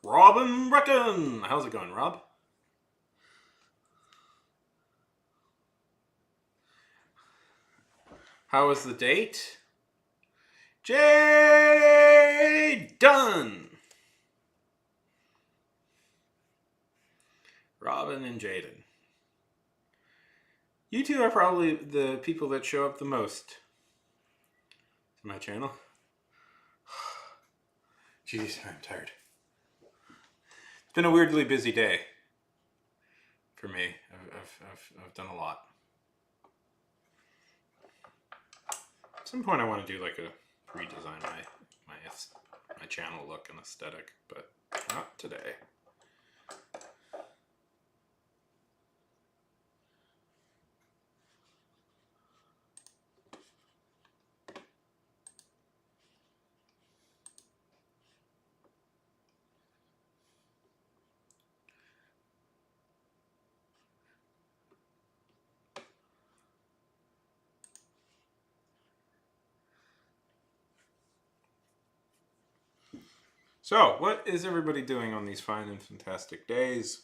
Robin Reckon. How's it going, Rob? How was the date? Jay Dunn. Robin and Jaden. You two are probably the people that show up the most to my channel. Jeez, I'm tired. It's been a weirdly busy day for me. I've done a lot. At some point, I want to do like a redesign my channel look and aesthetic, but not today. So, what is everybody doing on these fine and fantastic days?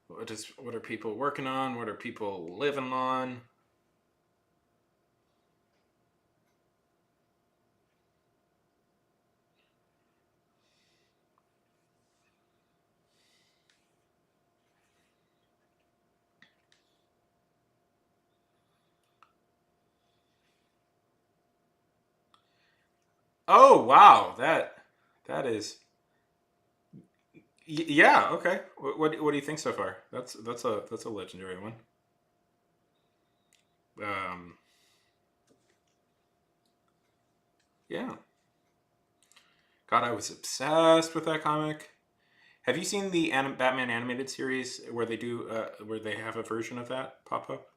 What are people working on? What are people living on? Oh wow, that is yeah, okay. What do you think so far? That's a legendary one. Um, yeah. God, I was obsessed with that comic. Have you seen the Batman animated series where they do where they have a version of that pop up?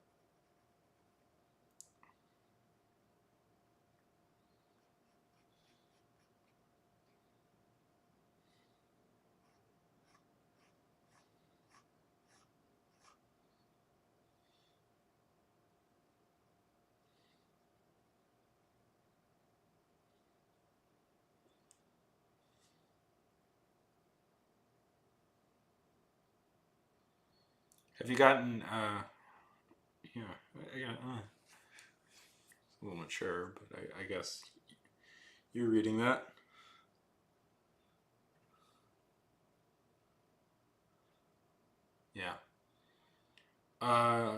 Have you gotten yeah, yeah, a little mature, but I guess you're reading that. Yeah.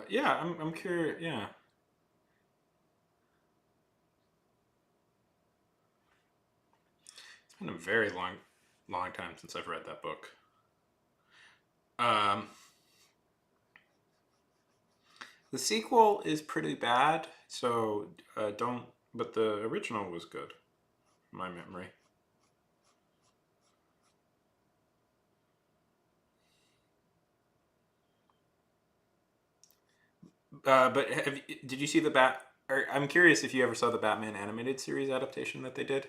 Yeah, I'm curious. Yeah. It's been a very long time since I've read that book. Um, the sequel is pretty bad, so don't. But the original was good, in my memory. But did you see the I'm curious if you ever saw the Batman animated series adaptation that they did.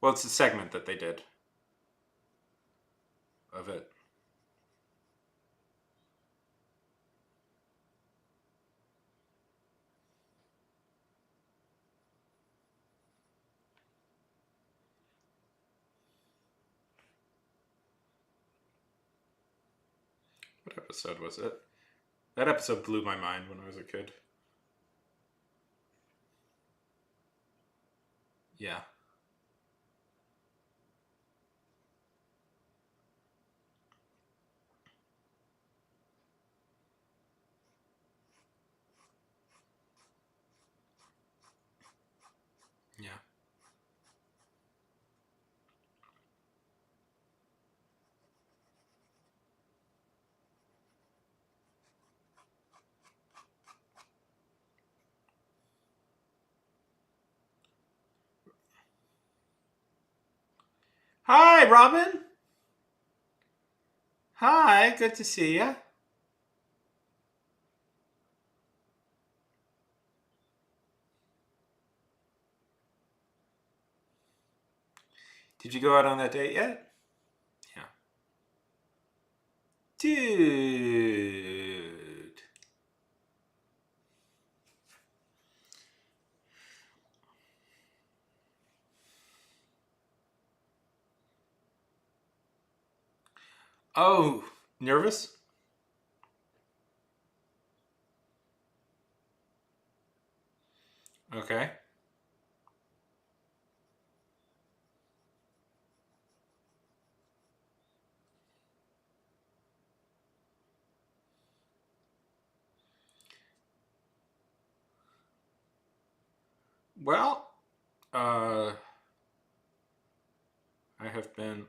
Well, it's a segment that they did of it. What episode was it? That episode blew my mind when I was a kid. Yeah. Yeah. Hi, Robin. Hi, good to see you. Did you go out on that date yet? Yeah. Dude. Oh, nervous? Okay. Well, uh, I have been.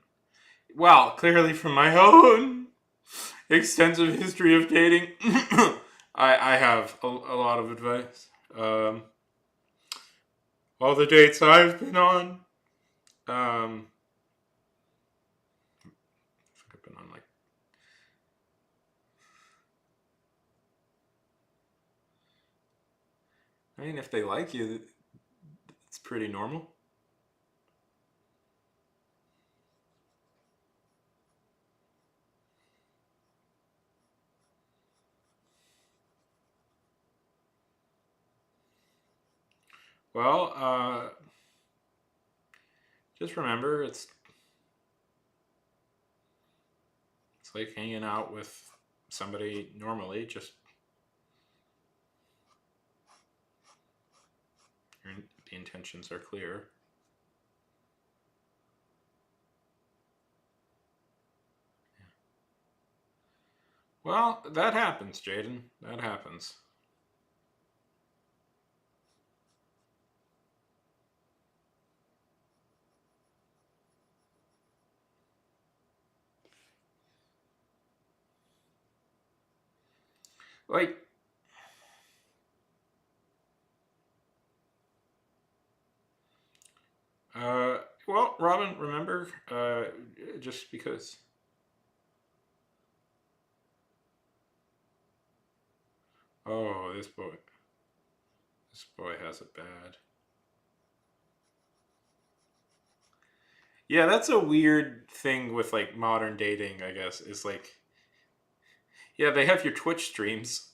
Well, clearly from my own extensive history of dating, I have a lot of advice. Um, all the dates I've been on, um, I've been on like, I mean, if they like you, it's pretty normal. Well, just remember, it's like hanging out with somebody normally. Just the intentions are clear. Well, that happens, Jaden. That happens. Like, well, Robin, remember, just because. Oh, this boy has it bad. Yeah, that's a weird thing with like modern dating. I guess is like, yeah, they have your Twitch streams.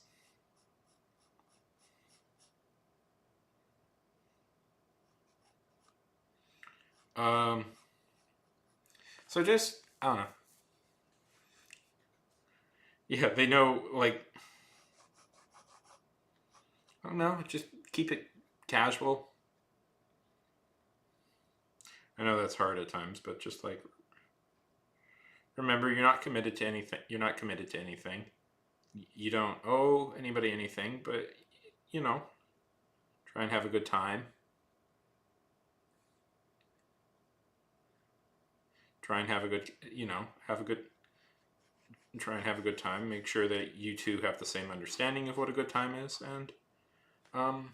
Um, so just I don't know. Yeah, they know like I don't know. Just keep it casual. I know that's hard at times, but just like remember, you're not committed to anything. You're not committed to anything. You don't owe anybody anything, but you know, try and have a good time. Try and have a good, have a good, try and have a good time. Make sure that you two have the same understanding of what a good time is. And um,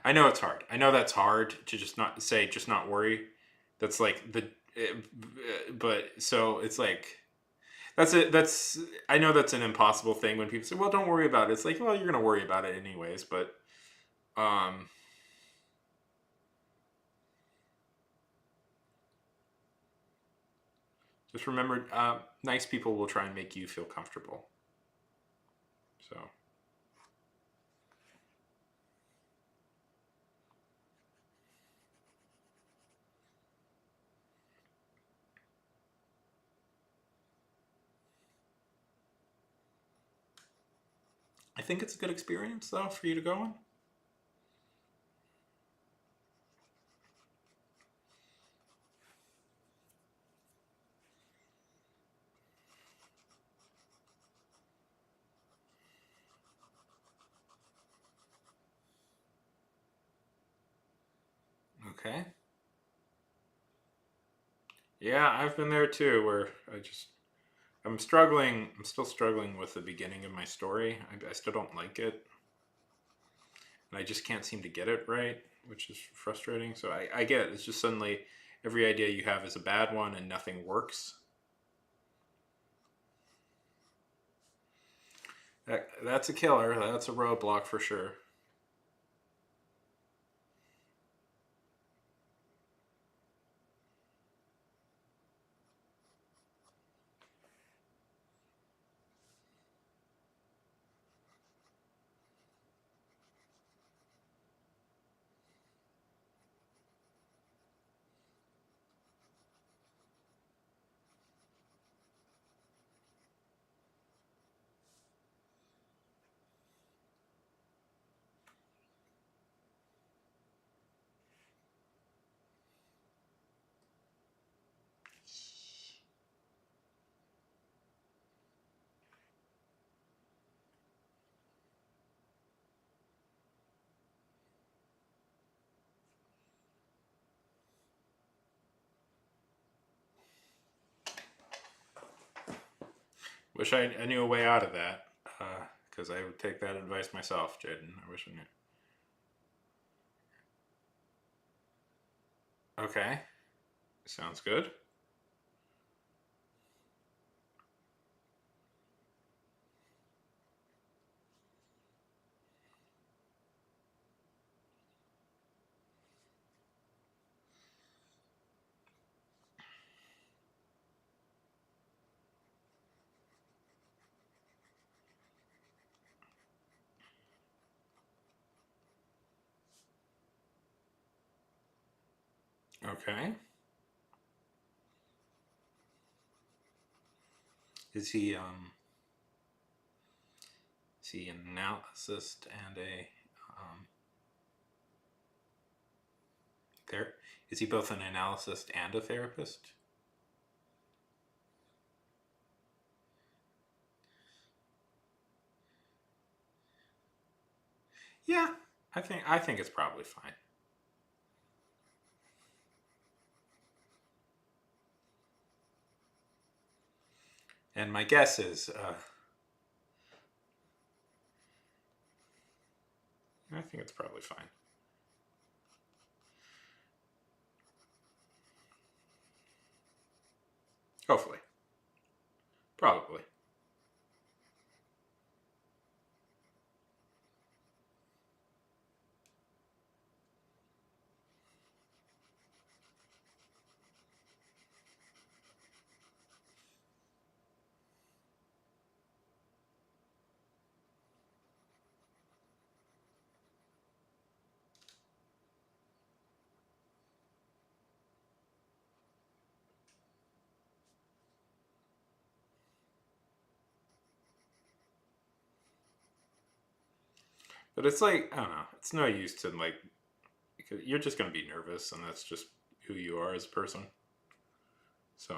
I know it's hard. I know that's hard to just not say, just not worry. That's like but so it's like, that's it. I know that's an impossible thing when people say, well, don't worry about it. It's like, well, you're going to worry about it anyways. But um, just remember, nice people will try and make you feel comfortable. So I think it's a good experience, though, for you to go on. Okay. Yeah, I've been there too, where I'm struggling. I'm still struggling with the beginning of my story. I still don't like it, and I just can't seem to get it right, which is frustrating. So I get it. It's just suddenly every idea you have is a bad one, and nothing works. That's a killer. That's a roadblock for sure. Wish I knew a way out of that. Because I would take that advice myself, Jaden. I wish I knew. Okay. Sounds good. Okay. Is he an analyst and a there? Is he both an analyst and a therapist? Yeah, I think it's probably fine. And my guess is, I think it's probably fine. Hopefully, probably. But it's like I don't know. It's no use to like because you're just gonna be nervous, and that's just who you are as a person. So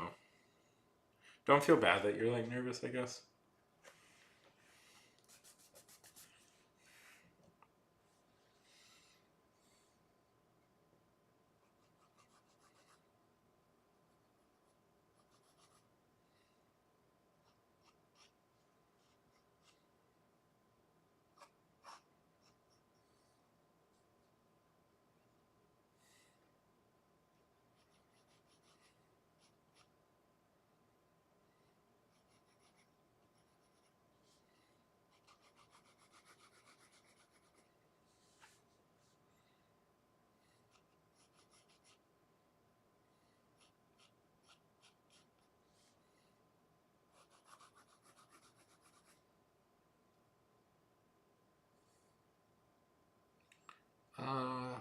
don't feel bad that you're like nervous. I guess. Uh,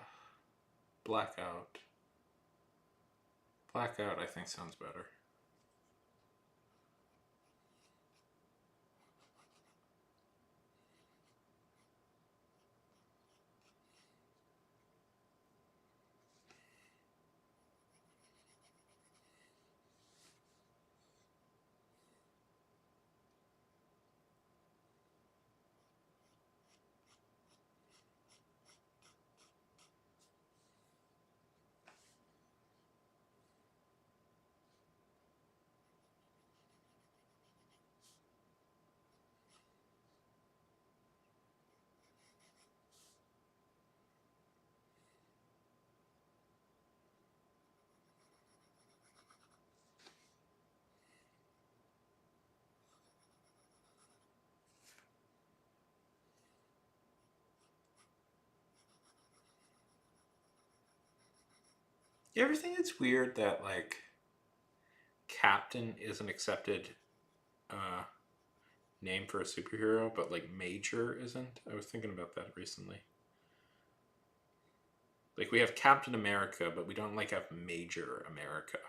blackout. Blackout. I think sounds better. You ever think it's weird that like Captain is an accepted uh, name for a superhero, but like Major isn't? I was thinking about that recently. Like we have Captain America, but we don't like have Major America.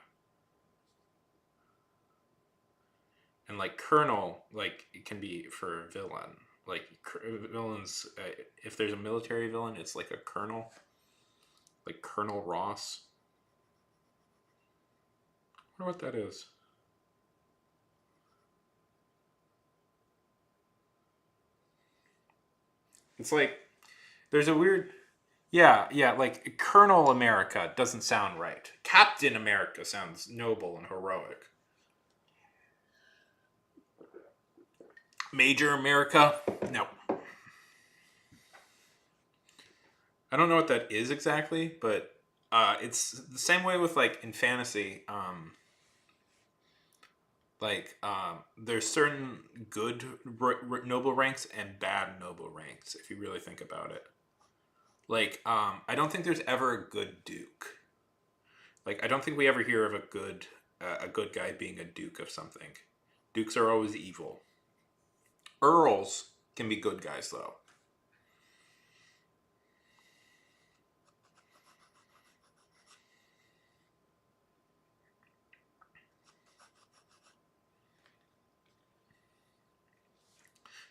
And like Colonel, like it can be for a villain. Like villains, if there's a military villain, it's like a colonel, like Colonel Ross. I wonder what that is. It's like there's a weird. Yeah, yeah, like Colonel America doesn't sound right. Captain America sounds noble and heroic. Major America? No. I don't know what that is exactly, but it's the same way with like in fantasy. There's certain good noble ranks and bad noble ranks if you really think about it. Like I don't think there's ever a good duke. Like I don't think we ever hear of a good guy being a duke of something. Dukes are always evil. Earls can be good guys though.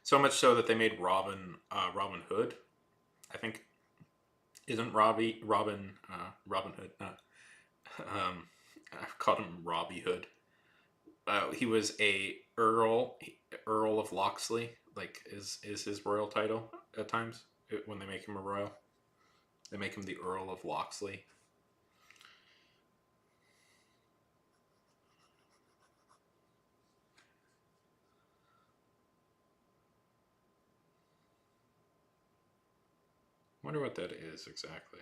So much so that they made Robin Hood. I think isn't Robin Hood? I've called him Robbie Hood. He was a Earl of Locksley. Like is his royal title at times when they make him a royal. They make him the Earl of Locksley. Wonder what that is exactly.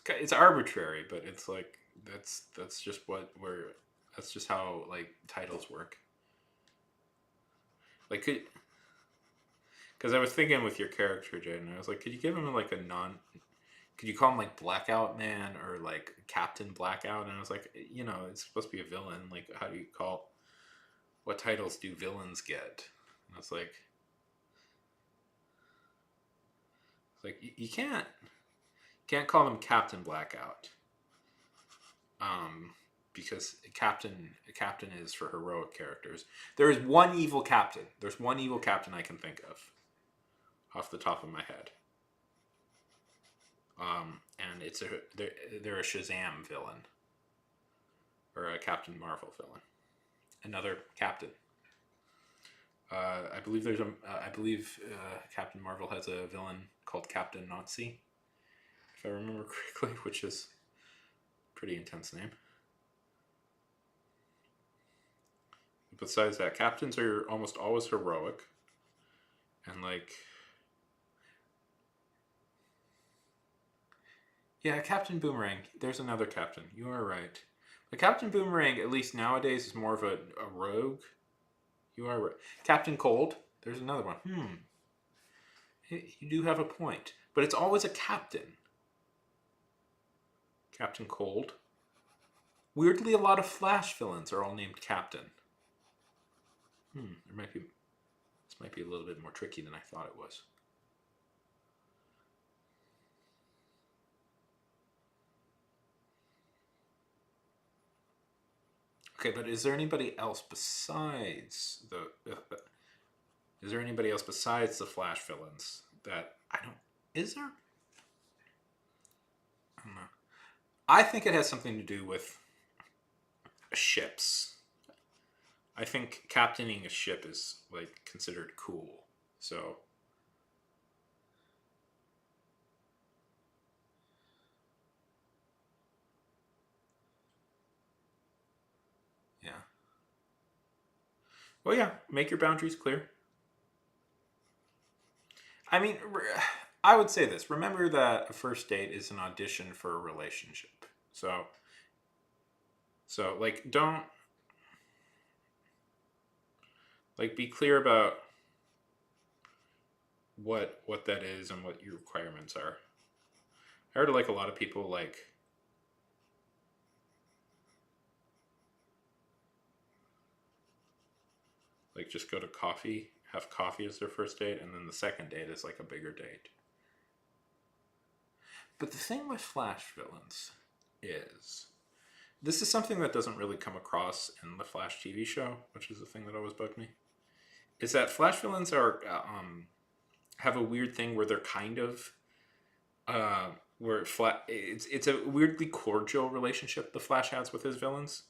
It's arbitrary, but it's like that's just what we're that's just how like titles work. Like because I was thinking with your character, Jaden, I was like, could you give him like a non? Could you call him like Blackout Man or like Captain Blackout? And I was like, it's supposed to be a villain. Like, how do you call? What titles do villains get? And I was like you can't call him Captain Blackout. Because captain is for heroic characters. There is one evil captain. There's one evil captain I can think of off the top of my head. And they're a Shazam villain or a Captain Marvel villain. Another captain. I believe Captain Marvel has a villain called Captain Nazi, if I remember correctly, which is a pretty intense name. Besides that, captains are almost always heroic, and like, yeah, Captain Boomerang. There's another captain. You are right. But Captain Boomerang, at least nowadays, is more of a rogue. You are right. Captain Cold. There's another one. You do have a point, but it's always a captain. Captain Cold. Weirdly, a lot of Flash villains are all named Captain. This might be a little bit more tricky than I thought it was. Okay, but is there anybody else besides is there anybody else besides the Flash villains that I don't? Is there? I don't know. I think it has something to do with ships. I think captaining a ship is like considered cool. So yeah. Well, yeah. Make your boundaries clear. I mean, I would say this. Remember that a first date is an audition for a relationship. So like, don't like be clear about what that is and what your requirements are. I heard like a lot of people like just go to coffee, have coffee as their first date, and then the second date is like a bigger date. But the thing with Flash villains is this is something that doesn't really come across in the Flash TV show, which is the thing that always bugged me. Is that Flash villains are have a weird thing where they're kind of it's a weirdly cordial relationship the Flash has with his villains.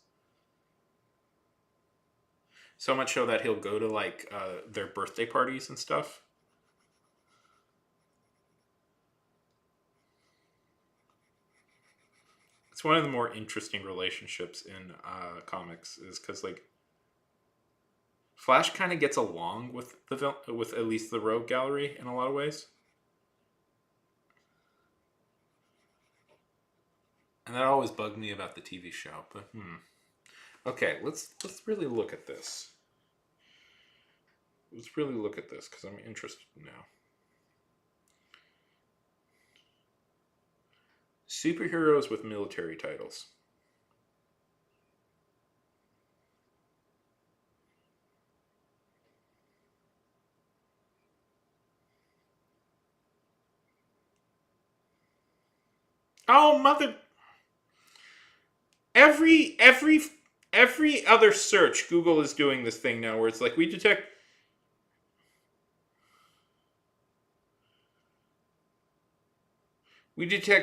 So much so that he'll go to like their birthday parties and stuff. It's one of the more interesting relationships in comics, is because like Flash kind of gets along with with at least the Rogue Gallery in a lot of ways, and that always bugged me about the TV show. But okay, let's really look at this. Let's really look at this because I'm interested now. Superheroes with military titles. Oh mother! Every other search, Google is doing this thing now where it's like we detect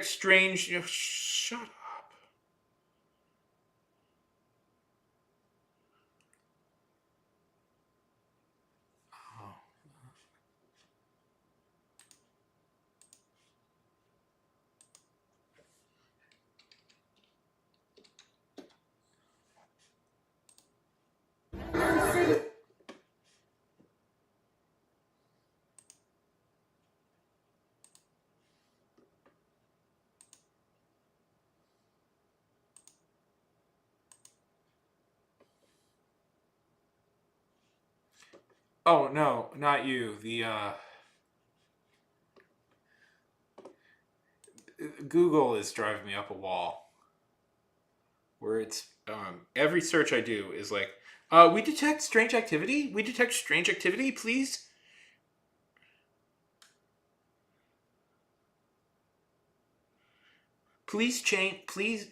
strange. Shut up. Oh. Oh no, not you. The Google is driving me up a wall. Where it's every search I do is like, we detect strange activity. We detect strange activity. Please. Please change. Please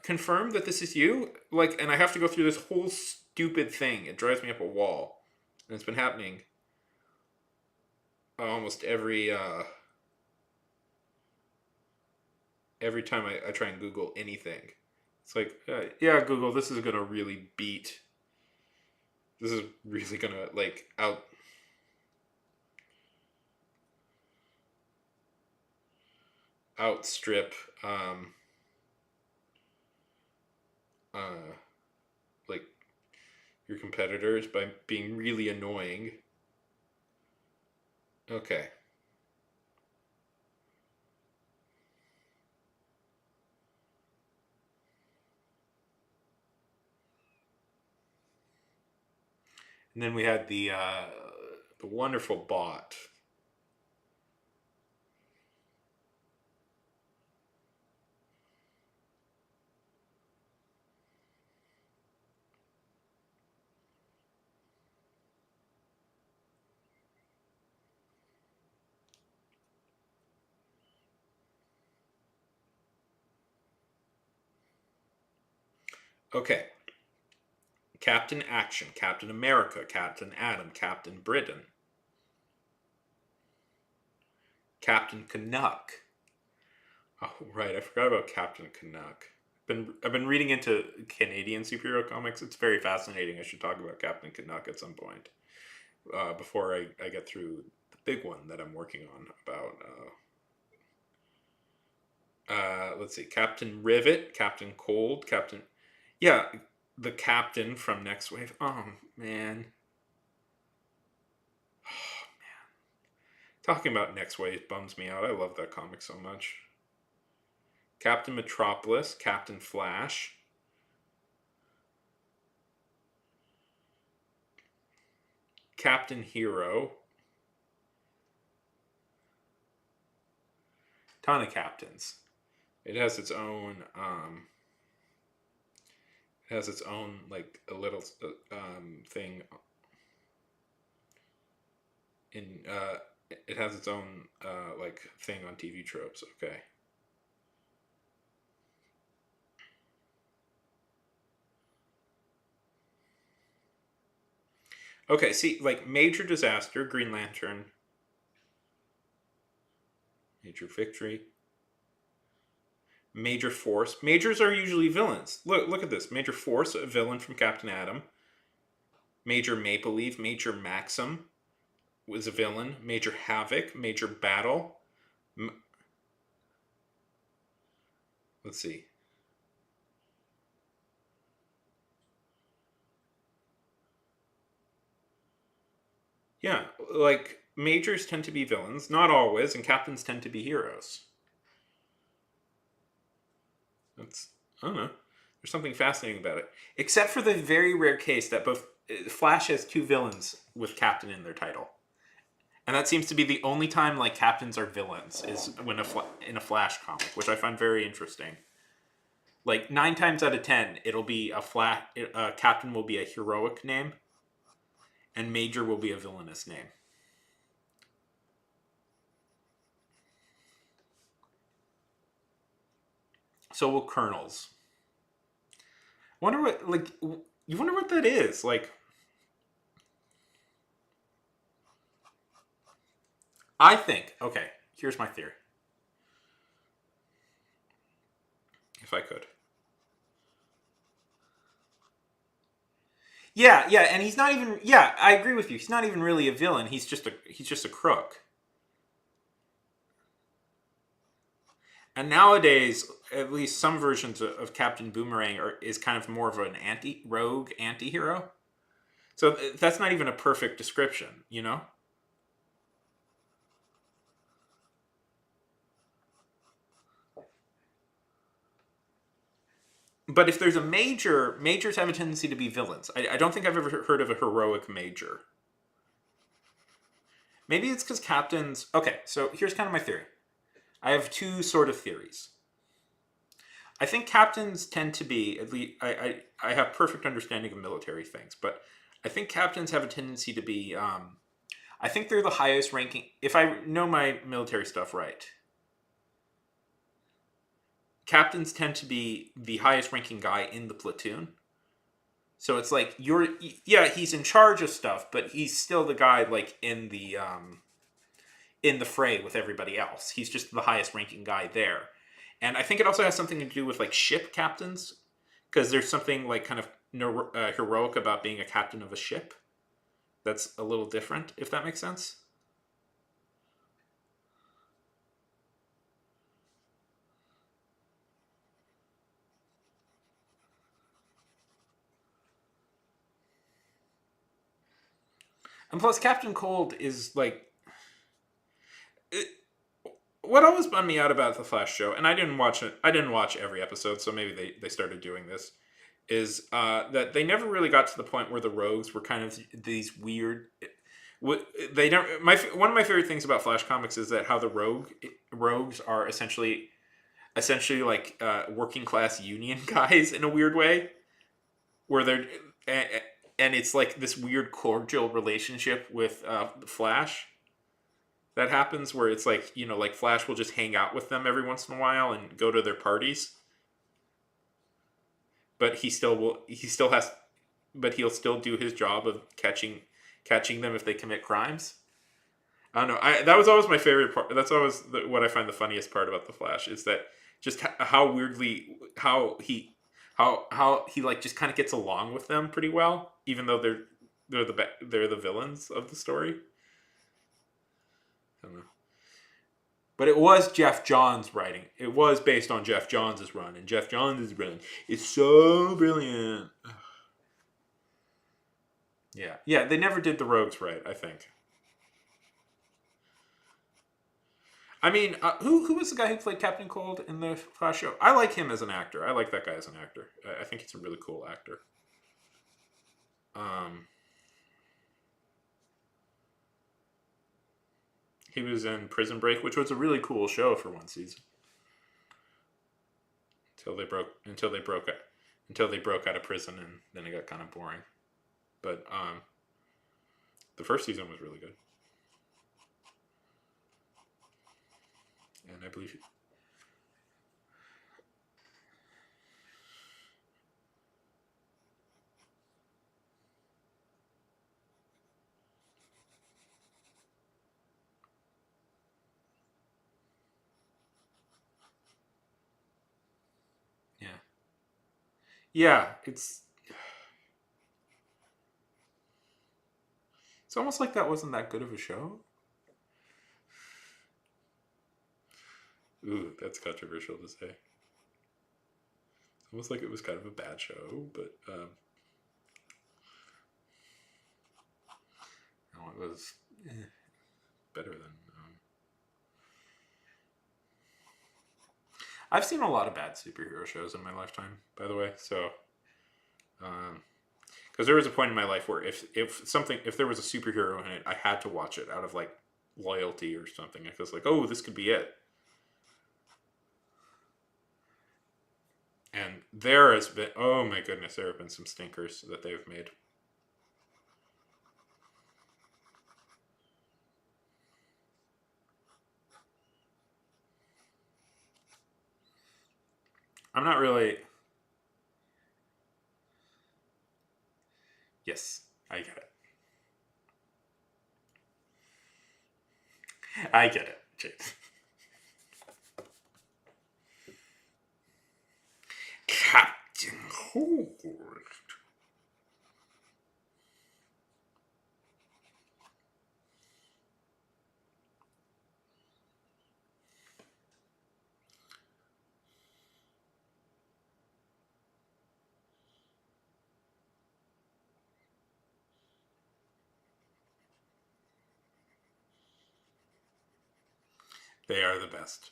confirm that this is you. Like, and I have to go through this whole stupid thing. It drives me up a wall, and it's been happening almost every time I try and Google anything. It's like, yeah, Google, this is gonna really beat. This is really gonna like outstrip uh like your competitors by being really annoying. Okay. And then we had the wonderful bot. Okay. Captain Action, Captain America, Captain Atom, Captain Britain, Captain Canuck. Oh right, I forgot about Captain Canuck. I've been reading into Canadian superhero comics. It's very fascinating. I should talk about Captain Canuck at some point before I get through the big one that I'm working on about. Let's see, Captain Rivet, Captain Cold, Captain. Yeah, the captain from Next Wave. Oh man. Oh man. Talking about Next Wave bums me out. I love that comic so much. Captain Metropolis, Captain Flash, Captain Hero. Ton of captains. It has its own. It has its own like a little thing in. It has its own like thing on TV tropes. Okay. Okay. See, like Major Disaster, Green Lantern, Major Victory, Major Force. Majors are usually villains. Look at this. Major Force, a villain from Captain Atom. Major Maple Leaf, Major Maxim was a villain. Major Havoc, Major Battle. Let's see. Yeah, like majors tend to be villains, not always, and captains tend to be heroes. That's I don't know. There's something fascinating about it, except for the very rare case that both Flash has two villains with captain in their title, and that seems to be the only time like captains are villains is when in a Flash comic, which I find very interesting. Like 9 times out of 10, it'll be a flat. Captain will be a heroic name, and Major will be a villainous name. So will Colonels. Wonder what like you wonder what that is like. I think okay. Here's my theory. If I could. Yeah, yeah, and he's not even. Yeah, I agree with you. He's not even really a villain. He's just a crook. And nowadays, at least some versions of Captain Boomerang is kind of more of an rogue anti-hero. So that's not even a perfect description, you know. But if there's a majors have a tendency to be villains. I don't think I've ever heard of a heroic major. Maybe it's because captains. Okay, so here's kind of my theory. I have two sort of theories. I think captains tend to be at least. I have perfect understanding of military things, but I think captains have a tendency to be. I think they're the highest ranking. If I know my military stuff right, captains tend to be the highest ranking guy in the platoon. So it's like yeah, he's in charge of stuff, but he's still the guy like in the fray with everybody else. He's just the highest ranking guy there. And I think it also has something to do with like ship captains, because there's something like kind of heroic about being a captain of a ship. That's a little different, if that makes sense. And plus, Captain Cold is like it, what always bummed me out about the Flash show, and I didn't watch it. I didn't watch every episode, so maybe they started doing this. Is that they never really got to the point where the rogues were kind of these weird. They don't. One of my favorite things about Flash comics is that how the rogues are essentially like working class union guys in a weird way, where they're and it's like this weird cordial relationship with Flash that happens where it's like like Flash will just hang out with them every once in a while and go to their parties, but he still has but he'll still do his job of catching them if they commit crimes. I don't know. That was always my favorite part. That's always what I find the funniest part about the Flash is that just how weirdly how he like just kind of gets along with them pretty well, even though they're the villains of the story. I don't know. But it was Jeff Johns writing. It was based on Jeff Johns' run, and Jeff Johns' run is so brilliant. Yeah, yeah. They never did the Rogues right. I think. I mean, who was the guy who played Captain Cold in the Flash show? I like him as an actor. I like that guy as an actor. I think he's a really cool actor. Um, he was in Prison Break, which was a really cool show for one season. Until they broke out of prison, and then it got kind of boring. But the first season was really good, and I believe, yeah, yeah. It's almost like that wasn't that good of a show. Ooh, that's controversial to say. It's almost like it was kind of a bad show, but No, it was better than. I've seen a lot of bad superhero shows in my lifetime, by the way. So, because there was a point in my life where if there was a superhero in it, I had to watch it out of like loyalty or something. I was like, oh, this could be it. And there has been, oh my goodness, there have been some stinkers that they've made. I'm not really. Yes, I get it. I get it, James. Captain Holt. They are the best.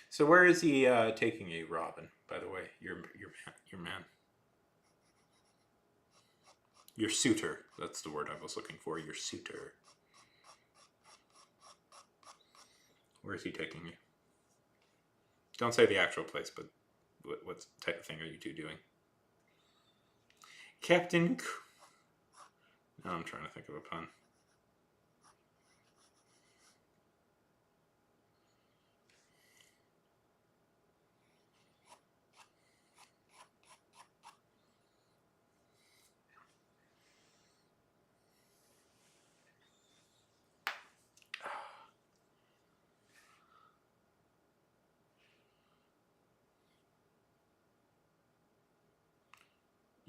So where is he taking you, Robin? By the way, your man, your suitor. That's the word I was looking for. Your suitor. Where is he taking you? Don't say the actual place, but what type of thing are you two doing? Captain. Now I'm trying to think of a pun.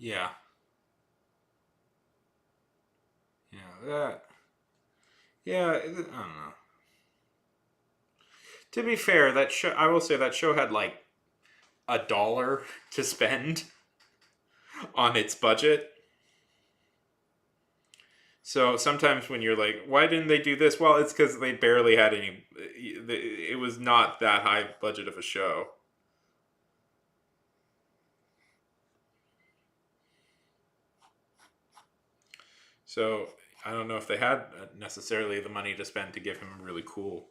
Yeah, yeah, that. Yeah, I don't know. To be fair, that show, I will say that show had like $1 to spend on its budget. So sometimes when you're like, why didn't they do this? Well, it's because they barely had any. It was not that high budget of a show. So I don't know if they had necessarily the money to spend to give him a really cool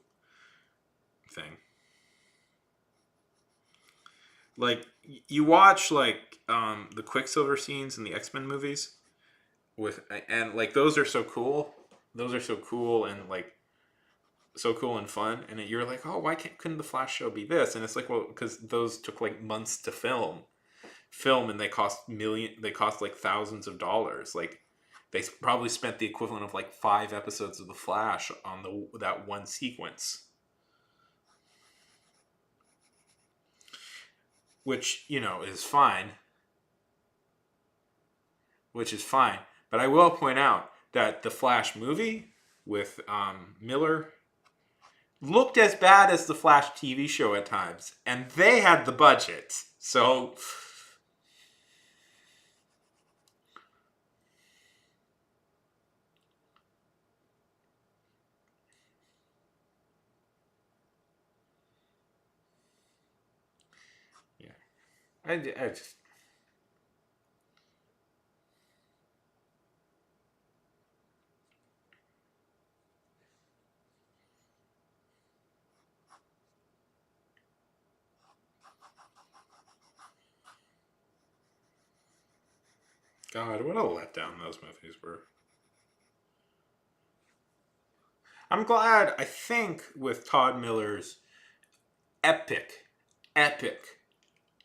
thing. Like you watch like the Quicksilver scenes in the X-Men movies with, and like those are so cool. Those are so cool and like so cool and fun, and you're like, oh, why couldn't the Flash show be this? And it's like, well, because those took like months to film, and they cost like thousands of dollars. Like they probably spent the equivalent of like 5 episodes of the Flash on that one sequence, which is fine, but I will point out that the Flash movie with Miller looked as bad as the Flash TV show at times, and they had the budget. So, yeah, I just. God, what a letdown those movies were. I'm glad, I think, with Todd Miller's epic, epic,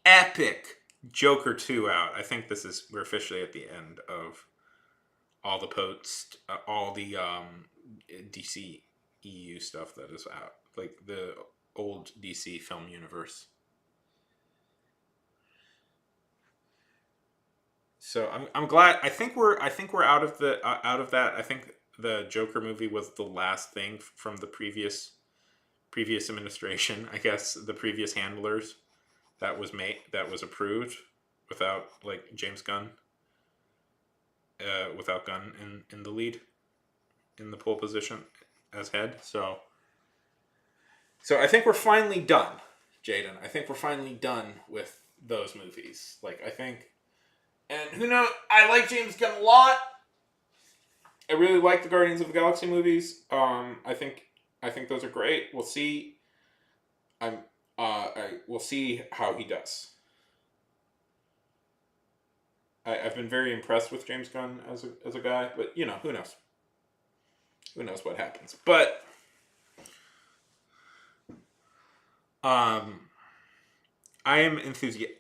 epic Joker 2 out, I think we're officially at the end of all the DC EU stuff that is out, like the old DC film universe. So I'm glad. I think we're out of that. I think the Joker movie was the last thing from the previous administration, I guess, the previous handlers that was approved without like James Gunn, without Gunn in the lead, in the pole position as head. So I think we're finally done, Jaden. I think we're finally done with those movies. Like, I think, and who knows? I like James Gunn a lot. I really like the Guardians of the Galaxy movies. I think those are great. We'll see. We'll see how he does. I've been very impressed with James Gunn as a guy, but you know, who knows? Who knows what happens? But I am enthusiastic.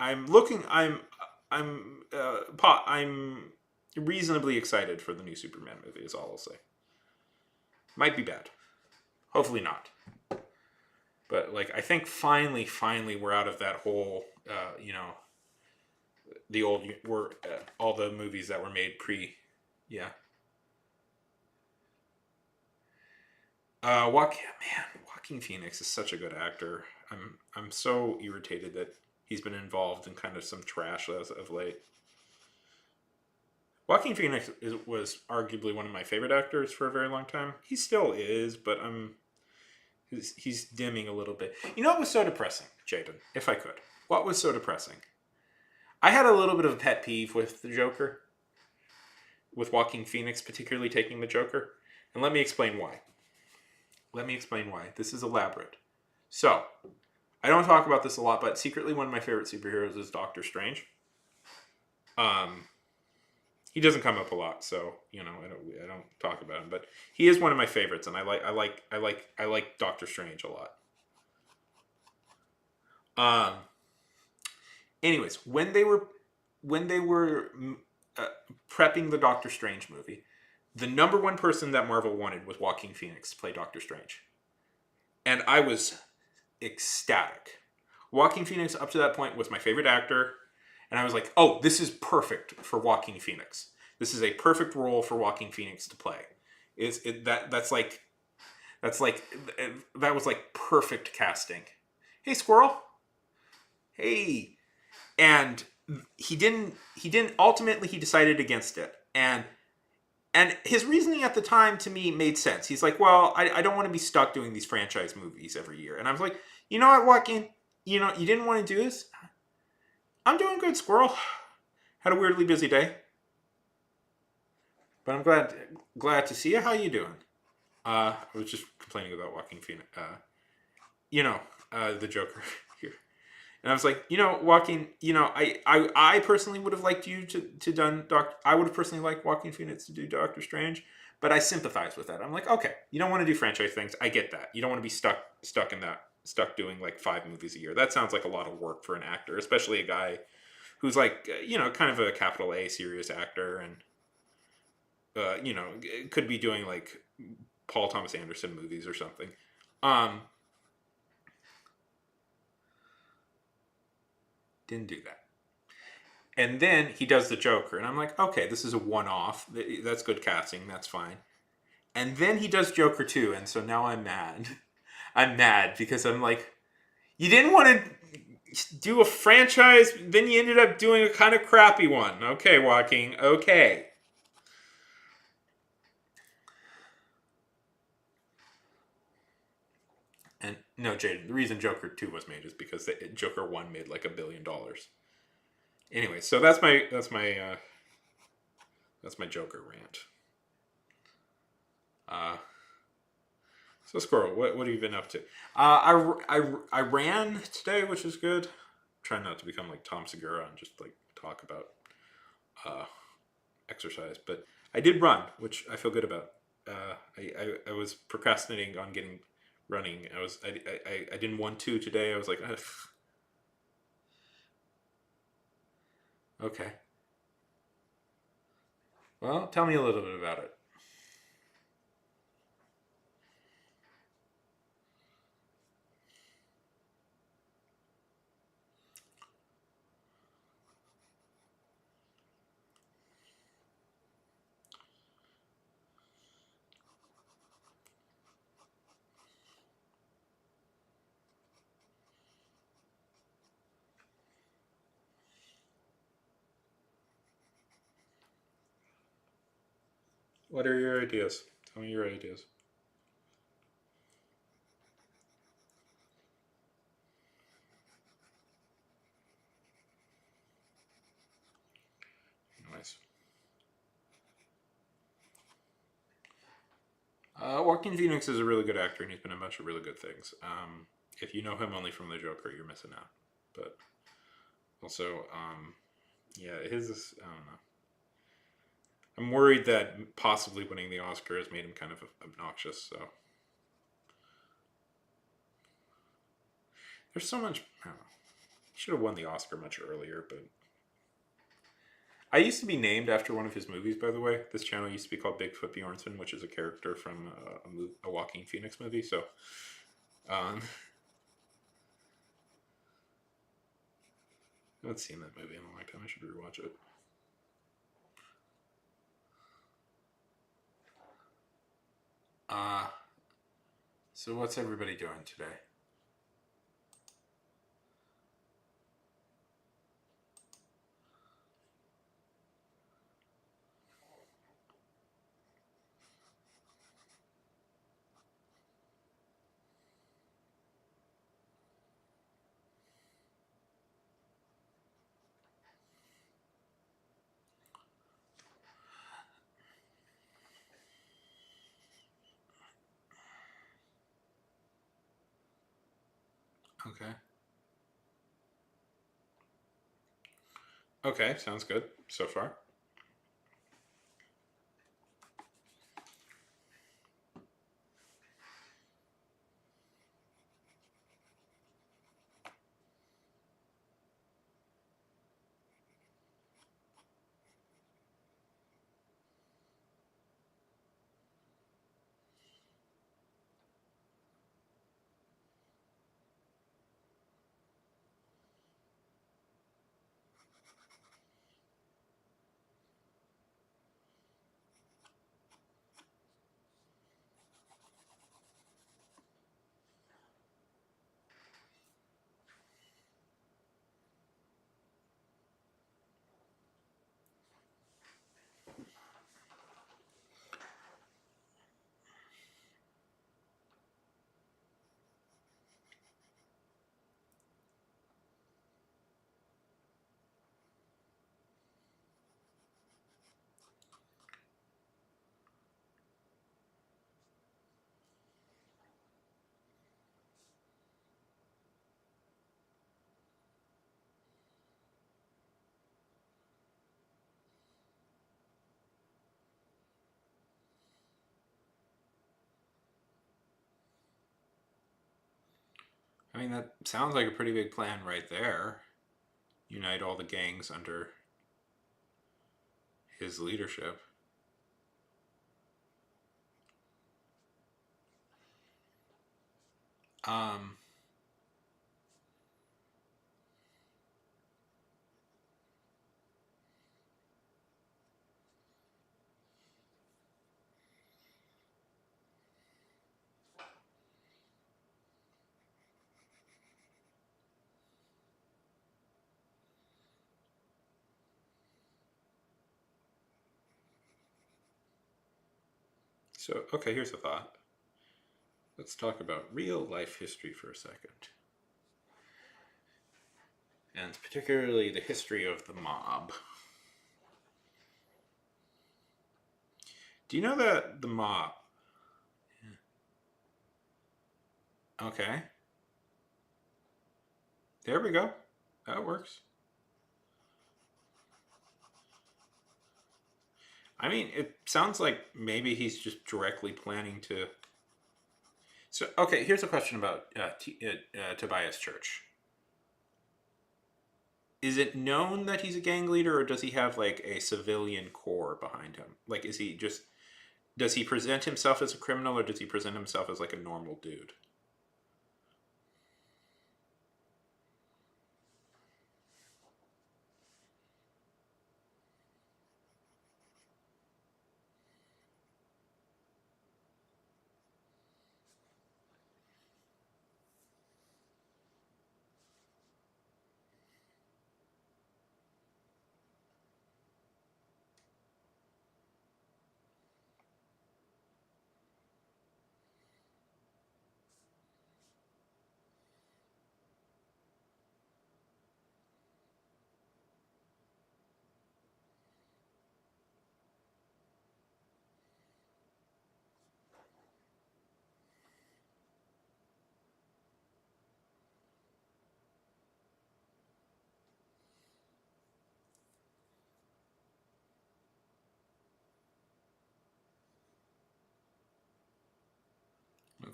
I'm reasonably excited for the new Superman movie. Is all I'll say. Might be bad. Hopefully not. But like, I think finally, we're out of that whole, the old all the movies that were made yeah. Joaquin Phoenix is such a good actor. I'm so irritated that he's been involved in kind of some trash as of late. Joaquin Phoenix was arguably one of my favorite actors for a very long time. He still is, but he's dimming a little bit. You know what was so depressing, Jaden? If I could, what was so depressing? I had a little bit of a pet peeve with the Joker, with Joaquin Phoenix particularly taking the Joker, and let me explain why. This is elaborate. So, I don't talk about this a lot, but secretly one of my favorite superheroes is Doctor Strange. He doesn't come up a lot, so you know I don't talk about him, but he is one of my favorites, and I like Doctor Strange a lot. Anyways, when they were prepping the Doctor Strange movie, the number one person that Marvel wanted was Joaquin Phoenix to play Doctor Strange, and I was ecstatic. Joaquin Phoenix up to that point was my favorite actor. And I was like, oh, this is perfect for Joaquin Phoenix. This is a perfect role for Joaquin Phoenix to play. That was like perfect casting. Hey, squirrel. Hey. And he didn't ultimately he decided against it. And his reasoning at the time to me made sense. He's like, well, I don't want to be stuck doing these franchise movies every year. And I was like, you know what, Joaquin? You know, you didn't want to do this? I'm doing good, squirrel. Had a weirdly busy day. But I'm glad to see you. How you doing? I was just complaining about Joaquin Phoenix. The Joker here. And I was like, Joaquin, I personally would have liked you to done I would have personally liked Joaquin Phoenix to do Doctor Strange, but I sympathize with that. I'm like, okay, you don't want to do franchise things. I get that. You don't want to be stuck in that. Stuck doing like 5 movies a year. That sounds like a lot of work for an actor, especially a guy who's like, kind of a capital A serious actor and, could be doing like Paul Thomas Anderson movies or something. Didn't do that. And then he does the Joker, and I'm like, okay, this is a one-off. That's good casting. That's fine. And then he does Joker 2, and so now I'm mad. I'm mad because I'm like, you didn't want to do a franchise, then you ended up doing a kind of crappy one. Okay, Joaquin, okay. And no, Jaden, the reason Joker 2 was made is because Joker 1 made like $1 billion. Anyway, so that's my Joker rant. So Squirrel, what have you been up to? I ran today, which is good. I'm trying not to become like Tom Segura and just like talk about exercise, but I did run, which I feel good about. I was procrastinating on getting running. I didn't want to today. I was like, ugh. Okay. Well, tell me a little bit about it. What are your ideas? Tell me your ideas. Nice. Joaquin Phoenix is a really good actor, and he's been in a bunch of really good things. If you know him only from The Joker, you're missing out. But also, yeah, his I don't know. I'm worried that possibly winning the Oscar has made him kind of obnoxious. So there's so much. I don't know. He should have won the Oscar much earlier, but I used to be named after one of his movies, by the way. This channel used to be called Bigfoot Bjornsson, which is a character from a Joaquin Phoenix movie. So, um, I haven't seen that movie in a long time. I should rewatch it. Uh, so what's everybody doing today? Okay. Okay, sounds good so far. I mean, that sounds like a pretty big plan right there. Unite all the gangs under his leadership. Um, so, okay, here's a thought. Let's talk about real life history for a second. And particularly the history of the mob. Do you know that the mob? Okay, there we go. That works. I mean, it sounds like maybe he's just directly planning to. So, okay, here's a question about Tobias Church. Is it known that he's a gang leader, or does he have like a civilian core behind him? Like, is he just. Does he present himself as a criminal, or does he present himself as like a normal dude?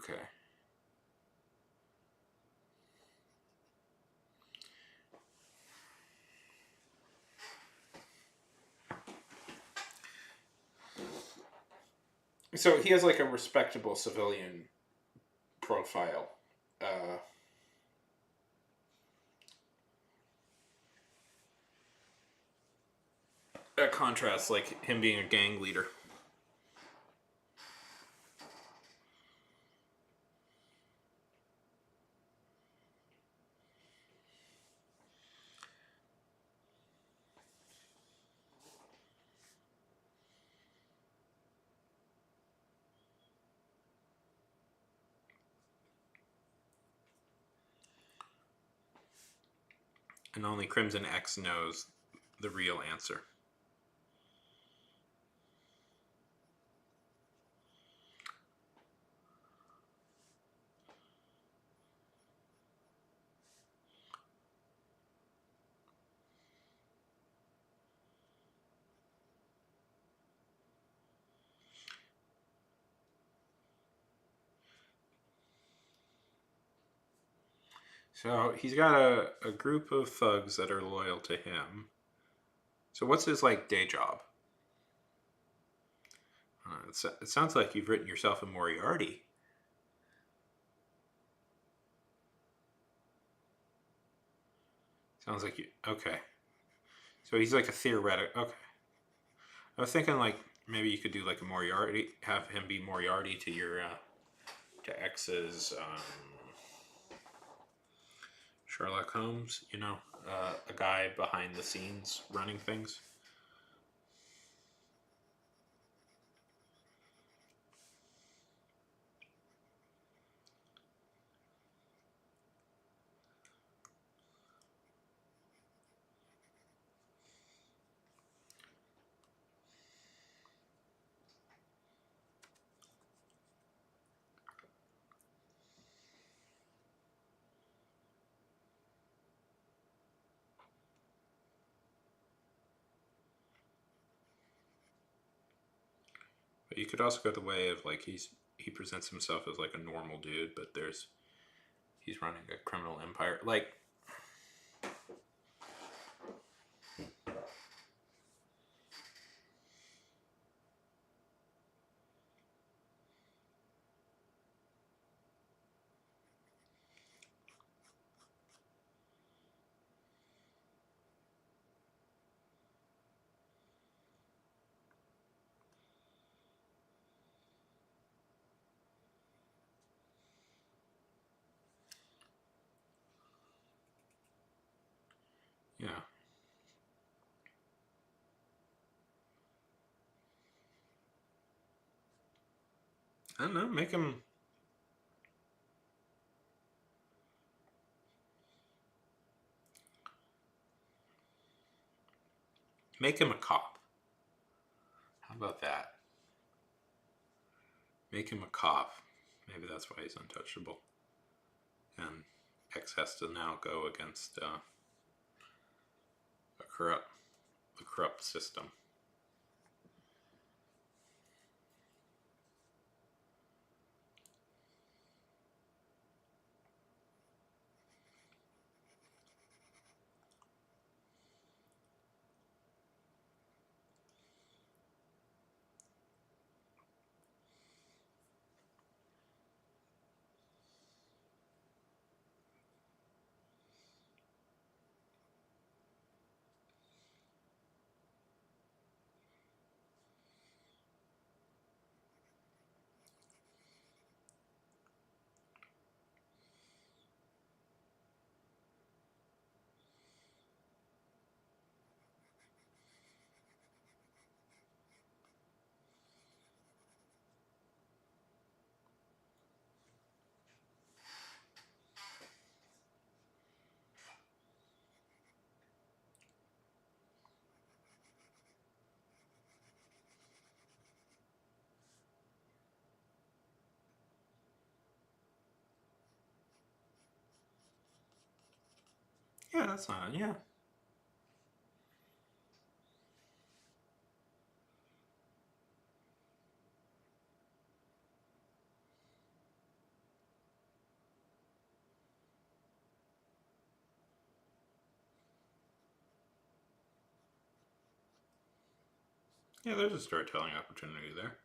Okay. So he has like a respectable civilian profile. Uh, that contrasts like him being a gang leader. And only Crimson X knows the real answer. So he's got a group of thugs that are loyal to him. So what's his like day job? It sounds like you've written yourself a Moriarty. Sounds like you. Okay. So he's like a theoretic. Okay. I was thinking like maybe you could do like a Moriarty, have him be Moriarty to your to X's Sherlock Holmes. You know, a guy behind the scenes running things. But you could also go the way of like he presents himself as like a normal dude, but he's running a criminal empire. Like yeah, I don't know. Make him a cop. How about that? Make him a cop. Maybe that's why he's untouchable. And X has to now go against a corrupt system. Yeah, that's not. Yeah. Yeah, there's a storytelling opportunity there.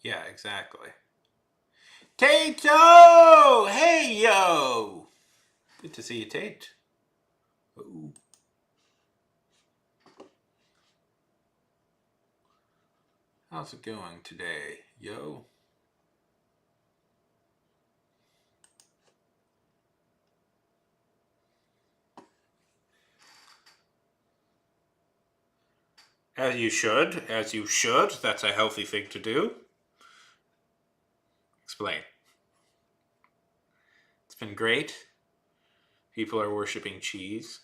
Yeah, exactly. Tato! Hey, yo! Good to see you, Tate. Ooh. How's it going today, yo? As you should. As you should. That's a healthy thing to do. Explain. It's been great. People are worshipping cheese.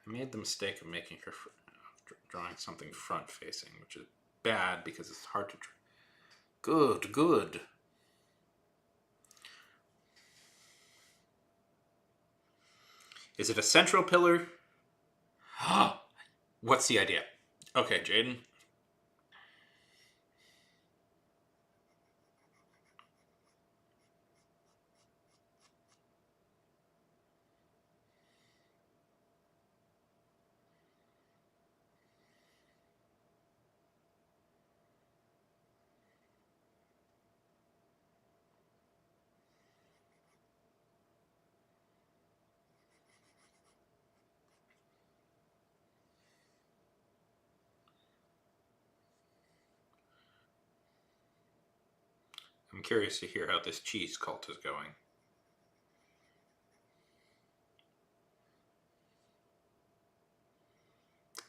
I made the mistake of making her drawing something front facing, which is bad because it's hard to draw. Good, good. Is it a central pillar? What's the idea? Okay, Jaden. I'm curious to hear how this cheese cult is going.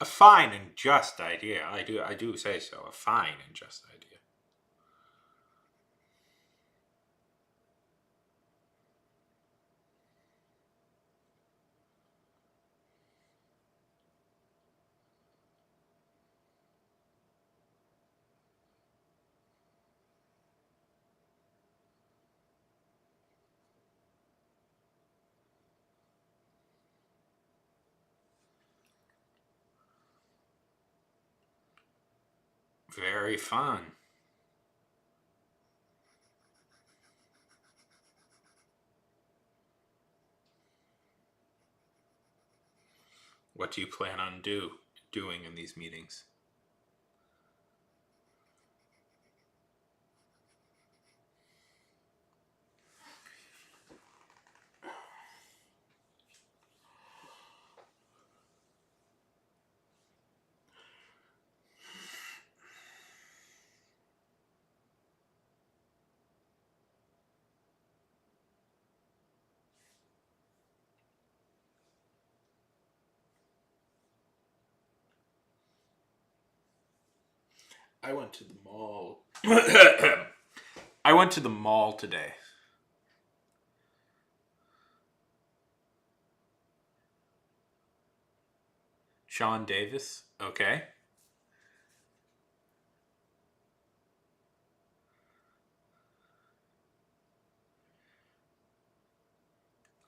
A fine and just idea. I do say so. A fine and just idea. Very fun. What do you plan on doing in these meetings? I went to the mall. I went to the mall today. Sean Davis. Okay.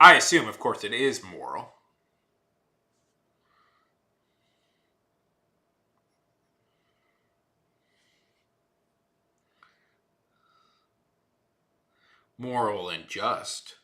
I assume, of course, it is moral. Moral and just.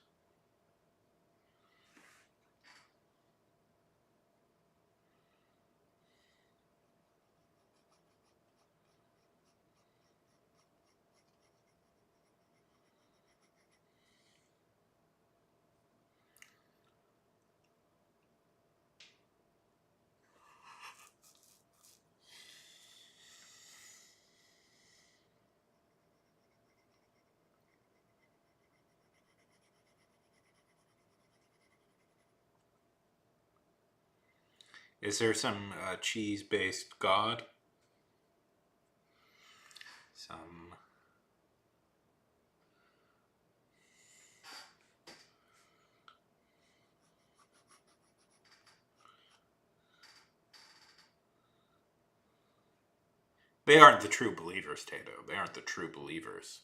Is there some cheese-based god? Some. They aren't the true believers, Tato. They aren't the true believers.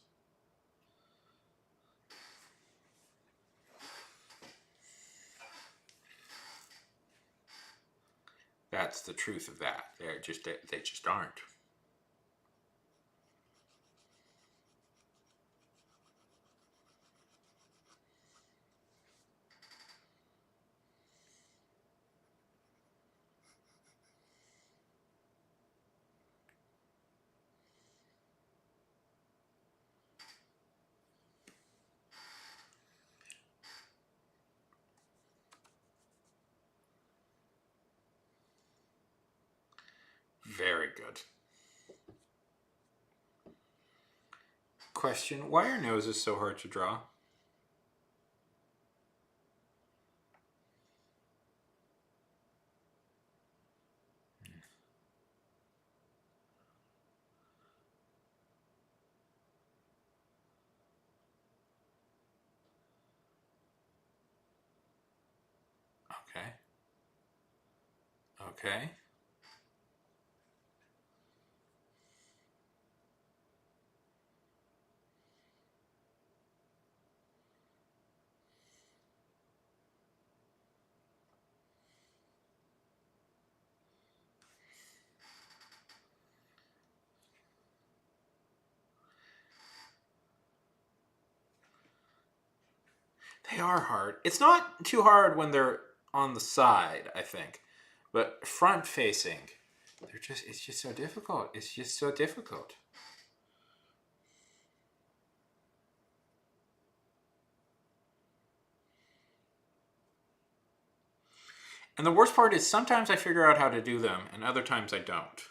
That's the truth of that. They just aren't. Very good. Question: why are noses so hard to draw? Okay. Okay. They are hard. It's not too hard when they're on the side, I think. But front facing, it's just so difficult. It's just so difficult. And the worst part is sometimes I figure out how to do them and other times I don't.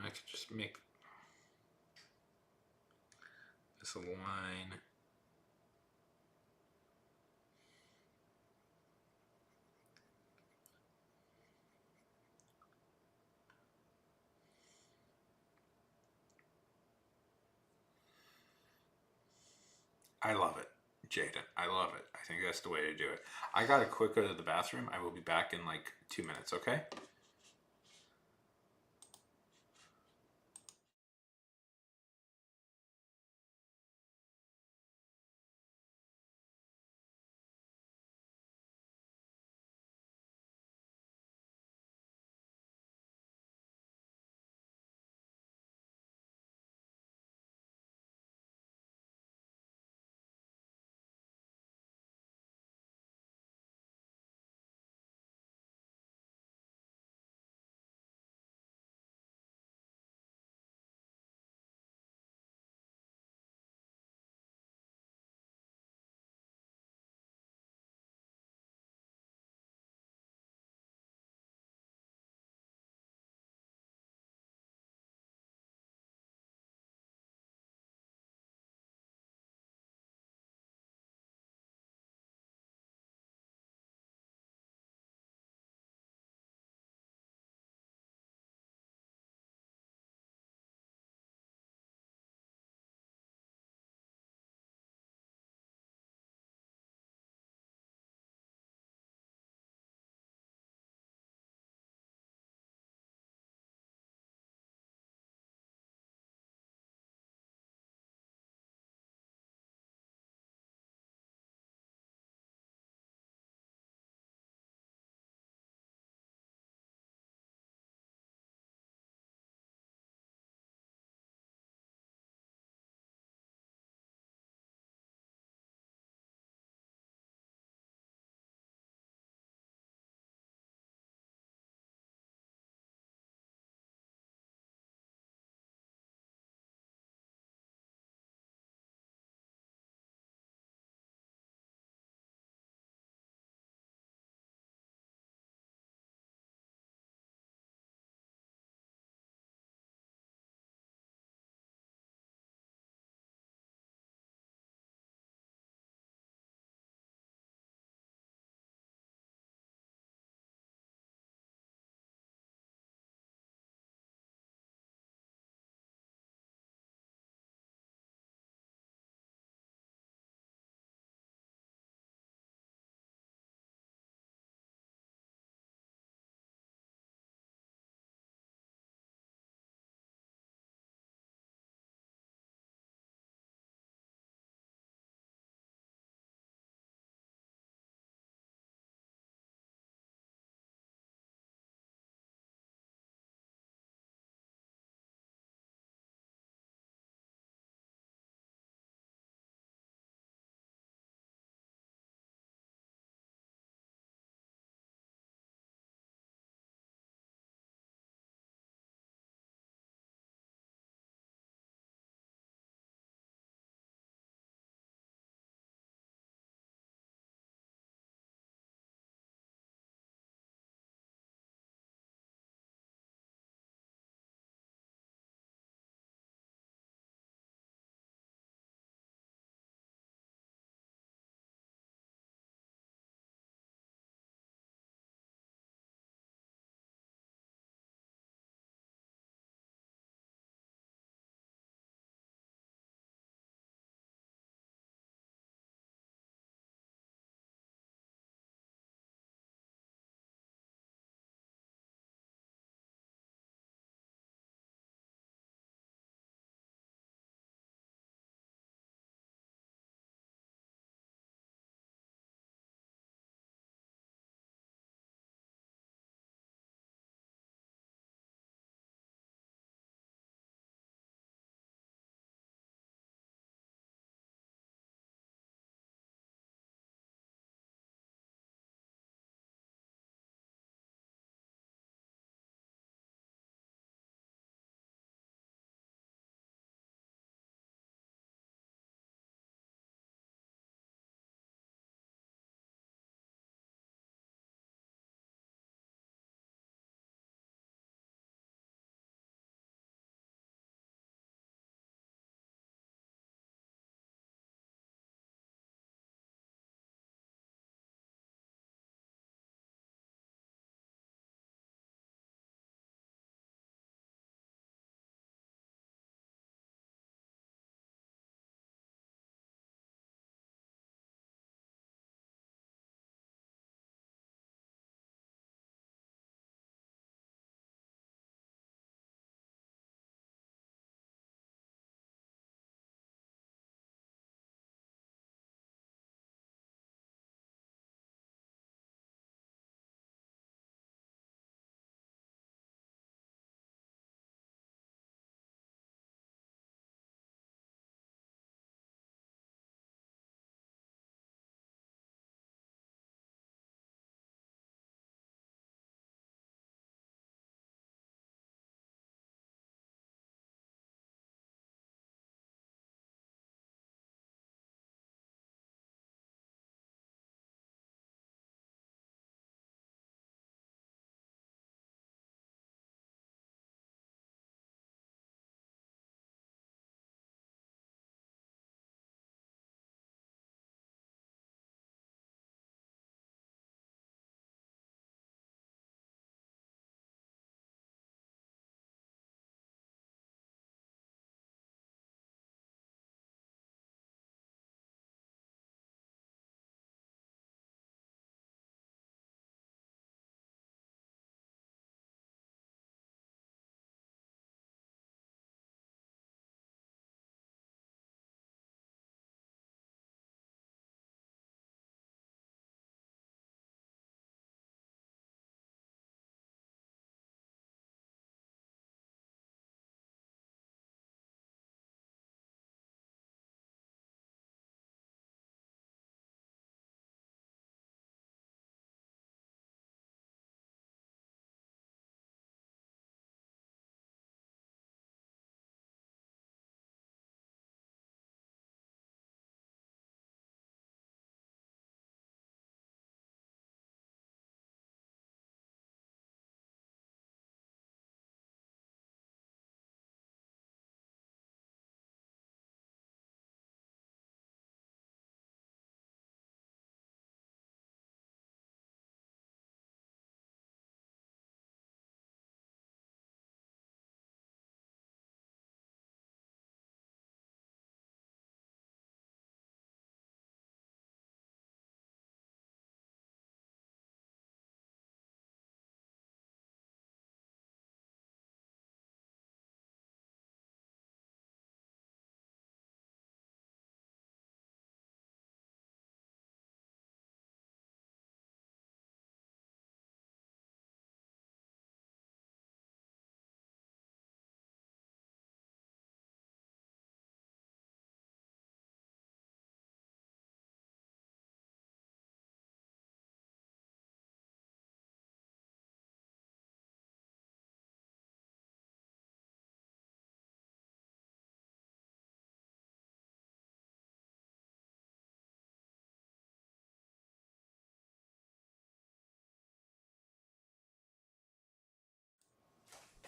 I could just make this a line. I love it, Jaden. I love it. I think that's the way to do it. I gotta quick go to the bathroom. I will be back in like 2 minutes, okay?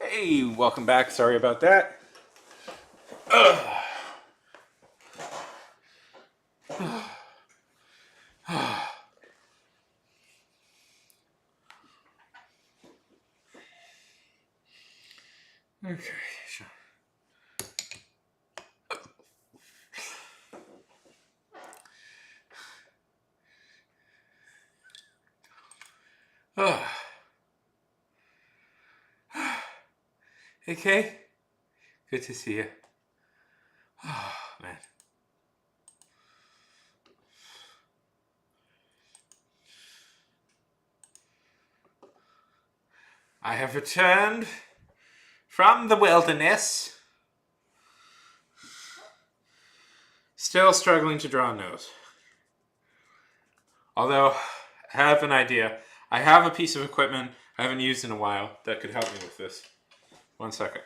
Hey, welcome back. Sorry about that. Okay. Hey, Kay. Good to see you. Oh, man. I have returned from the wilderness. Still struggling to draw a nose. Although, I have an idea. I have a piece of equipment I haven't used in a while that could help me with this. 1 second.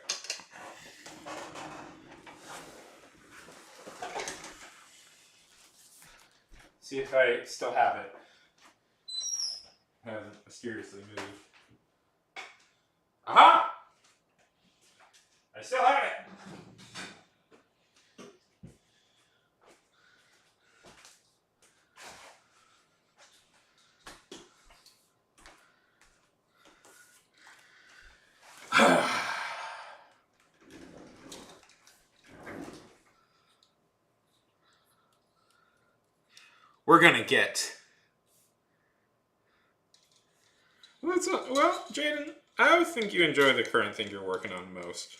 See if I still have it. I haven't mysteriously moved. Aha! I still have it! We're gonna get. Well, Jaden, I think you enjoy the current thing you're working on most.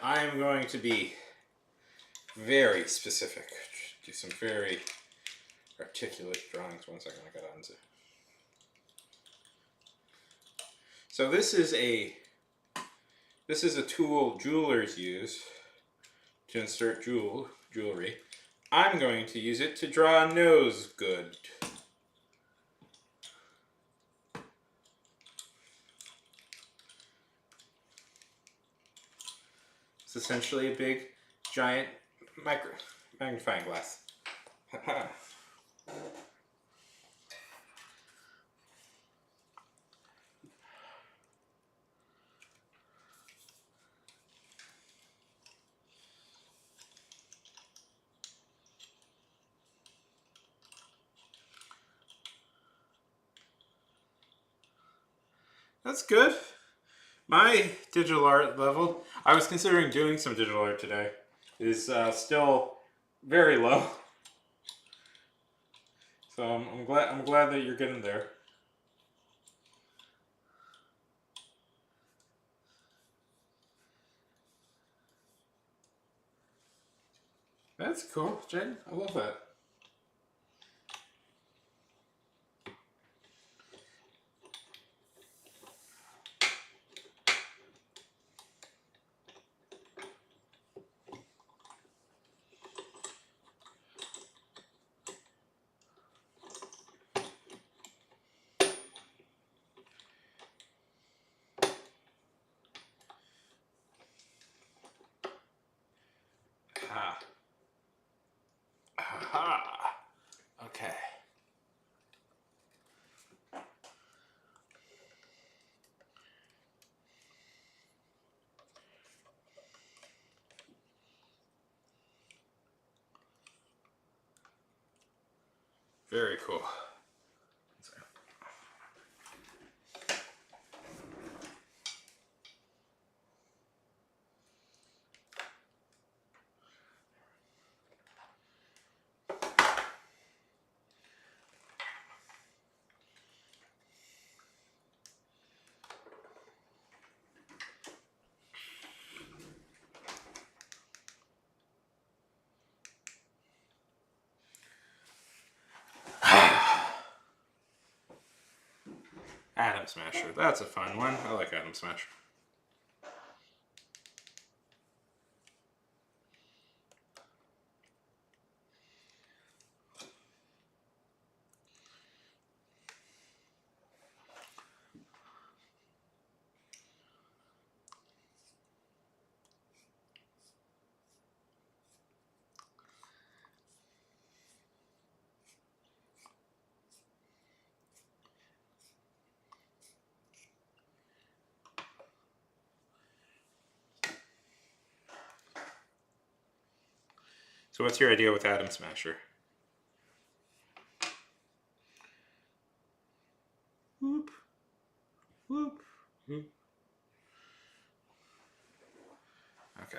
I am going to be very specific. Do some very articulate drawings. 1 second, I gotta unzip. So this is a tool jewelers use to insert jewelry. I'm going to use it to draw a nose good. It's essentially a big, giant magnifying glass. That's good. My digital art level, I was considering doing some digital art today, is still very low. So I'm glad that you're getting there. That's cool, Jen. I love that. Ah. Aha. Okay. Very cool. Atom Smasher. That's a fun one. I like Atom Smasher. So what's your idea with Atom Smasher? Whoop, whoop, whoop. Okay.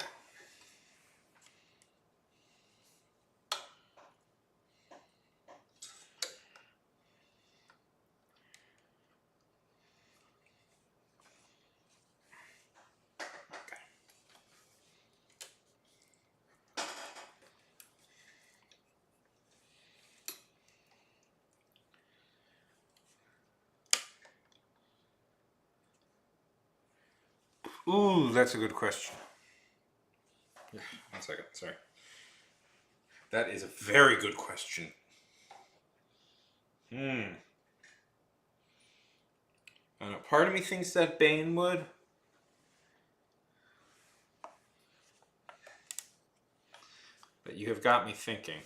Ooh, that's a good question. 1 second, sorry. That is a very good question. Part of me thinks that Bane would. But you have got me thinking.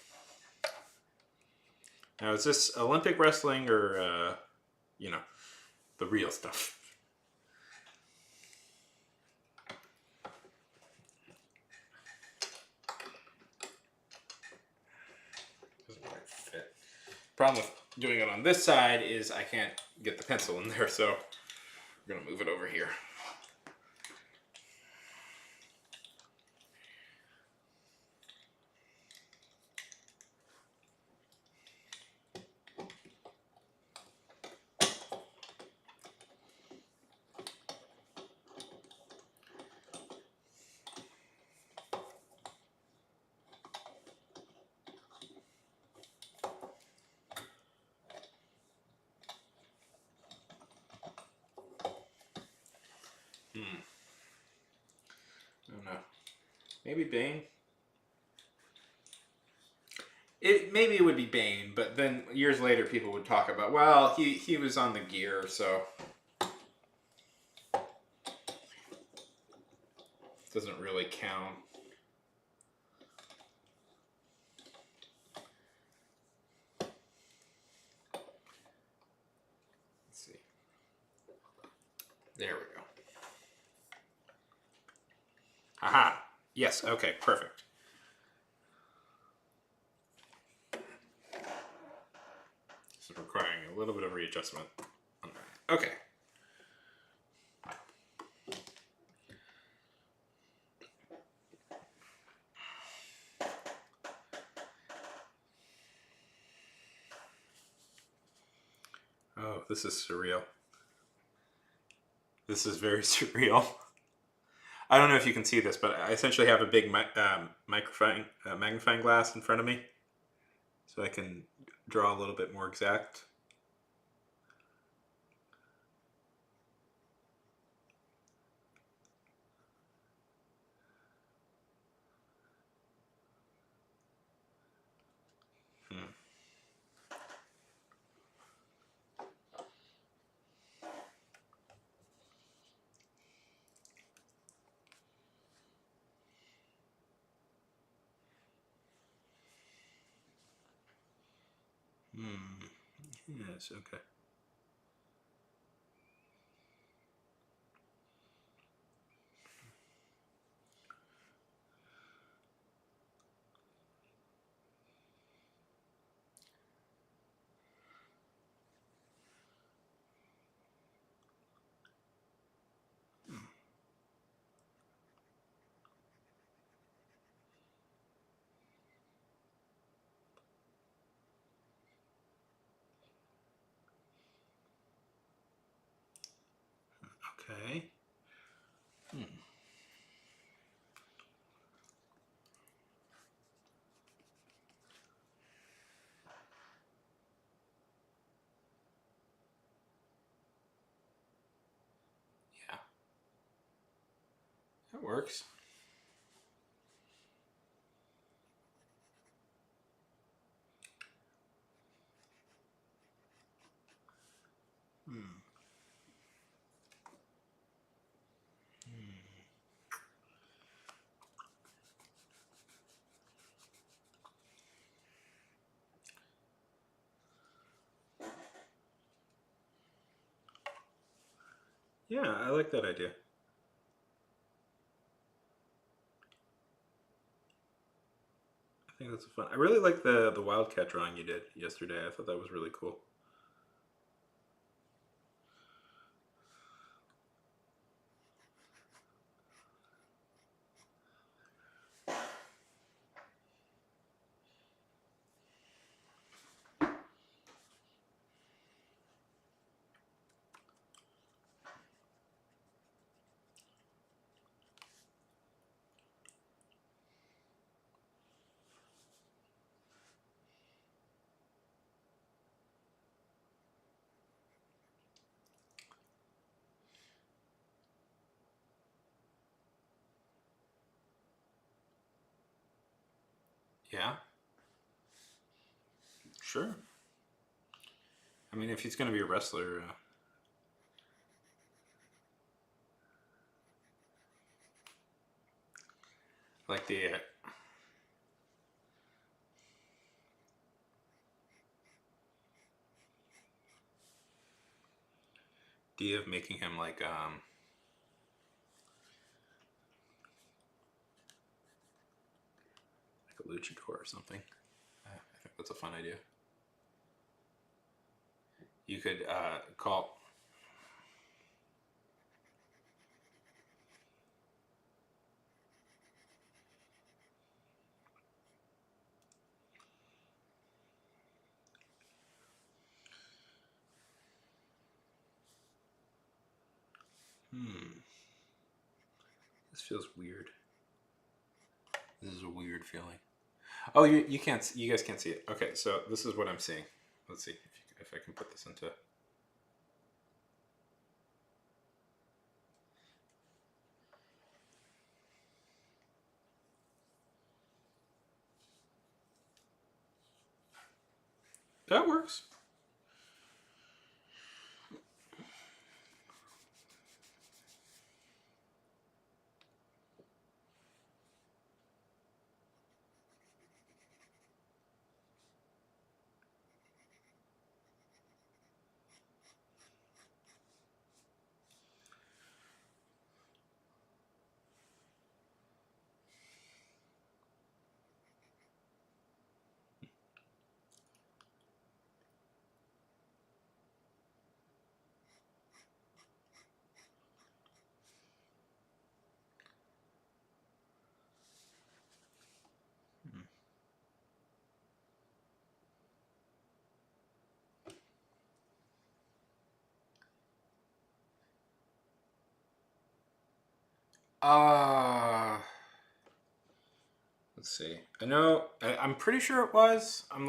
Now, is this Olympic wrestling or, the real stuff? Doesn't quite fit. Problem with doing it on this side is I can't get the pencil in there, so we're going to move it over here. I don't know. Maybe Bane? Maybe it would be Bane, but then years later people would talk about, well, he was on the gear, so doesn't really count. Let's see. There we go. Haha. Yes, okay, perfect. This is requiring a little bit of readjustment. Okay. Oh, this is surreal. This is very surreal. I don't know if you can see this, but I essentially have a big magnifying glass in front of me, so I can draw a little bit more exact. Yes, okay. Okay. Yeah. That works. Yeah, I like that idea. I think that's fun. I really like the wildcat drawing you did yesterday. I thought that was really cool. Yeah, sure. I mean, if he's going to be a wrestler, like the idea of making him like a luchador or something. I think that's a fun idea. You could call. Hmm. This feels weird. This is a weird feeling. Oh, you can't. You guys can't see it. Okay, so this is what I'm seeing. Let's see if I can put this into. That works. Uh let's see. I know. I'm pretty sure it was. I'm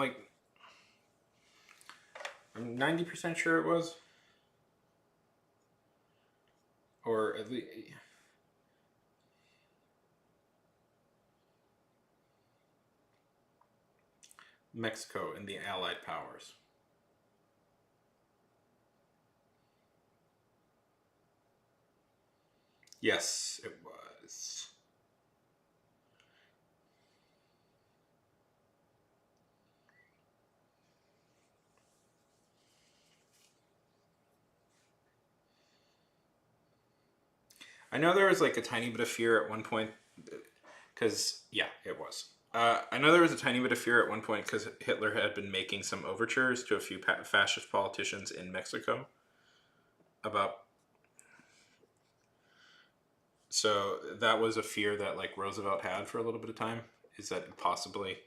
90% sure it was, or at least Mexico and the Allied powers. Yes, it was. I know there was like a tiny bit of fear at one point, because yeah, it was. I know there was a tiny bit of fear at one point because Hitler had been making some overtures to a few fascist politicians in Mexico about. So that was a fear that like Roosevelt had for a little bit of time. Is that possibly?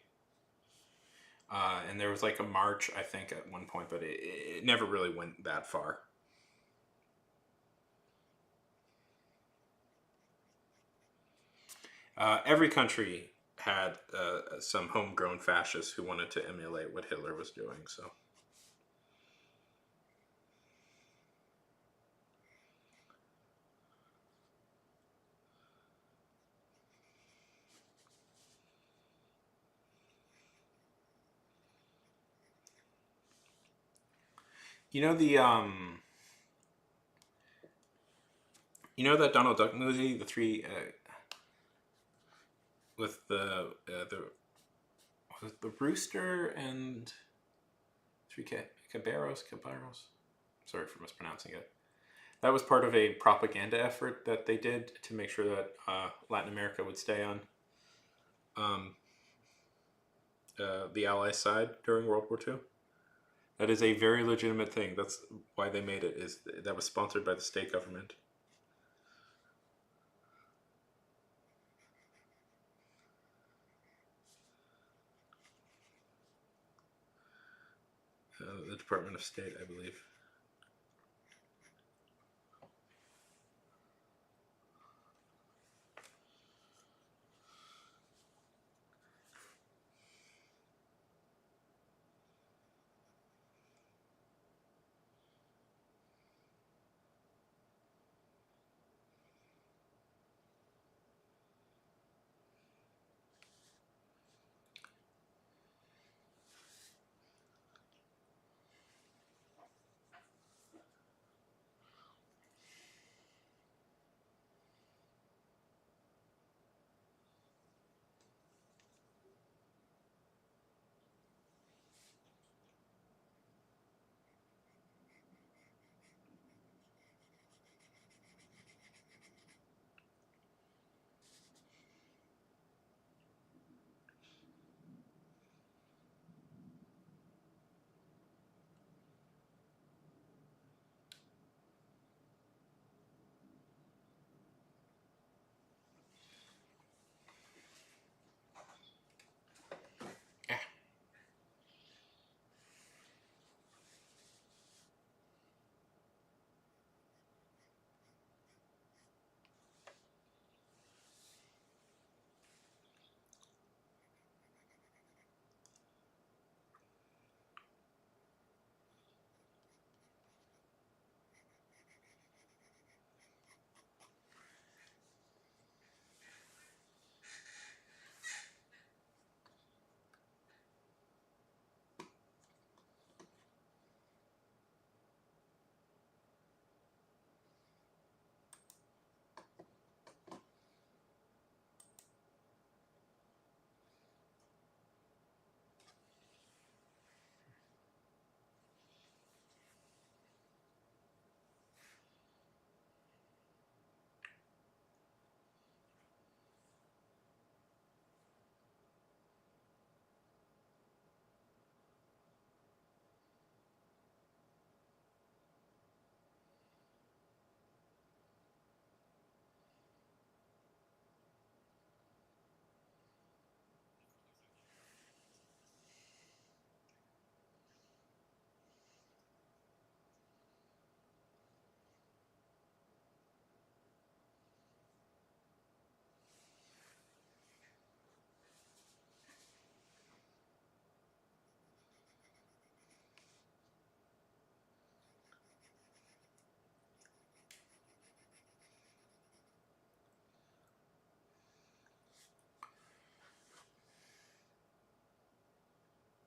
And there was like a march, I think, at one point, but it never really went that far. Every country had some homegrown fascists who wanted to emulate what Hitler was doing. So, you know the you know that Donald Duck movie, the three with the was it the rooster and three caballeros. Sorry for mispronouncing it. That was part of a propaganda effort that they did to make sure that Latin America would stay on. Um, the Allies' side during World War II. That is a very legitimate thing. That's why they made it. Is that was sponsored by the state government. The Department of State, I believe. Yeah.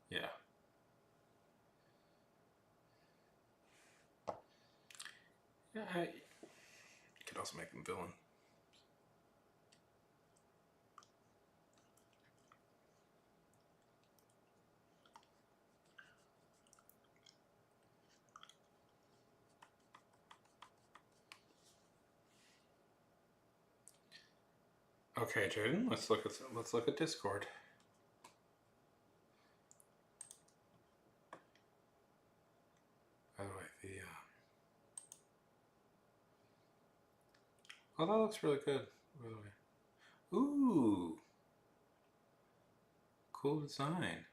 Yeah. Yeah. You could also make them villain. Okay, Jaden. Let's look at Discord. By the way, oh, that looks really good. By the way. Ooh, cool design.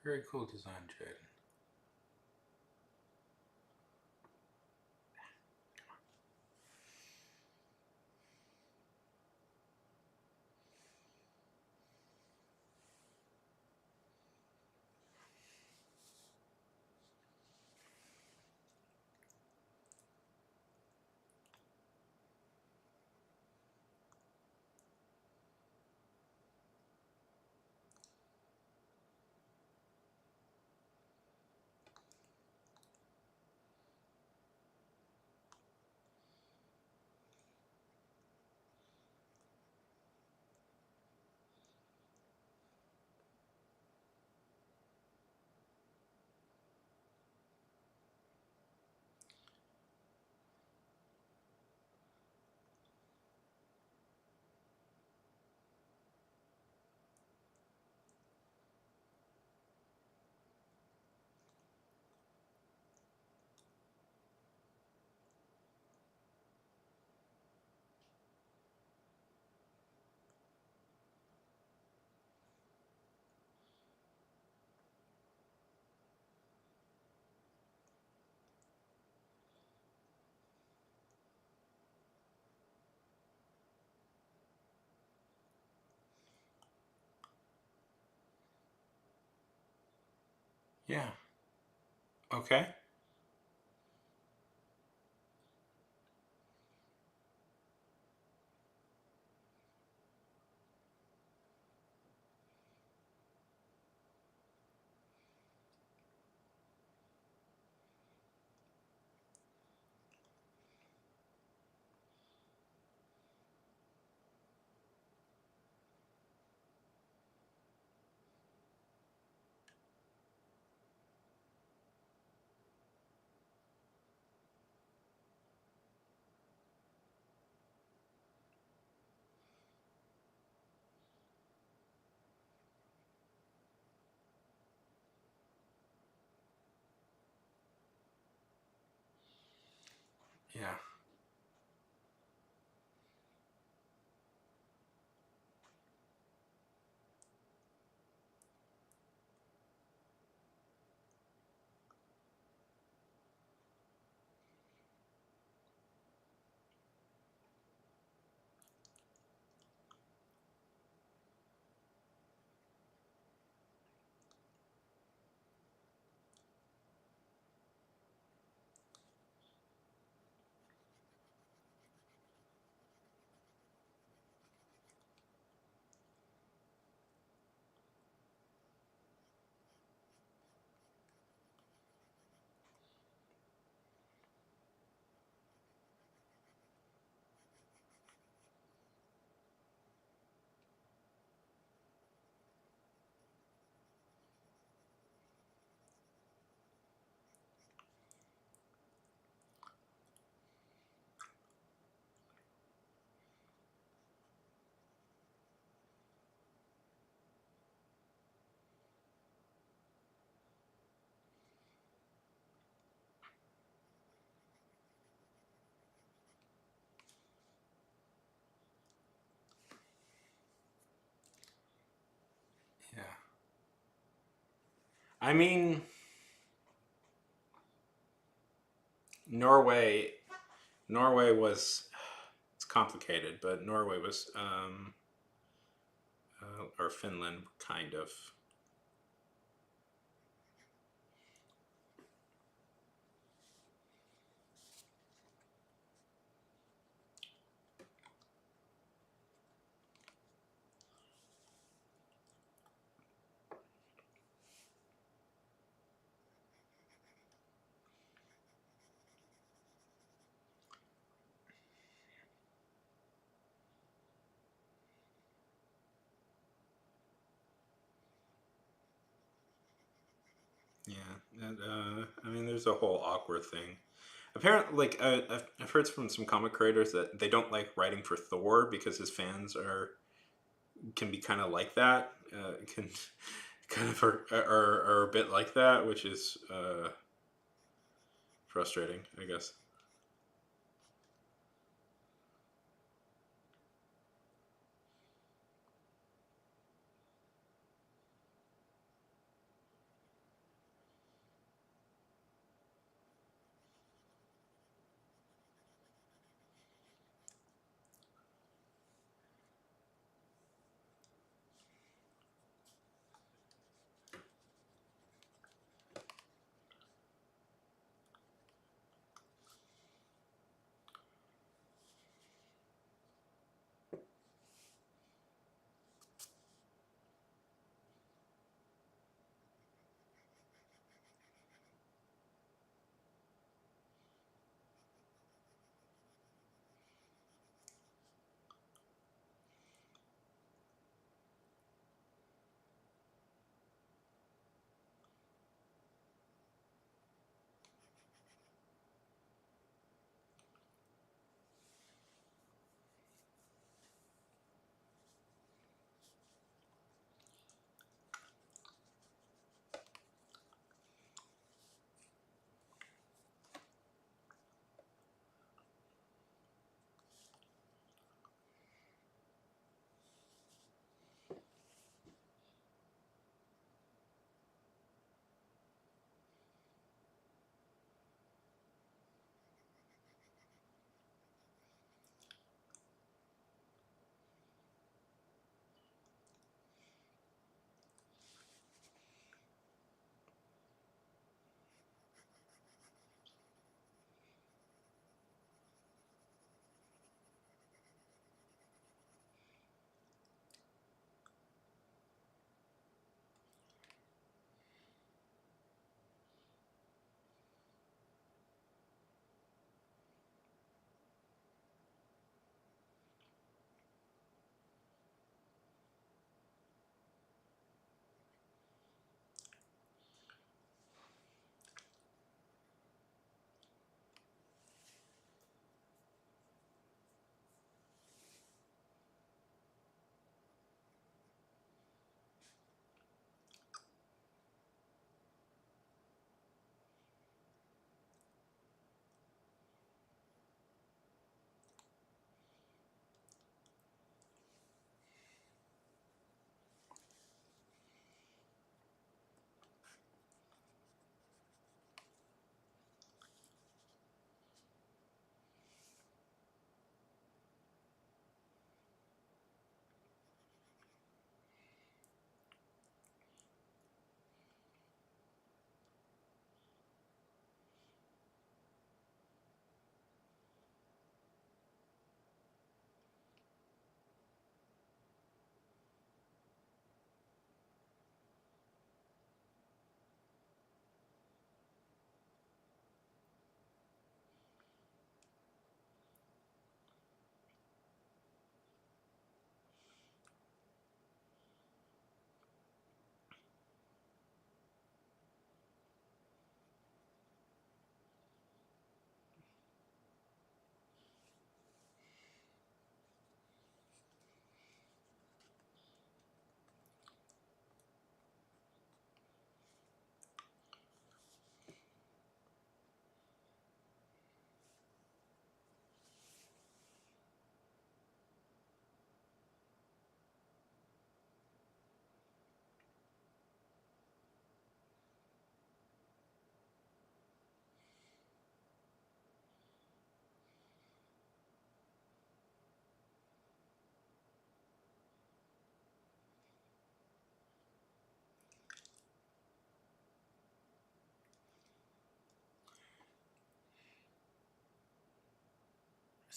Very cool design, Jaden. Yeah. Okay. Yeah. Yeah. I mean, Norway. Norway was. It's complicated, but Norway was, or Finland, kind of. Yeah, and I mean, there's a whole awkward thing. Apparently, like I've heard from some comic creators that they don't like writing for Thor because his fans can be kind of like that. Can kind of are a bit like that, which is frustrating, I guess.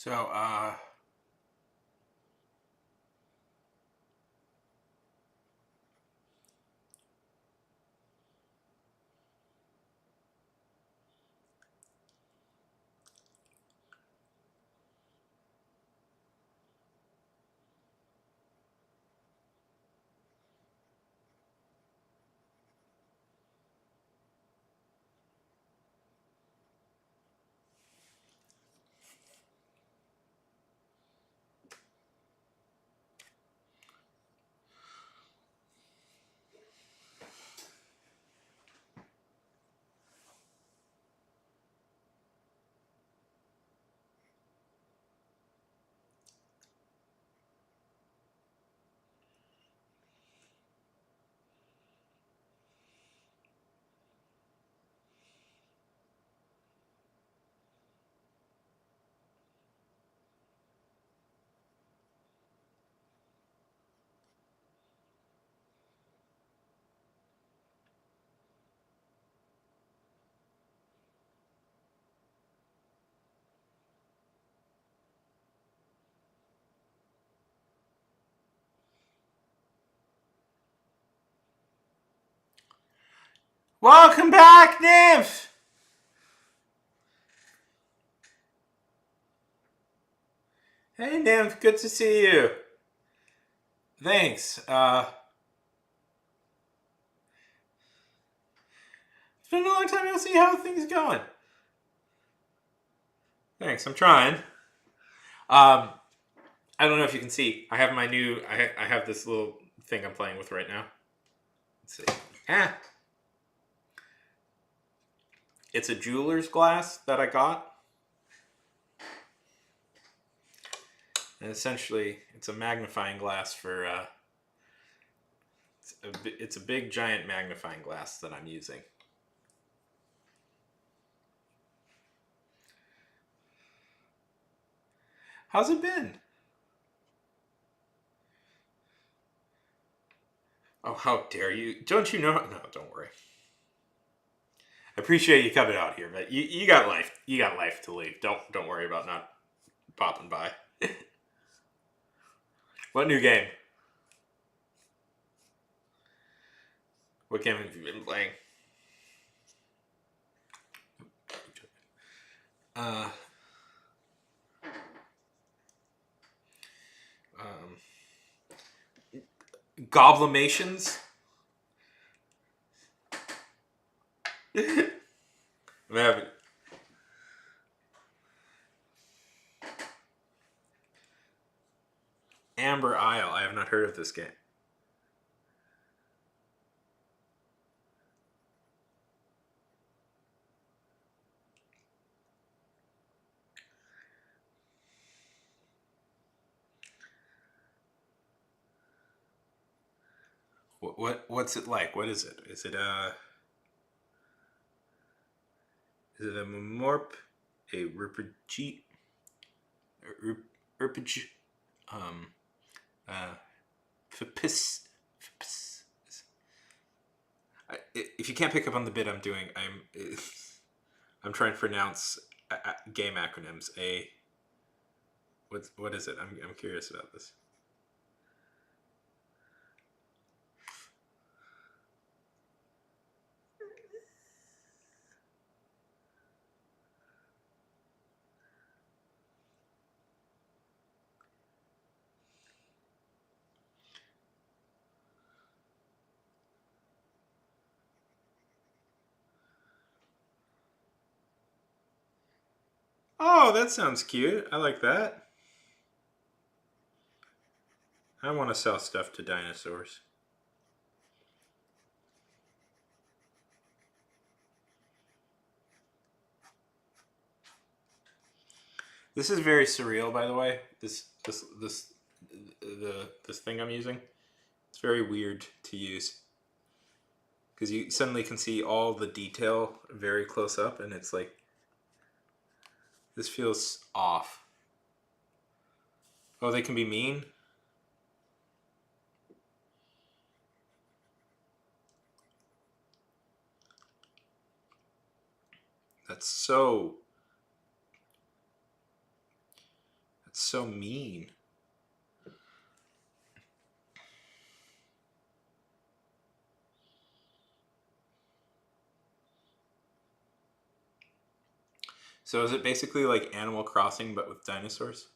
So, welcome back, Nymph! Hey, Nymph, good to see you. Thanks. It's been a long time to see how things going. Thanks, I'm trying. I don't know if you can see. I have my new. I have this little thing I'm playing with right now. Let's see. Ah, it's a jeweler's glass that I got, and essentially, it's a magnifying glass for. It's a big giant magnifying glass that I'm using. How's it been? Oh, how dare you! Don't you know? No, don't worry. I appreciate you coming out here, but you got life. You got life to lead. Don't worry about not popping by. What new game? What game have you been playing? Uh, um, Goblinations. I'm having Amber Isle. I have not heard of this game. What's it like? What is it? Is it a morp, a rpg, rpg, um, uh, fpis, fpis. If you can't pick up on the bit I'm doing, I'm trying to pronounce game acronyms. What is it? I'm curious about this. Oh, that sounds cute. I like that. I want to sell stuff to dinosaurs. This is very surreal, by the way. This thing I'm using. It's very weird to use because you suddenly can see all the detail very close up, and it's like this feels off. Oh, they can be mean. That's so. That's so mean. So is it basically like Animal Crossing but with dinosaurs?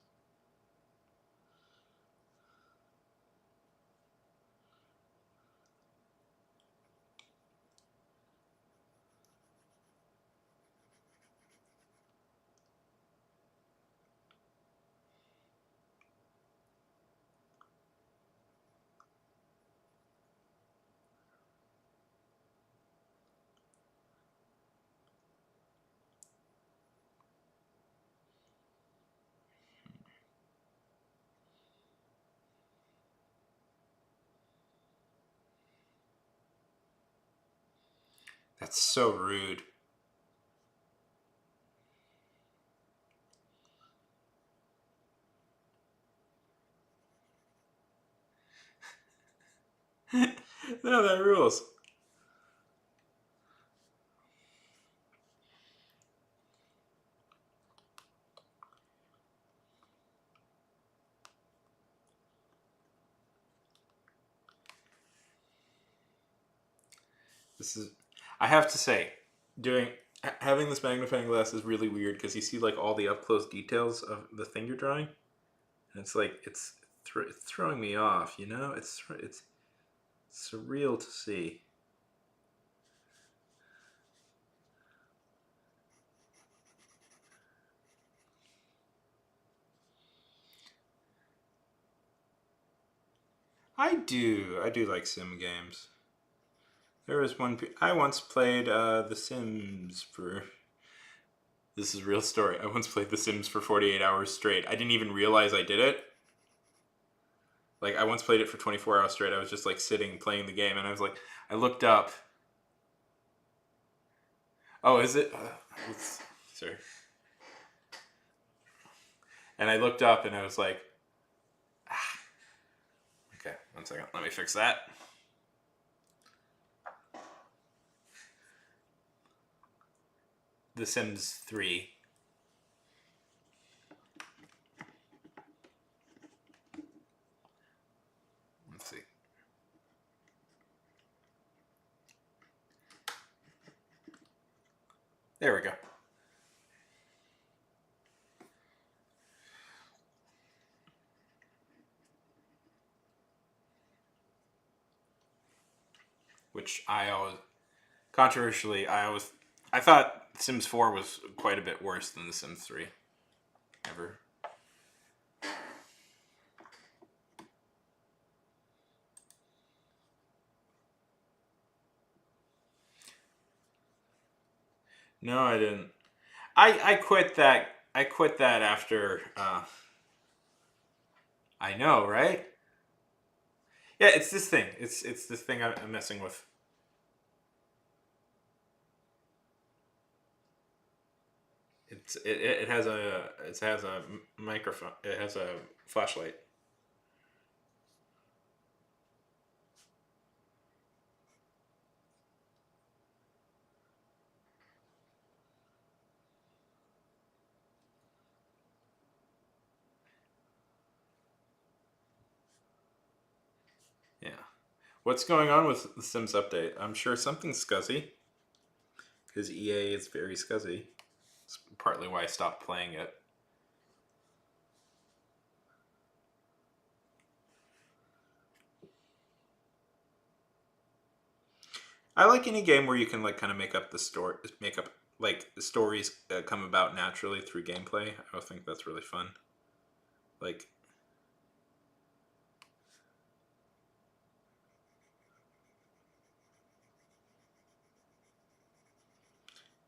That's so rude. No, that rules. This is. I have to say, doing having this magnifying glass is really weird because you see like all the up close details of the thing you're drawing, and it's like it's throwing me off. You know, it's surreal to see. I do like sim games. There was one I once played The Sims for. This is a real story. I once played The Sims for 48 hours straight. I didn't even realize I did it. Like I once played it for 24 hours straight. I was just like sitting playing the game, and I was like, I looked up. Oh, is it? Sorry. And I looked up, and I was like, ah. Okay, 1 second. Let me fix that. The Sims 3. Let's see. There we go. Which I always, controversially, I thought Sims 4 was quite a bit worse than The Sims 3. Ever. No, I didn't. I quit that. I quit that after. I know, right? Yeah, it's this thing. It's this thing I'm messing with. It has a microphone. It has a flashlight. Yeah. What's going on with the Sims update? I'm sure something's scuzzy because EA is very scuzzy. It's partly why I stopped playing it. I like any game where you can like kind of make up the story, make up like the stories come about naturally through gameplay. I think that's really fun. Like,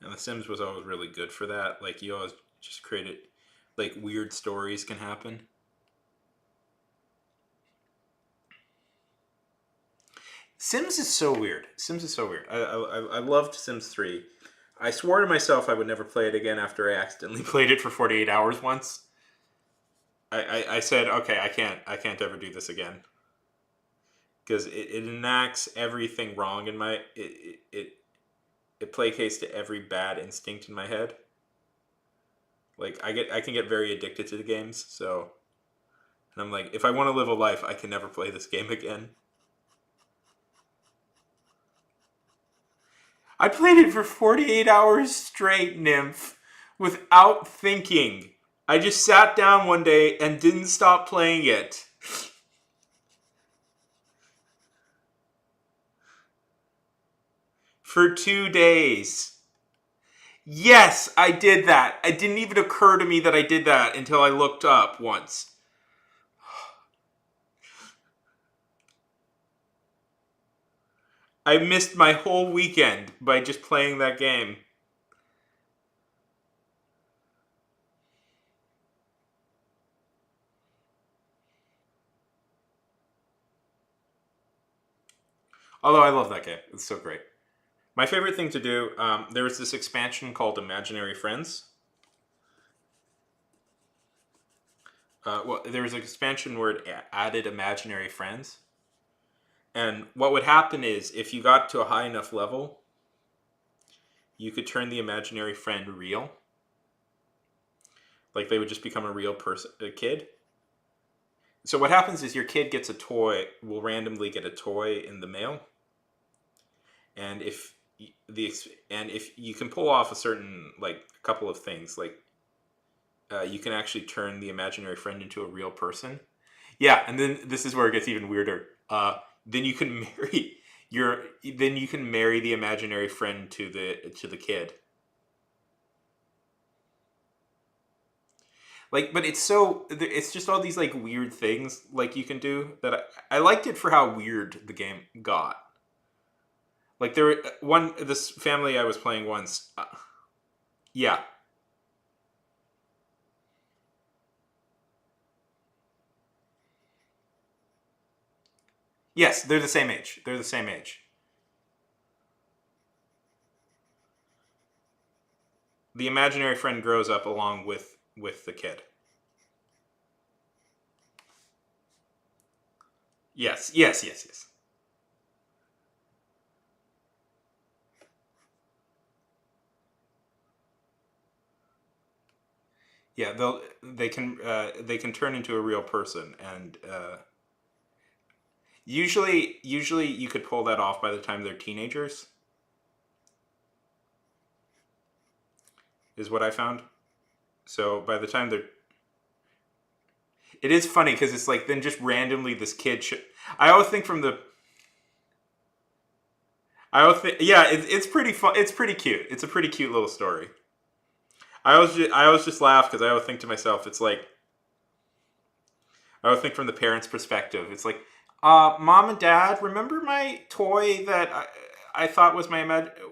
and The Sims was always really good for that. Like, you always just created like weird stories can happen. Sims is so weird. Sims is so weird. I loved Sims 3. I swore to myself I would never play it again after I accidentally played it for 48 hours once. I said, okay, I can't ever do this again because it enacts everything wrong in my it placates to every bad instinct in my head. Like I can get very addicted to the games. So, and I'm like, if I want to live a life, I can never play this game again. I played it for 48 hours straight, Nymph, without thinking. I just sat down one day and didn't stop playing it. For 2 days. Yes, I did that. It didn't even occur to me that I did that until I looked up once. I missed my whole weekend by just playing that game. Although I love that game. It's so great. My favorite thing to do, there was this expansion called Imaginary Friends. Well, there was an expansion where it added imaginary friends. And what would happen is, if you got to a high enough level, you could turn the imaginary friend real. Like they would just become a real person, a kid. So what happens is your kid gets a toy, will randomly get a toy in the mail, and if you can pull off a certain like a couple of things, like you can actually turn the imaginary friend into a real person. Yeah, and then this is where it gets even weirder. Then you can marry your then you can marry the imaginary friend to the kid. Like, but it's just all these like weird things like you can do that I liked it for how weird the game got. Like there one this family I was playing once. Yeah. Yes, they're the same age. They're the same age. The imaginary friend grows up along with the kid. Yes, yes, yes, yes. Yeah, they can turn into a real person, and usually you could pull that off by the time they're teenagers. Is what I found. So by the time they're, it is funny because it's like then just randomly this kid. I always think from the. I always think, yeah, it's pretty fun. It's pretty cute. It's a pretty cute little story. I always just laugh because I always think to myself, it's like I would think from the parents' perspective. It's like, mom and dad, remember my toy that I thought was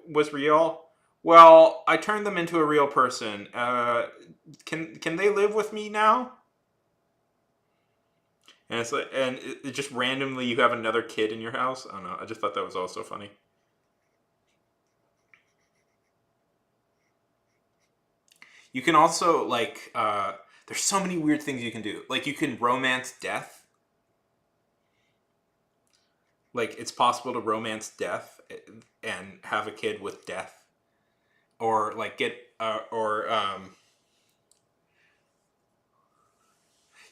was real? Well, I turned them into a real person. Can they live with me now? And it's like, and it just randomly you have another kid in your house. I don't know. I just thought that was also funny. You can also like, there's so many weird things you can do. Like you can romance death. Like it's possible to romance death and have a kid with death, or like get or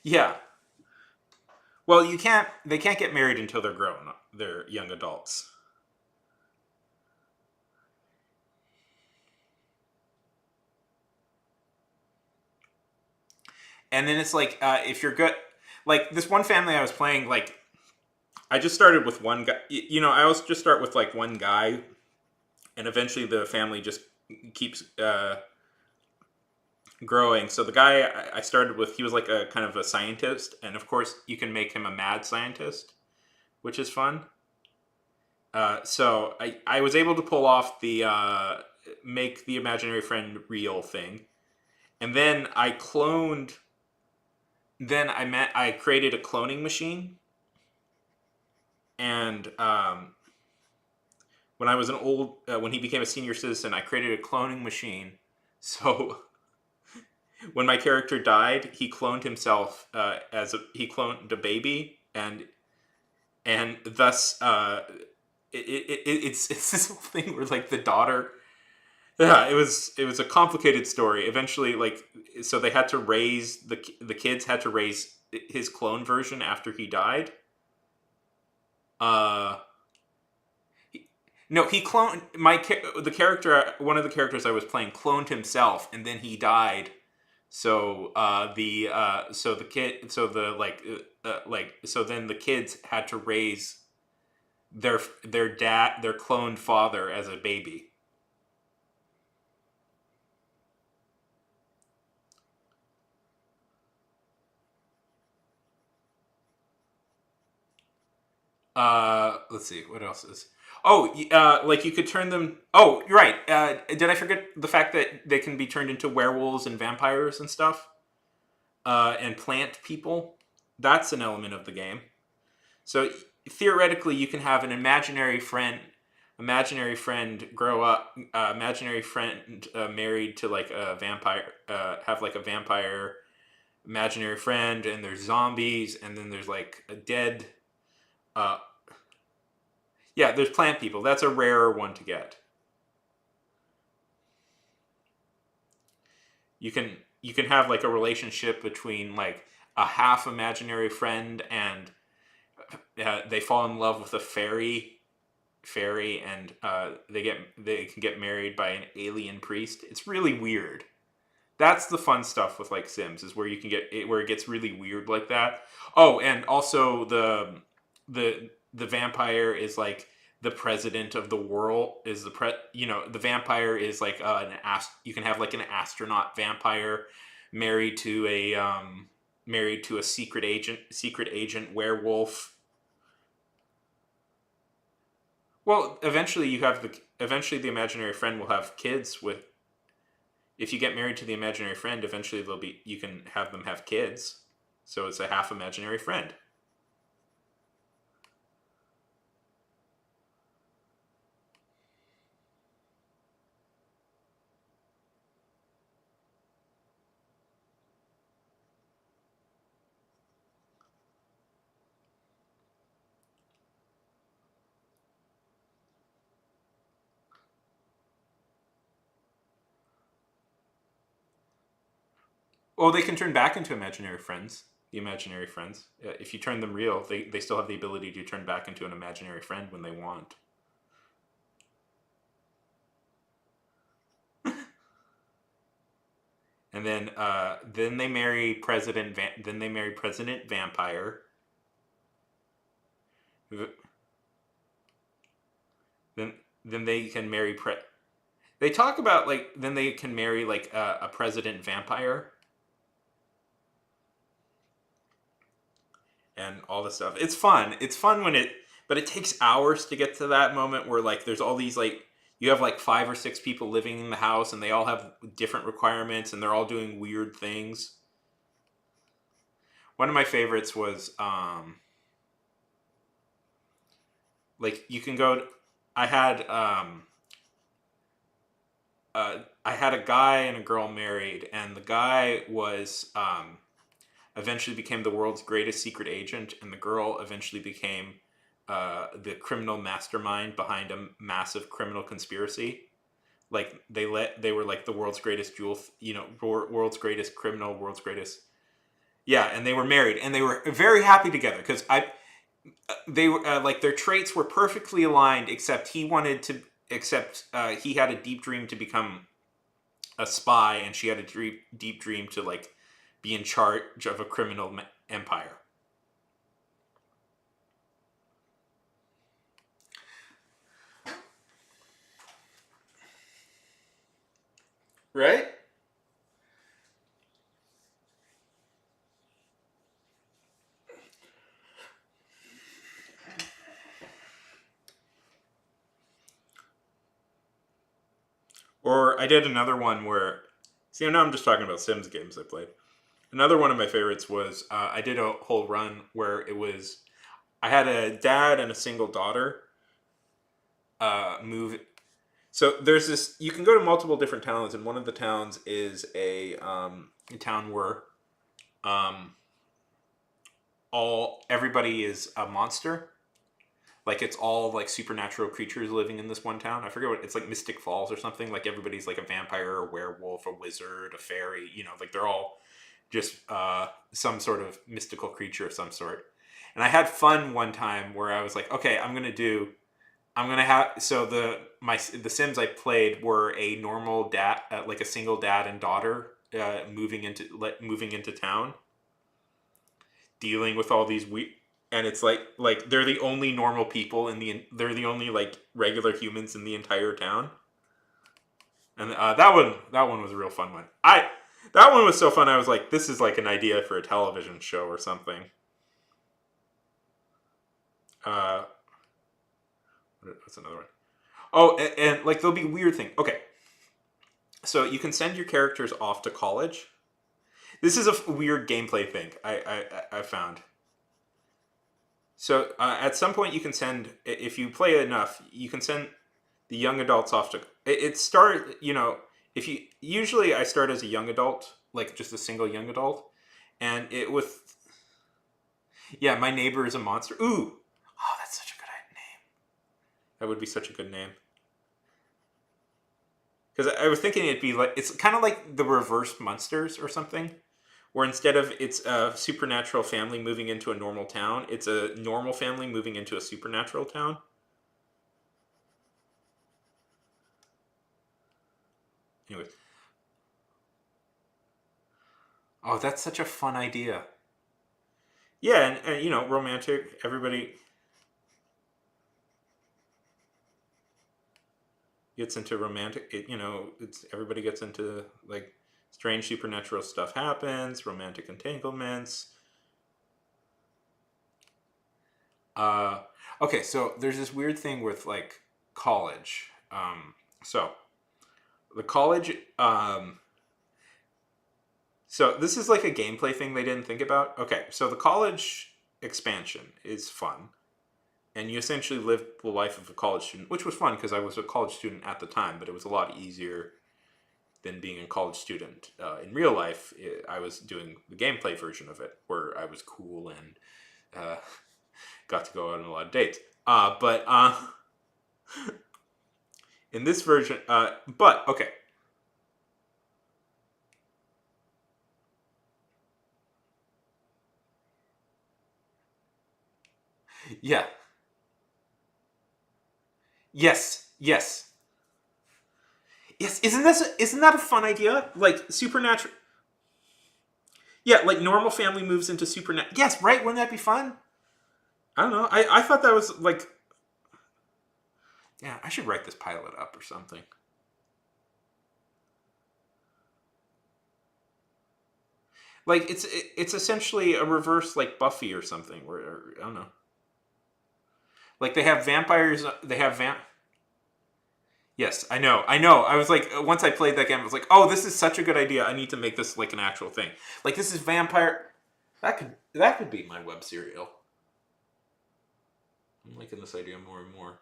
yeah. Well, you can't. They can't get married until they're grown. They're young adults. And then it's like if you're good, like this one family I was playing, like I just started with one guy. You know, I always just start with like one guy, and eventually the family just keeps growing. So the guy I started with, he was like a kind of a scientist, and of course you can make him a mad scientist, which is fun. So I was able to pull off the make the imaginary friend real thing, and then I cloned. Then I created a cloning machine, and when I was an old when he became a senior citizen, I created a cloning machine. So when my character died, he cloned himself he cloned a baby, and thus it's this whole thing where like the daughter Yeah, it was a complicated story. Eventually, like, so they had to raise the kids had to raise his clone version after he died. Uh, no, he cloned the character. One of the characters I was playing cloned himself, and then he died. So so the kid so the like so then the kids had to raise their cloned father as a baby. Let's see what else is. Oh, like you could turn them. Oh, you're right. Did I forget the fact that they can be turned into werewolves and vampires and stuff? And plant people. That's an element of the game. So theoretically, you can have an imaginary friend grow up, imaginary friend married to like a vampire, have like a vampire imaginary friend, and there's zombies, and then there's like a dead. Uh, yeah, there's plant people. That's a rarer one to get. You can you can have like a relationship between like a half imaginary friend and they fall in love with a fairy and they can get married by an alien priest. It's really weird. That's the fun stuff with like Sims is where you can get it where it gets really weird like that. Oh, and also the vampire is like the president of the world is the vampire is like you can have like an astronaut vampire married to a secret agent werewolf. Well, eventually the imaginary friend will have kids with. If you get married to the imaginary friend, eventually you can have them have kids. So it's a half imaginary friend. Well, they can turn back into imaginary friends. The imaginary friends, if you turn them real, they still have the ability to turn back into an imaginary friend when they want. And then they marry then they marry President Vampire. Then then they can marry They talk about like then they can marry like a President Vampire and all this stuff. It's fun. It's fun but it takes hours to get to that moment where like there's all these like you have like 5 or 6 people living in the house and they all have different requirements and they're all doing weird things. One of my favorites was like you can go. I had I had a guy and a girl married, and the guy was eventually became the world's greatest secret agent, and the girl eventually became the criminal mastermind behind a massive criminal conspiracy. Like they were like the world's greatest world's greatest criminal, world's greatest. Yeah, and they were married, and they were very happy together because I they were like their traits were perfectly aligned, except except he had a deep dream to become a spy, and she had a deep dream to like be in charge of a criminal empire. Right? Or I did another one where, see, now I'm just talking about Sims games I played. Another one of my favorites was I did a whole run where I had a dad and a single daughter move. So there's this. You can go to multiple different towns, and one of the towns is a town where um, all everybody is a monster. Like it's all like supernatural creatures living in this one town. I forget what it's like, Mystic Falls or something. Like everybody's like a vampire, a werewolf, a wizard, a fairy. You know, like they're all just some sort of mystical creature of some sort. And I had fun one time where I was like, okay, I'm gonna have so the Sims I played were a normal dad, like a single dad and daughter, moving into town, dealing with all these and it's like they're the only normal people they're the only like regular humans in the entire town. And that one was a real fun one. I That one was so fun. I was like, this is like an idea for a television show or something. Uh, what's another one? Oh, and like there'll be weird thing. Okay, so you can send your characters off to college. This is a weird gameplay thing I found. So at some point you can send, if you play enough, you can send the young adults off to it start, if you usually I start as a young adult, like just a single young adult, and it with yeah, my neighbor is a monster. Ooh, oh, that's such a good name. That would be such a good name. Because I was thinking it'd be like, it's kind of like the reverse Munsters or something, where instead of it's a supernatural family moving into a normal town, it's a normal family moving into a supernatural town. Anyways, oh, that's such a fun idea. Yeah, and romantic. Everybody gets into romantic. It's everybody gets into like strange supernatural stuff happens, romantic entanglements. Uh, okay, so there's this weird thing with like college. So the college. So this is like a gameplay thing they didn't think about. Okay, so the college expansion is fun, and you essentially live the life of a college student, which was fun because I was a college student at the time, but it was a lot easier than being a college student. In real life, I was doing the gameplay version of it, where I was cool and uh, got to go out on a lot of dates. But in this version, but okay, yeah, yes, yes, yes. Isn't that a fun idea? Like supernatural. Yeah, like normal family moves into supernatural. Yes, right. Wouldn't that be fun? I don't know. I thought that was like, yeah, I should write this pilot up or something. Like it's essentially a reverse like Buffy or something. Where I don't know. Like they have vampires. They have vamp. Yes, I know. I know. I was like, once I played that game, I was like, oh, this is such a good idea. I need to make this like an actual thing. Like this is vampire. That could be my web serial. I'm liking this idea more and more.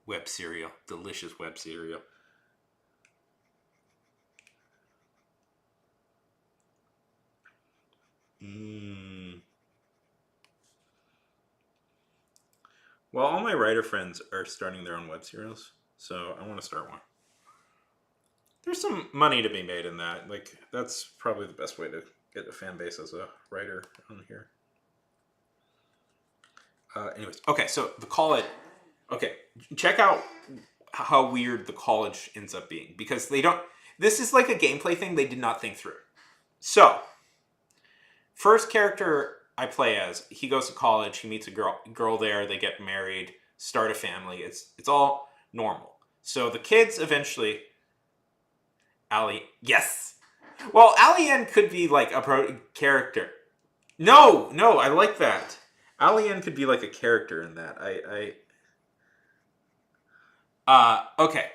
Web cereal, delicious web cereal. Mmm. Well, all my writer friends are starting their own web serials, so I want to start one. There's some money to be made in that. Like that's probably the best way to get a fan base as a writer on here. Anyways, okay, so the college. Okay, check out how weird the college ends up being because they don't. This is like a gameplay thing they did not think through. So, first character I play as, he goes to college. He meets a girl there. They get married, start a family. It's all normal. So the kids eventually. Ali, yes. Well, Alien could be like a character. No, no, I like that. Alien could be like a character in that. Okay.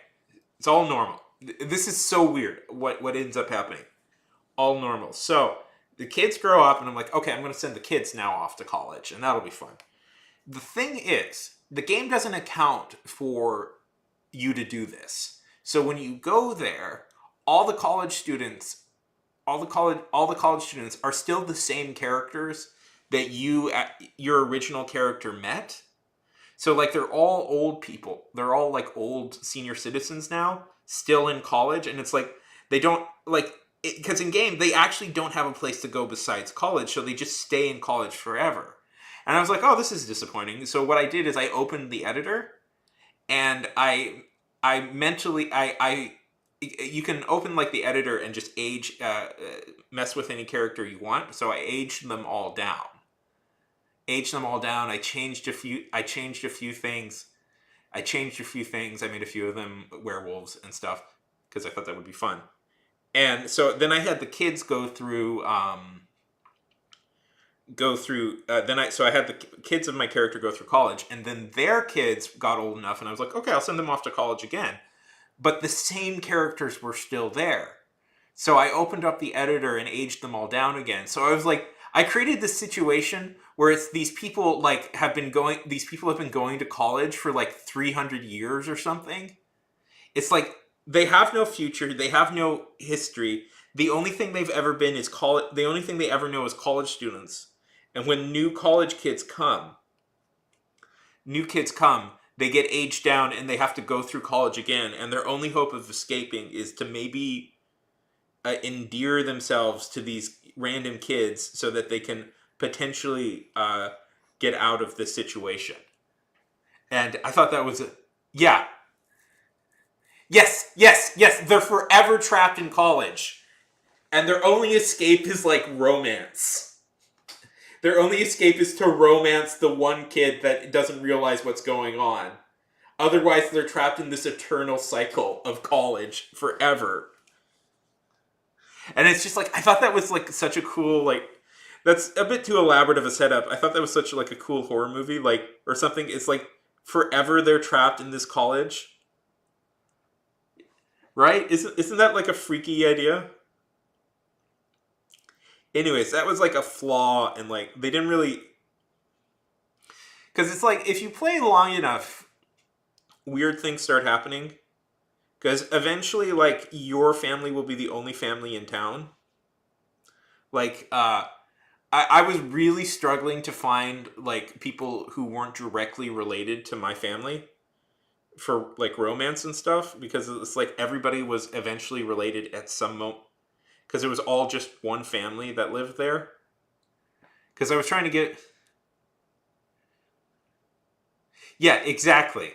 It's all normal. This is so weird. What ends up happening? All normal. So the kids grow up, and I'm like, okay, I'm going to send the kids now off to college, and that'll be fun. The thing is, the game doesn't account for you to do this. So when you go there, all the college students, all the college students are still the same characters that your original character met. So like they're all old people. They're all like old senior citizens now, still in college, and it's like they don't like because in game they actually don't have a place to go besides college, so they just stay in college forever. And I was like, oh, this is disappointing. So what I did is I opened the editor and I mentally I you can open like the editor and just age mess with any character you want. So I aged them all down. I changed a few. I changed a few things. I made a few of them werewolves and stuff because I thought that would be fun. And so then I had the kids go through. I had the kids of my character go through college, and then their kids got old enough, and I was like, okay, I'll send them off to college again. But the same characters were still there. So I opened up the editor and aged them all down again. So I was like, I created this situation where it's these people these people have been going to college for like 300 years or something. It's like they have no future, they have no history. The only thing they've ever been is college. The only thing they ever know is college students. And when new kids come, they get aged down and they have to go through college again. And their only hope of escaping is to maybe endear themselves to these random kids so that they can potentially get out of this situation. And I thought that was yeah. Yes. They're forever trapped in college. And their only escape is like romance. Their only escape is to romance the one kid that doesn't realize what's going on. Otherwise, they're trapped in this eternal cycle of college forever. And it's just like, I thought that was like such a cool, like, that's a bit too elaborate of a setup. I thought that was such like a cool horror movie, like, or something. It's like forever they're trapped in this college. Right? Isn't that like a freaky idea? Anyways, that was like a flaw, and like they didn't really, because it's like if you play long enough, weird things start happening. Because eventually, like your family will be the only family in town. Like, I was really struggling to find like people who weren't directly related to my family for like romance and stuff, because it's like everybody was eventually related at some moment, because it was all just one family that lived there. Because I was trying to get, yeah, exactly.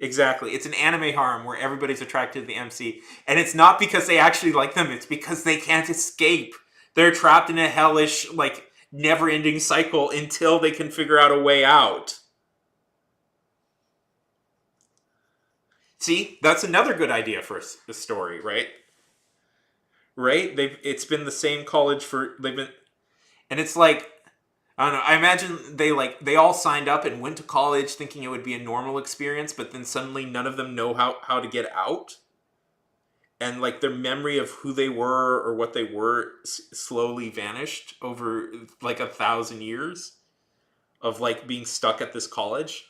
Exactly. It's an anime harem where everybody's attracted to the MC. And it's not because they actually like them, it's because they can't escape. They're trapped in a hellish, like, never ending cycle until they can figure out a way out. See, that's another good idea for a story, right? Right? It's been the same college for they've been, and it's like, I don't know. I imagine they all signed up and went to college thinking it would be a normal experience, but then suddenly none of them know how to get out, and like their memory of who they were or what they were slowly vanished over like 1,000 years of like being stuck at this college.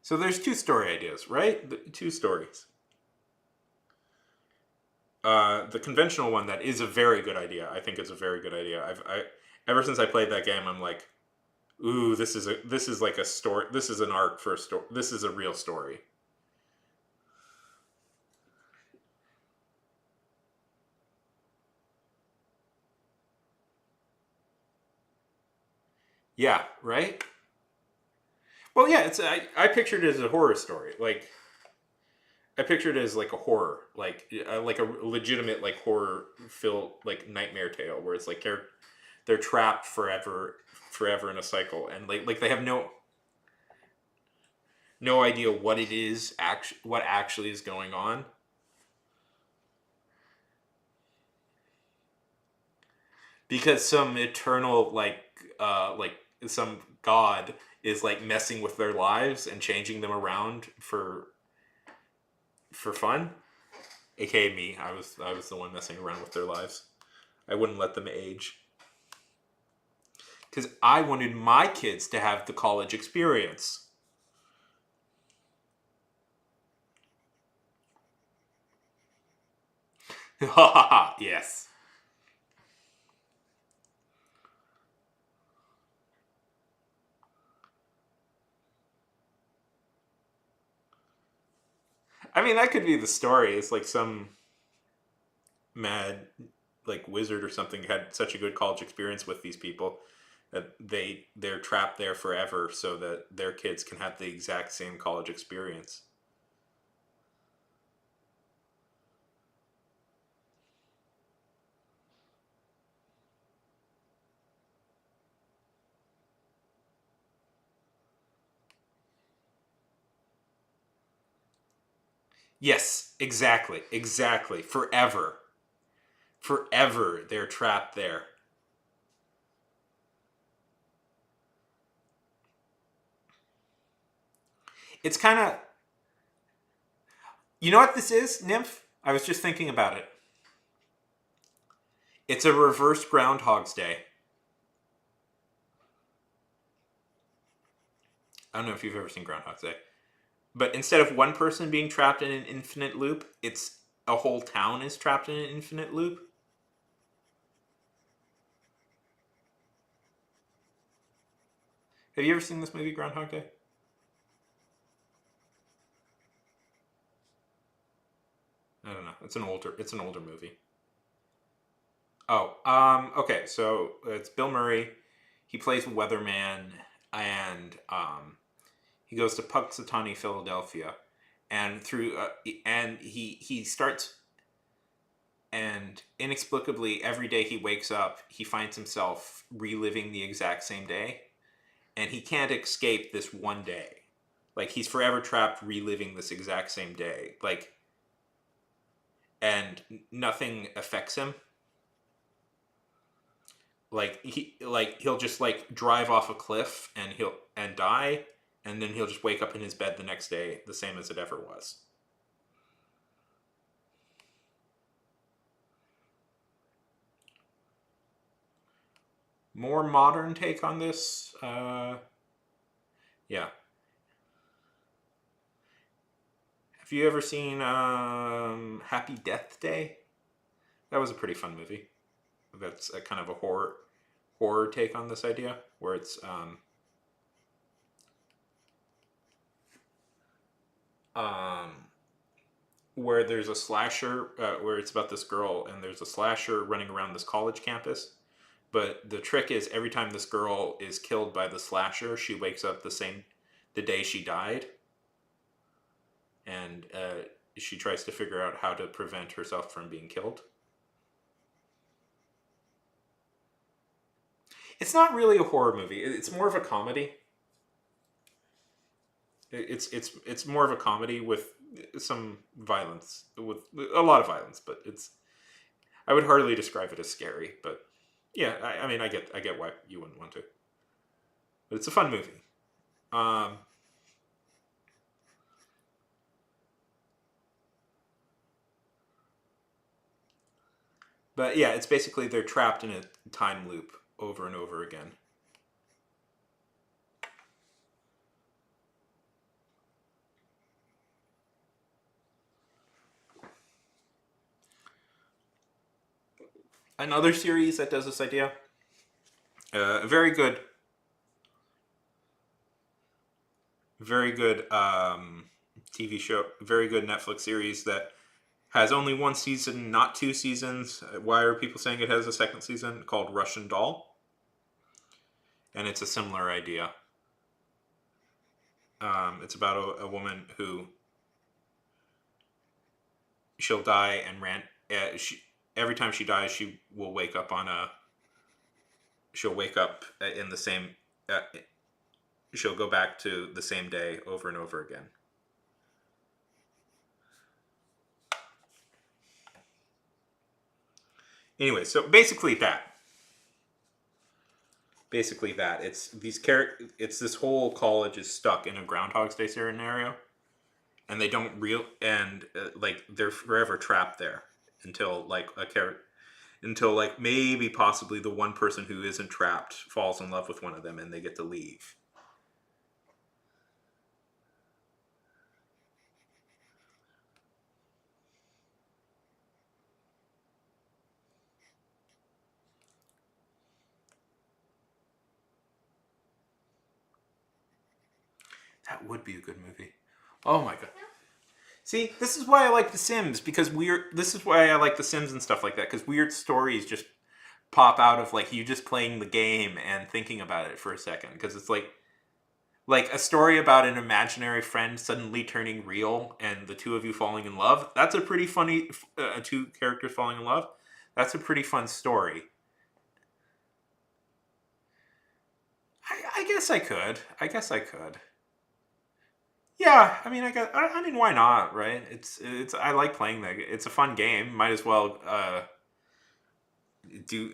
So there's two story ideas, right? Two stories. The conventional one that is a very good idea. I think is a very good idea. Ever since I played that game, I'm like, ooh, this is like a story. This is an arc for a story. This is a real story. Yeah, right. Well, yeah, I pictured it as a horror story. Like I pictured it as like a horror, like a legitimate like horror filled like nightmare tale where it's like they're trapped forever in a cycle, and like they have no idea what it is what actually is going on, because some eternal like some god is like messing with their lives and changing them around for fun. aka me. I was the one messing around with their lives. I wouldn't let them age because I wanted my kids to have the college experience. Ha ha ha! Yes. I mean, that could be the story. It's like some mad, like wizard or something had such a good college experience with these people that they're trapped there forever, so that their kids can have the exact same college experience. Yes, exactly, exactly. Forever, forever, they're trapped there. It's kind of, you know what this is, Nymph? I was just thinking about it. It's a reverse Groundhog's Day. I don't know if you've ever seen Groundhog's Day, but instead of one person being trapped in an infinite loop, it's a whole town is trapped in an infinite loop. Have you ever seen this movie, Groundhog Day? I don't know. It's an older movie. Oh, okay. So it's Bill Murray. He plays weatherman, and he goes to Puxatawny, Philadelphia, and he starts, and inexplicably every day he wakes up, he finds himself reliving the exact same day, and he can't escape this one day. Like he's forever trapped reliving this exact same day. Like, and nothing affects him. He'll just like drive off a cliff and he'll and die, and then he'll just wake up in his bed the next day the same as it ever was. More modern take on this. Yeah. Have you ever seen Happy Death Day? That was a pretty fun movie. That's a kind of a horror take on this idea, where it's um, where there's a slasher, where it's about this girl, and there's a slasher running around this college campus. But the trick is, every time this girl is killed by the slasher, she wakes up the day she died, and she tries to figure out how to prevent herself from being killed. It's not really a horror movie. It's more of a comedy. It's more of a comedy with some violence, with a lot of violence, but it's I would hardly describe it as scary. But yeah, I mean, I get why you wouldn't want to, but it's a fun movie. Um, but yeah, it's basically they're trapped in a time loop over and over again. Another series that does this idea, very good, very good TV show, very good Netflix series that has only one season, not two seasons. Why are people saying it has a second season? Called Russian Doll, and it's a similar idea. It's about a woman who she'll die and ran. Every time she dies, she will wake up on a. She'll wake up in the same. She'll go back to the same day over and over again. Anyway, so basically that it's these character. It's this whole college is stuck in a Groundhog's Day scenario, and they don't real and like they're forever trapped there until like a character until like maybe possibly the one person who isn't trapped falls in love with one of them and they get to leave. That would be a good movie. Oh my god. See, this is why I like The Sims because weird. This is why I like The Sims and stuff like that because weird stories just pop out of like you just playing the game and thinking about it for a second because it's like a story about an imaginary friend suddenly turning real and the two of you falling in love. That's a pretty funny two characters falling in love. That's a pretty fun story. I guess I could. I guess I could. Yeah, I mean, I mean, why not, right? It's. I like playing that. It's a fun game. Might as well do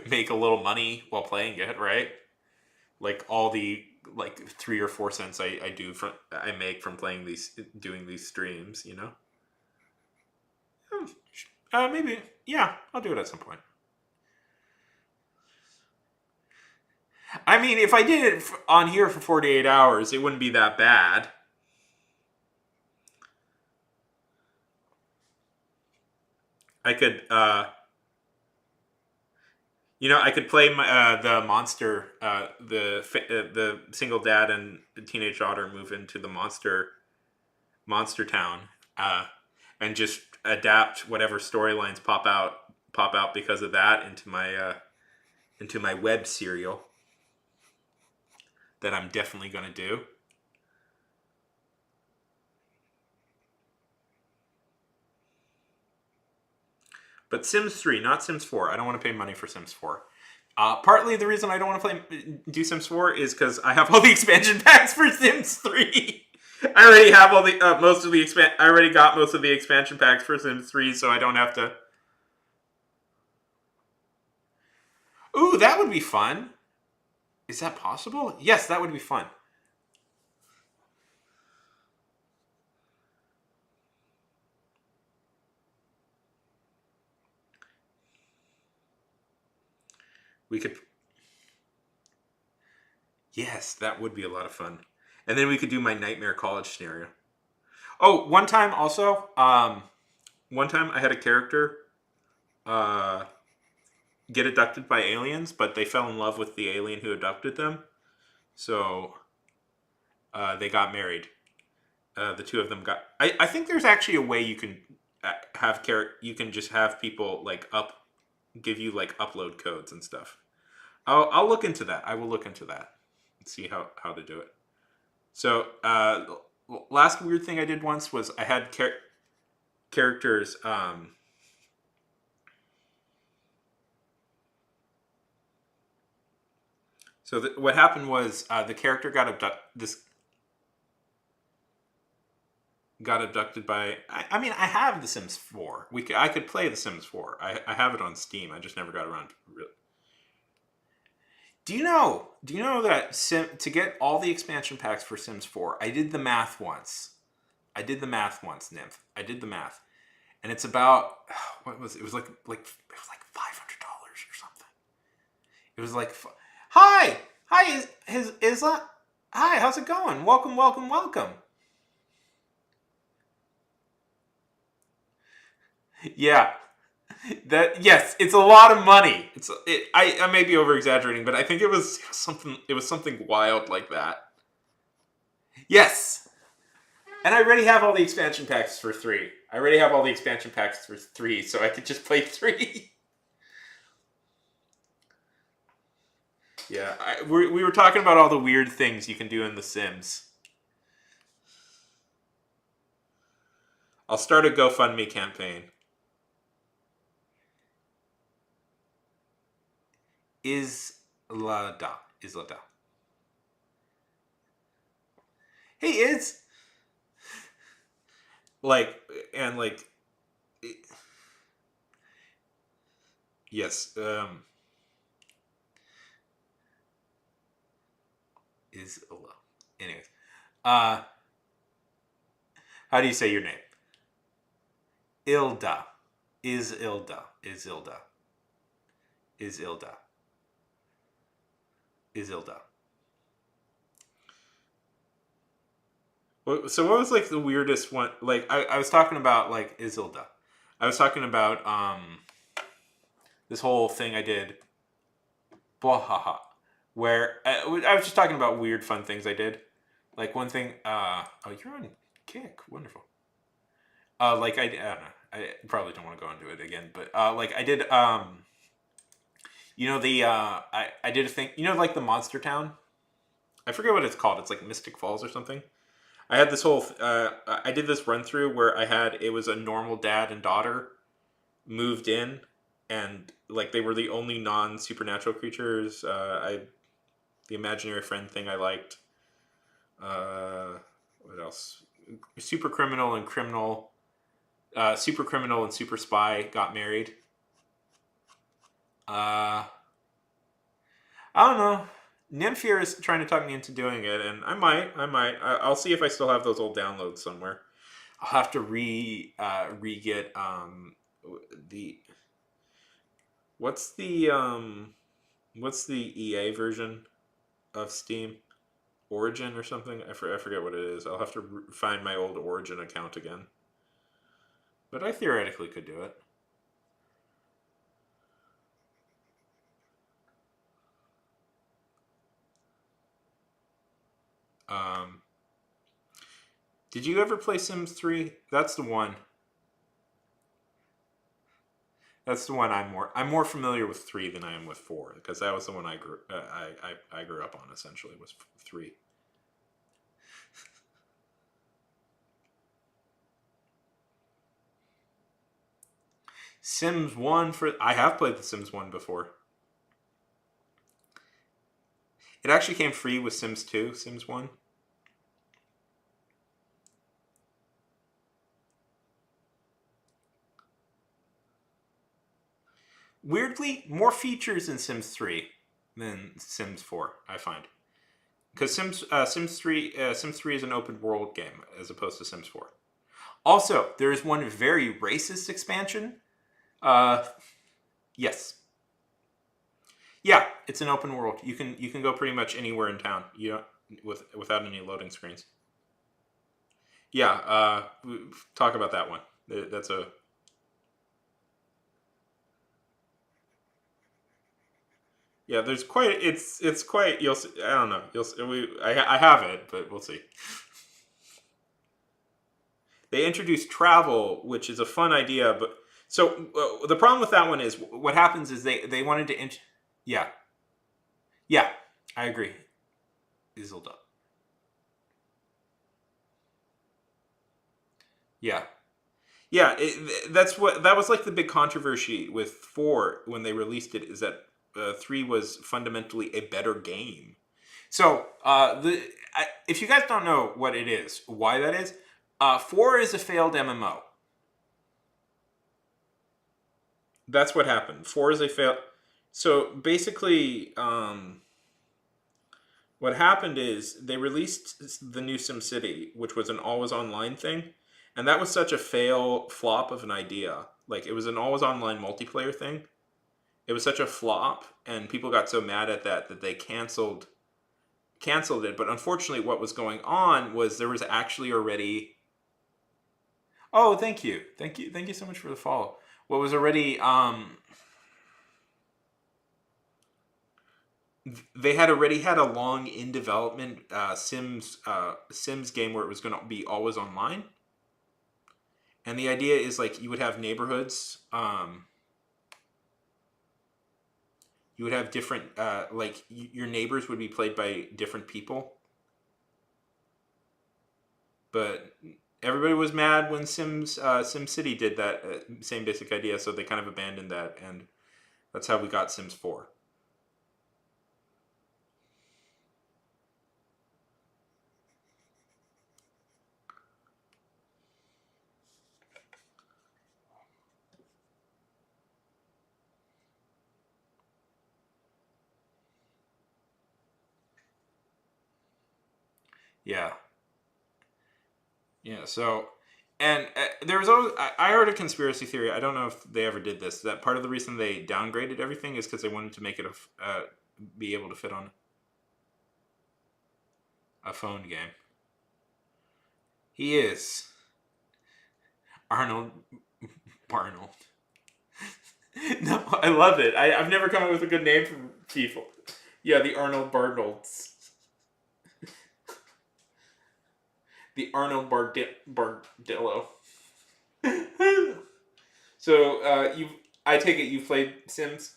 make a little money while playing it, right? Like all the like 3 or 4 cents I do from I make from playing these doing these streams, you know. Hmm, maybe yeah, I'll do it at some point. I mean, if I did it on here for 48 hours, it wouldn't be that bad. I could I could play the monster, the single dad and teenage daughter move into the monster town, uh, and just adapt whatever storylines pop out because of that into my web serial that I'm definitely going to do. But Sims 3, not Sims 4. I don't want to pay money for Sims 4. Partly the reason I don't want to do Sims 4 is because I have all the expansion packs for Sims 3. I already have all the most of the I already got most of the expansion packs for Sims 3, so I don't have to. Ooh, that would be fun. Is that possible? Yes, that would be fun. We could. Yes, that would be a lot of fun. And then we could do my nightmare college scenario. Oh, one time also, one time I had a character uh, get abducted by aliens, but they fell in love with the alien who abducted them. So they got married. The two of them got. I think there's actually a way you can you can just have people like give you like upload codes and stuff. I'll look into that. I will look into that and see how to do it. So last weird thing I did once was I had characters. So what happened was the character got abducted. This got abducted by. I mean, I have The Sims 4. I could play The Sims 4. I have it on Steam. I just never got around to really. Do you know? Do you know that to get all the expansion packs for Sims 4, I did the math once. I did the math once, Nymph. I did the math, and it's about what was it? It was like it was like $500 or something. It was like, hi, is Isla, hi, how's it going? Welcome, welcome, welcome. Yeah, that yes, it's a lot of money. I may be over exaggerating, but I think it was something wild like that. Yes, and I already have all the expansion packs for 3. I already have all the expansion packs for 3, so I could just play 3. Yeah, we were talking about all the weird things you can do in The Sims. I'll start a GoFundMe campaign. Islada. Hey, it's like and like yes, Isla. Anyways, uh, How do you say your name? Ilda. Is Ilda. Is Ilda. Is Ilda. Is Ilda. So what was like the weirdest one? Like I was talking about like Isilda. I was talking about this whole thing I did. Bwahaha. Where I was just talking about weird fun things I did. Like one thing. Oh, you're on Kick. Wonderful. Like I don't know. I probably don't want to go into it again, but like I did. You know the I did a thing. You know like the Monster Town. I forget what it's called. It's like Mystic Falls or something. I had this whole. I did this run through where I had it was a normal dad and daughter moved in, and like they were the only non supernatural creatures. The imaginary friend thing I liked. What else? Super criminal and criminal. Super criminal and super spy got married. I don't know. Nymphier is trying to talk me into doing it, and I might. I'll see if I still have those old downloads somewhere. I'll have to get the what's the EA version of Steam? Origin or something? I forget what it is. I'll have to find my old Origin account again. But I theoretically could do it. Did you ever play Sims 3? That's the one. That's the one I'm more familiar with 3 than I am with 4 because that was the one I grew up on essentially was 3. Sims 1 I have played the Sims 1 before. It actually came free with Sims 2, Sims 1. Weirdly, more features in Sims 3 than Sims 4, I find. Because Sims 3 is an open world game as opposed to Sims 4. Also, there is one very racist expansion. Yes. Yeah, it's an open world. You can go pretty much anywhere in town. You don't without any loading screens. Yeah, talk about that one. That's a yeah. There's quite it's quite. You'll see, I don't know. I have it, but we'll see. They introduced travel, which is a fun idea, but so the problem with that one is what happens is they wanted to yeah, yeah, I agree. Isilda. Yeah, yeah. That was like the big controversy with 4 when they released it is that 3 was fundamentally a better game. So if you guys don't know what it is, why that is, 4 is a failed MMO. That's what happened. 4 is a fail. So basically, what happened is they released the new SimCity, which was an always online thing, and that was such a fail flop of an idea. Like it was an always online multiplayer thing. It was such a flop, and people got so mad at that they canceled it. But unfortunately, what was going on was there was actually already. Oh, thank you so much for the follow. What was already they had already had a long in development Sims game where it was going to be always online, and the idea is like you would have neighborhoods. You would have different your neighbors would be played by different people, but everybody was mad when SimCity did that same basic idea, so they kind of abandoned that, and that's how we got Sims 4. Yeah. Yeah, so And there was always, I heard a conspiracy theory. I don't know if they ever did this. That part of the reason they downgraded everything is because they wanted to make it be able to fit on a phone game. He is Arnold Barnold. No, I love it. I've never come up with a good name for people. Yeah, the Arnold Barnolds. The Arnold Bardillo. So I take it you've played Sims.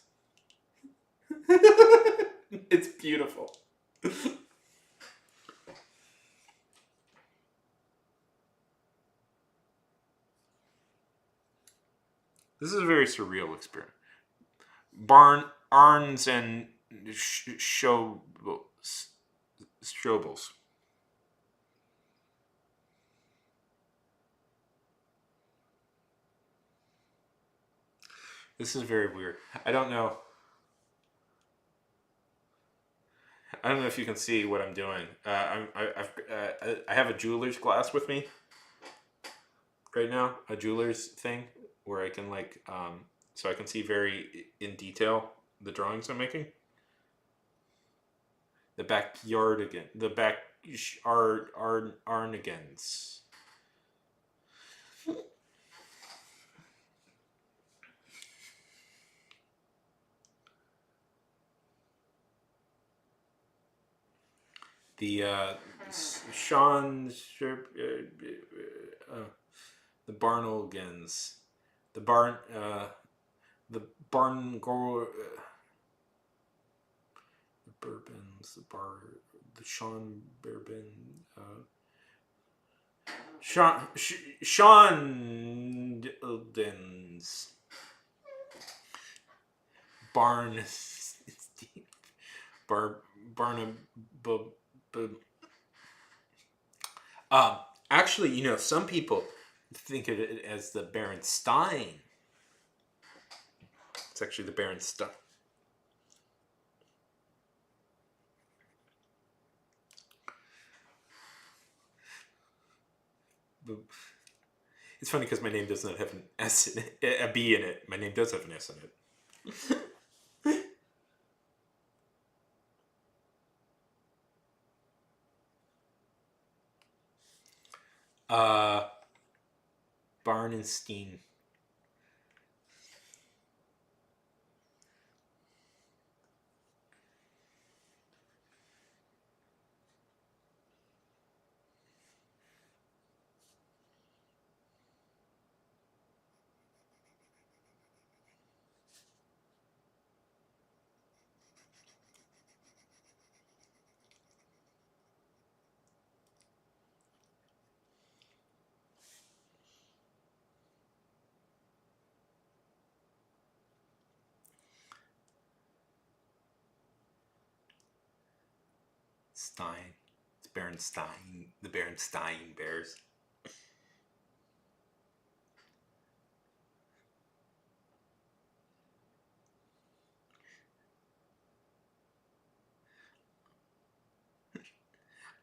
It's beautiful. This is a very surreal experience. Arns and Strobles. This is very weird. I don't know. I don't know if you can see what I'm doing. I have a jeweler's glass with me right now. A jeweler's thing where I can so I can see very in detail the drawings I'm making. The backyard again. The back Arnigans. The Sean the Barnolgans. The the Barngor the Bourbons, the Sean Bourbon Sean Dildens Barn Barnum actually, some people think of it as the Berenstein. It's actually the Berenstein. It's funny because my name does not have an S in it, a B in it. My name does have an S in it. Barnstein. Stein. It's Berenstein. The Berenstein Bears.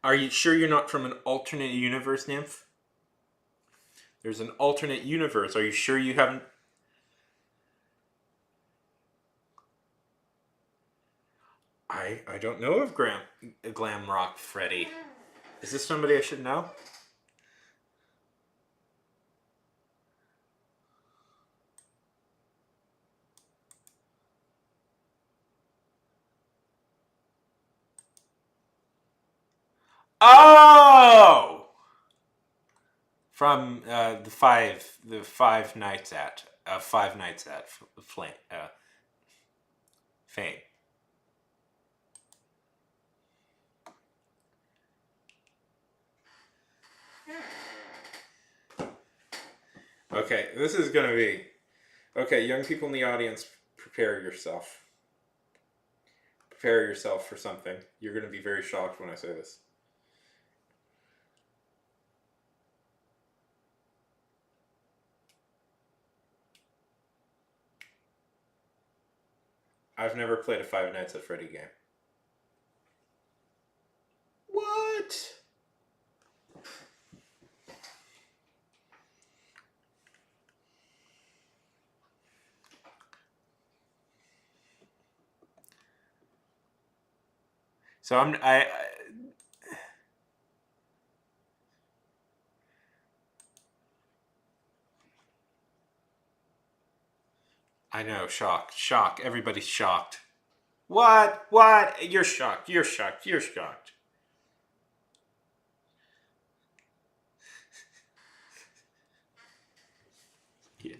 Are you sure you're not from an alternate universe, Nymph? There's an alternate universe. Are you sure you haven't? I don't know of Glam Rock Freddy. Is this somebody I should know? Oh! From the Five Nights at Fame. Okay, this is gonna be okay. Young people in the audience, prepare yourself. Prepare yourself for something. You're gonna be very shocked when I say this. I've never played a Five Nights at Freddy game. What? So I know, shock. Everybody's shocked. What? What? You're shocked. You're shocked. You're shocked. Yeah.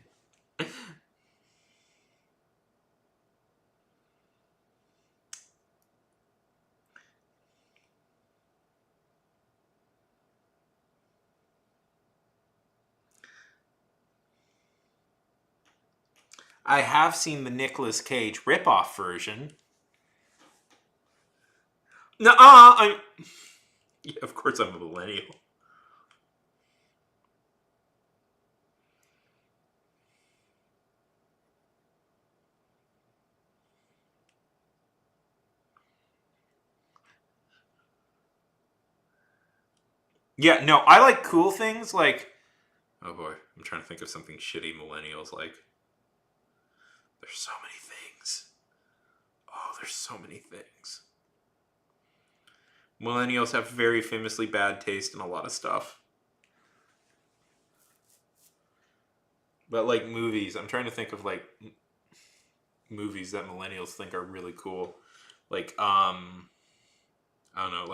I have seen the Nicolas Cage ripoff version. No, I. Yeah, of course I'm a millennial. Yeah, no, I like cool things like. Oh boy, I'm trying to think of something shitty millennials like. There's so many things. Oh, there's so many things. Millennials have very famously bad taste in a lot of stuff. But like movies, I'm trying to think of like movies that millennials think are really cool. Like I don't know,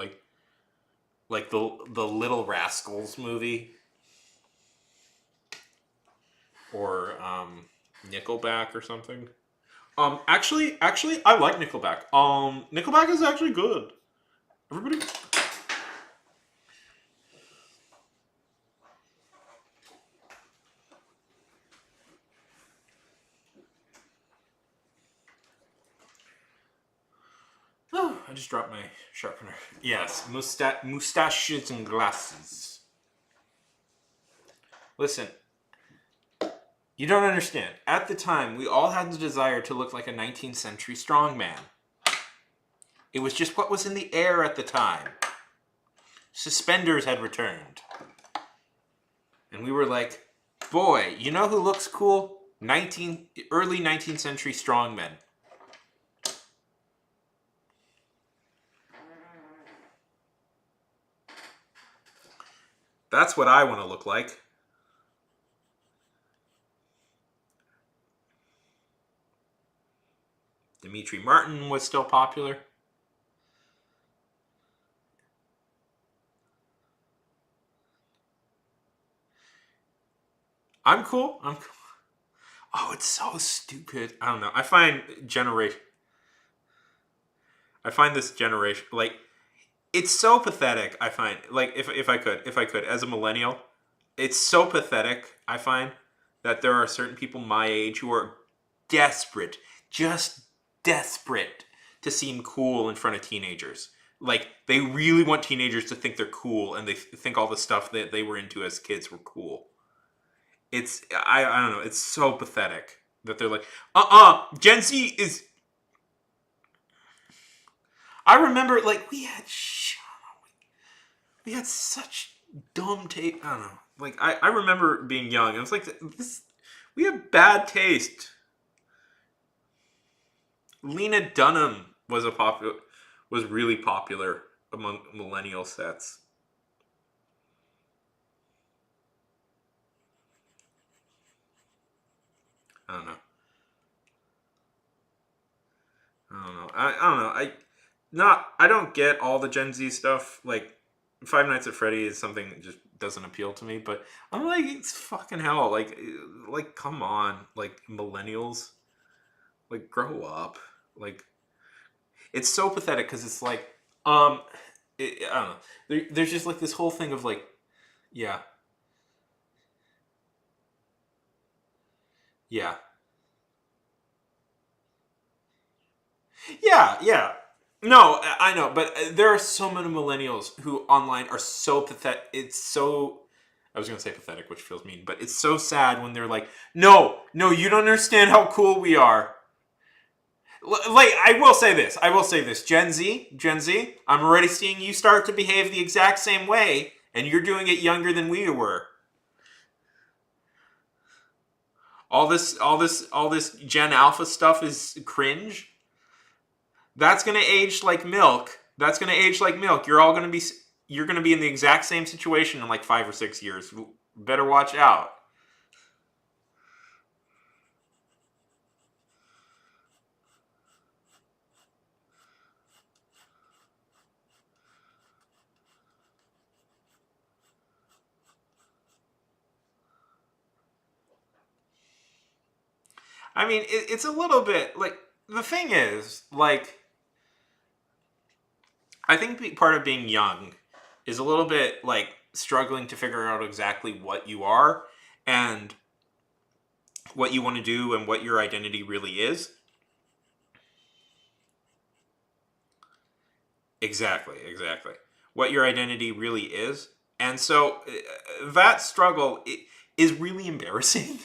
like the Little Rascals movie or Nickelback or something. Actually, I like Nickelback. Nickelback is actually good. Everybody. Oh, I just dropped my sharpener. Yes, mustaches and glasses. Listen, you don't understand. At the time, we all had the desire to look like a 19th century strongman. It was just what was in the air at the time. Suspenders had returned. And we were like, boy, you know who looks cool? Early 19th century strongmen. That's what I want to look like. Demetri Martin was still popular. I'm cool. I'm cool. Oh, it's so stupid. I don't know. I find this generation like it's so pathetic. I find like if I could as a millennial, it's so pathetic. I find that there are certain people my age who are desperate, just desperate to seem cool in front of teenagers. Like they really want teenagers to think they're cool, and they think all the stuff that they were into as kids were cool. I don't know. It's so pathetic that they're like, Gen Z is. I remember like we had such dumb tape. I don't know. Like I remember being young. It was like this. We have bad taste. Lena Dunham was really popular among millennial sets. I don't know. I don't know. I don't know. I don't get all the Gen Z stuff. Like Five Nights at Freddy is something that just doesn't appeal to me. But I'm like, it's fucking hell. Like come on, like millennials, like grow up. Like it's so pathetic because it's like, um, I don't know. There's just like this whole thing of like, yeah, yeah, yeah. No, I know, but there are so many millennials who online are so pathetic. It's so. I was gonna say pathetic, which feels mean, but it's so sad when they're like, "No, no, you don't understand how cool we are." Like, I will say this. I will say this. Gen Z. I'm already seeing you start to behave the exact same way, and you're doing it younger than we were. All this Gen Alpha stuff is cringe. That's gonna age like milk. That's going to age like milk. You're going to be in the exact same situation in like 5 or 6 years. Better watch out. I mean, it's a little bit like the thing is like I think part of being young is a little bit like struggling to figure out exactly what you are and what you want to do and what your identity really is. Exactly. What your identity really is. And so that struggle is really embarrassing.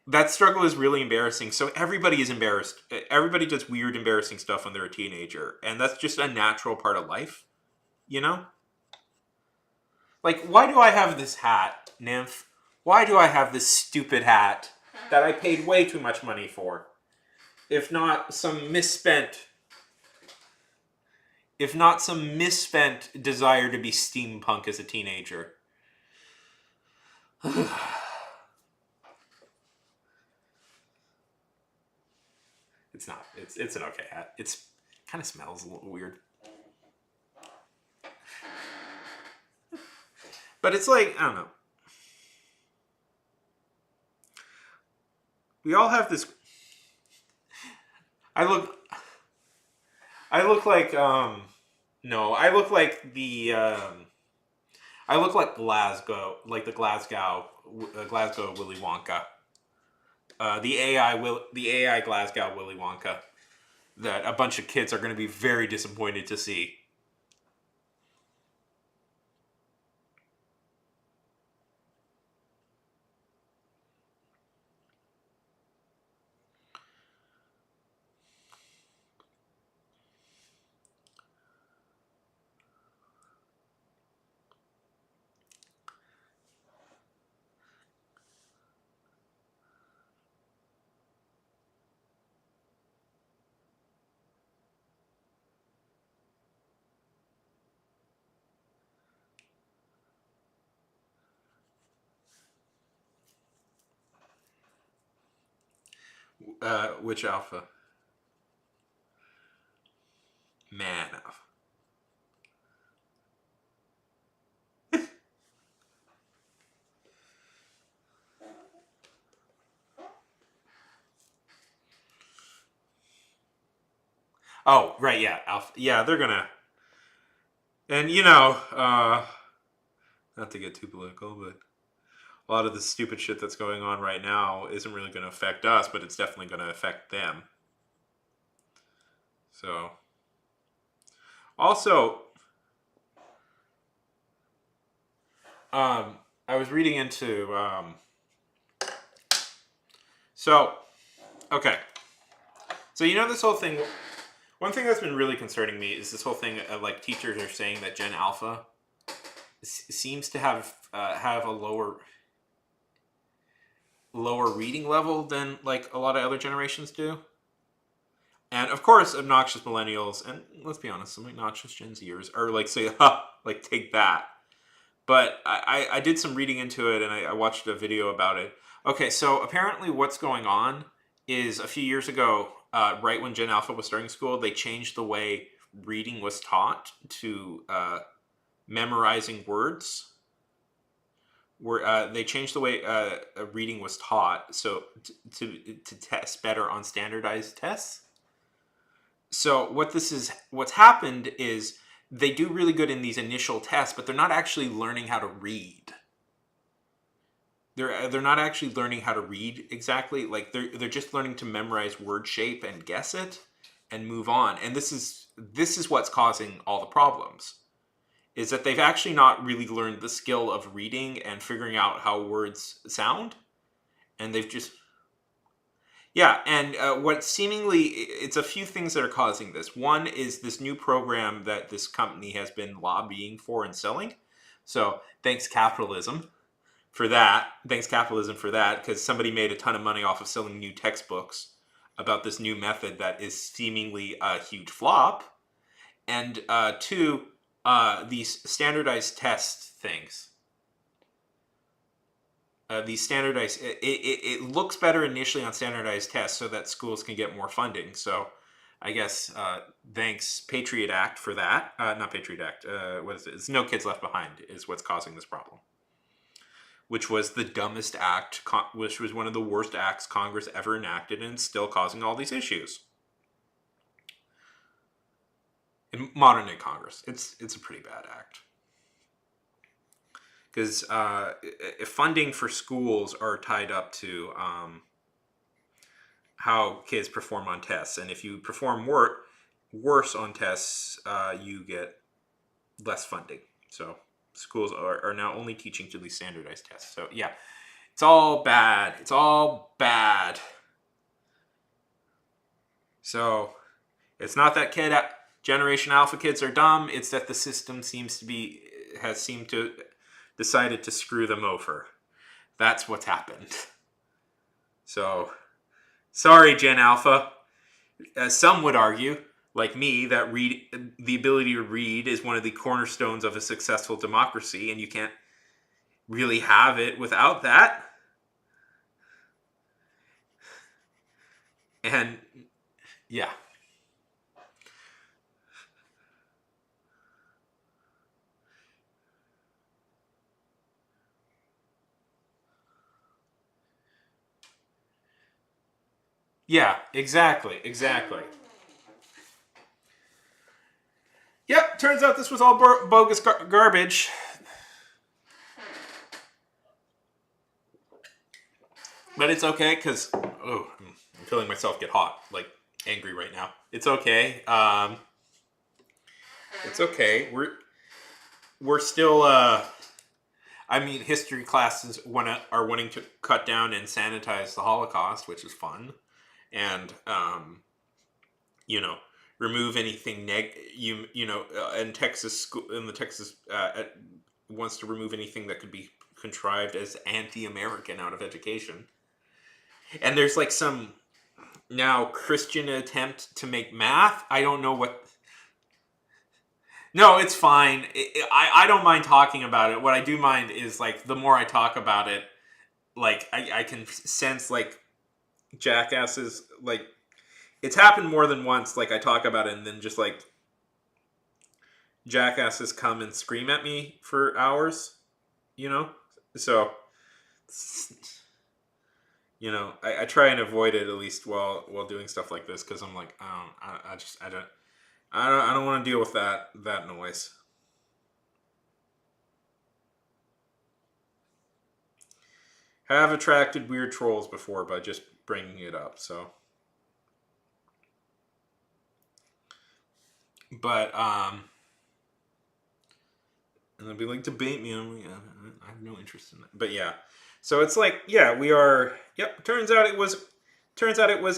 That struggle is really embarrassing. So everybody is embarrassed. Everybody does weird, embarrassing stuff when they're a teenager. And that's just a natural part of life, you know? Like, why do I have this hat, Nymph? Why do I have this stupid hat that I paid way too much money for? If not some misspent desire to be steampunk as a teenager. It's not. It's an okay hat. It's kind of smells a little weird. But it's like, I don't know. We all have this. I look like no, I look like Glasgow, like the Glasgow Willy Wonka. The AI Glasgow Willy Wonka that a bunch of kids are going to be very disappointed to see. Which alpha? Man alpha. Oh, right, yeah, alpha. Yeah, they're gonna. And not to get too political, but a lot of the stupid shit that's going on right now isn't really going to affect us, but it's definitely going to affect them. So, also, I was reading into. So, okay. So, this whole thing. One thing that's been really concerning me is this whole thing of like teachers are saying that Gen Alpha seems to have a lower reading level than like a lot of other generations do. And of course, obnoxious millennials, and let's be honest, some obnoxious Gen Zers are like say, ha, like take that. But I did some reading into it and I watched a video about it. Okay, so apparently what's going on is a few years ago, right when Gen Alpha was starting school, they changed the way reading was taught to memorizing words. Where they changed the way reading was taught so to test better on standardized tests. So what's happened is they do really good in these initial tests, but they're not actually learning how to read. They're not actually learning how to read exactly. Like they're just learning to memorize word shape and guess it and move on. And this is what's causing all the problems. Is that they've actually not really learned the skill of reading and figuring out how words sound, and they've just yeah, and what seemingly it's a few things that are causing this. One is this new program that this company has been lobbying for and selling. So thanks capitalism for that. Thanks capitalism for that, because somebody made a ton of money off of selling new textbooks about this new method that is seemingly a huge flop. and two, these standardized test things. These standardized, it looks better initially on standardized tests so that schools can get more funding. So I guess thanks Patriot Act for that. Not Patriot Act. What is it? It's No Kids Left Behind is what's causing this problem. Which was the dumbest act, which was one of the worst acts Congress ever enacted, and still causing all these issues. In modern day Congress, it's a pretty bad act. Because funding for schools are tied up to how kids perform on tests. And if you perform worse on tests, you get less funding. So schools are now only teaching to these standardized tests. So yeah, it's all bad. It's all bad. So it's not that Generation Alpha kids are dumb. It's that the system has seemed to decided to screw them over. That's what's happened. So, sorry, Gen Alpha. Some would argue, like me, that the ability to read is one of the cornerstones of a successful democracy, and you can't really have it without that. And, yeah. Yeah, exactly. Yep, turns out this was all bogus garbage. But it's okay, because... Oh, I'm feeling myself get hot, like angry right now. It's okay. It's okay. We're still... history classes are wanting to cut down and sanitize the Holocaust, which is fun. And, remove anything and Texas wants to remove anything that could be contrived as anti-American out of education. And there's like some now Christian attempt to make math. I don't know what. No, it's fine. I don't mind talking about it. What I do mind is like the more I talk about it, like I can sense like jackasses, like it's happened more than once. Like I talk about it and then just like jackasses come and scream at me for hours, So, I try and avoid it at least while doing stuff like this because I'm like I don't want to deal with that noise. Have attracted weird trolls before by just bringing it up, so. But and they'll be like, debate me. I have no interest in that. But yeah, so it's like, yeah, we are. Yep. Turns out it was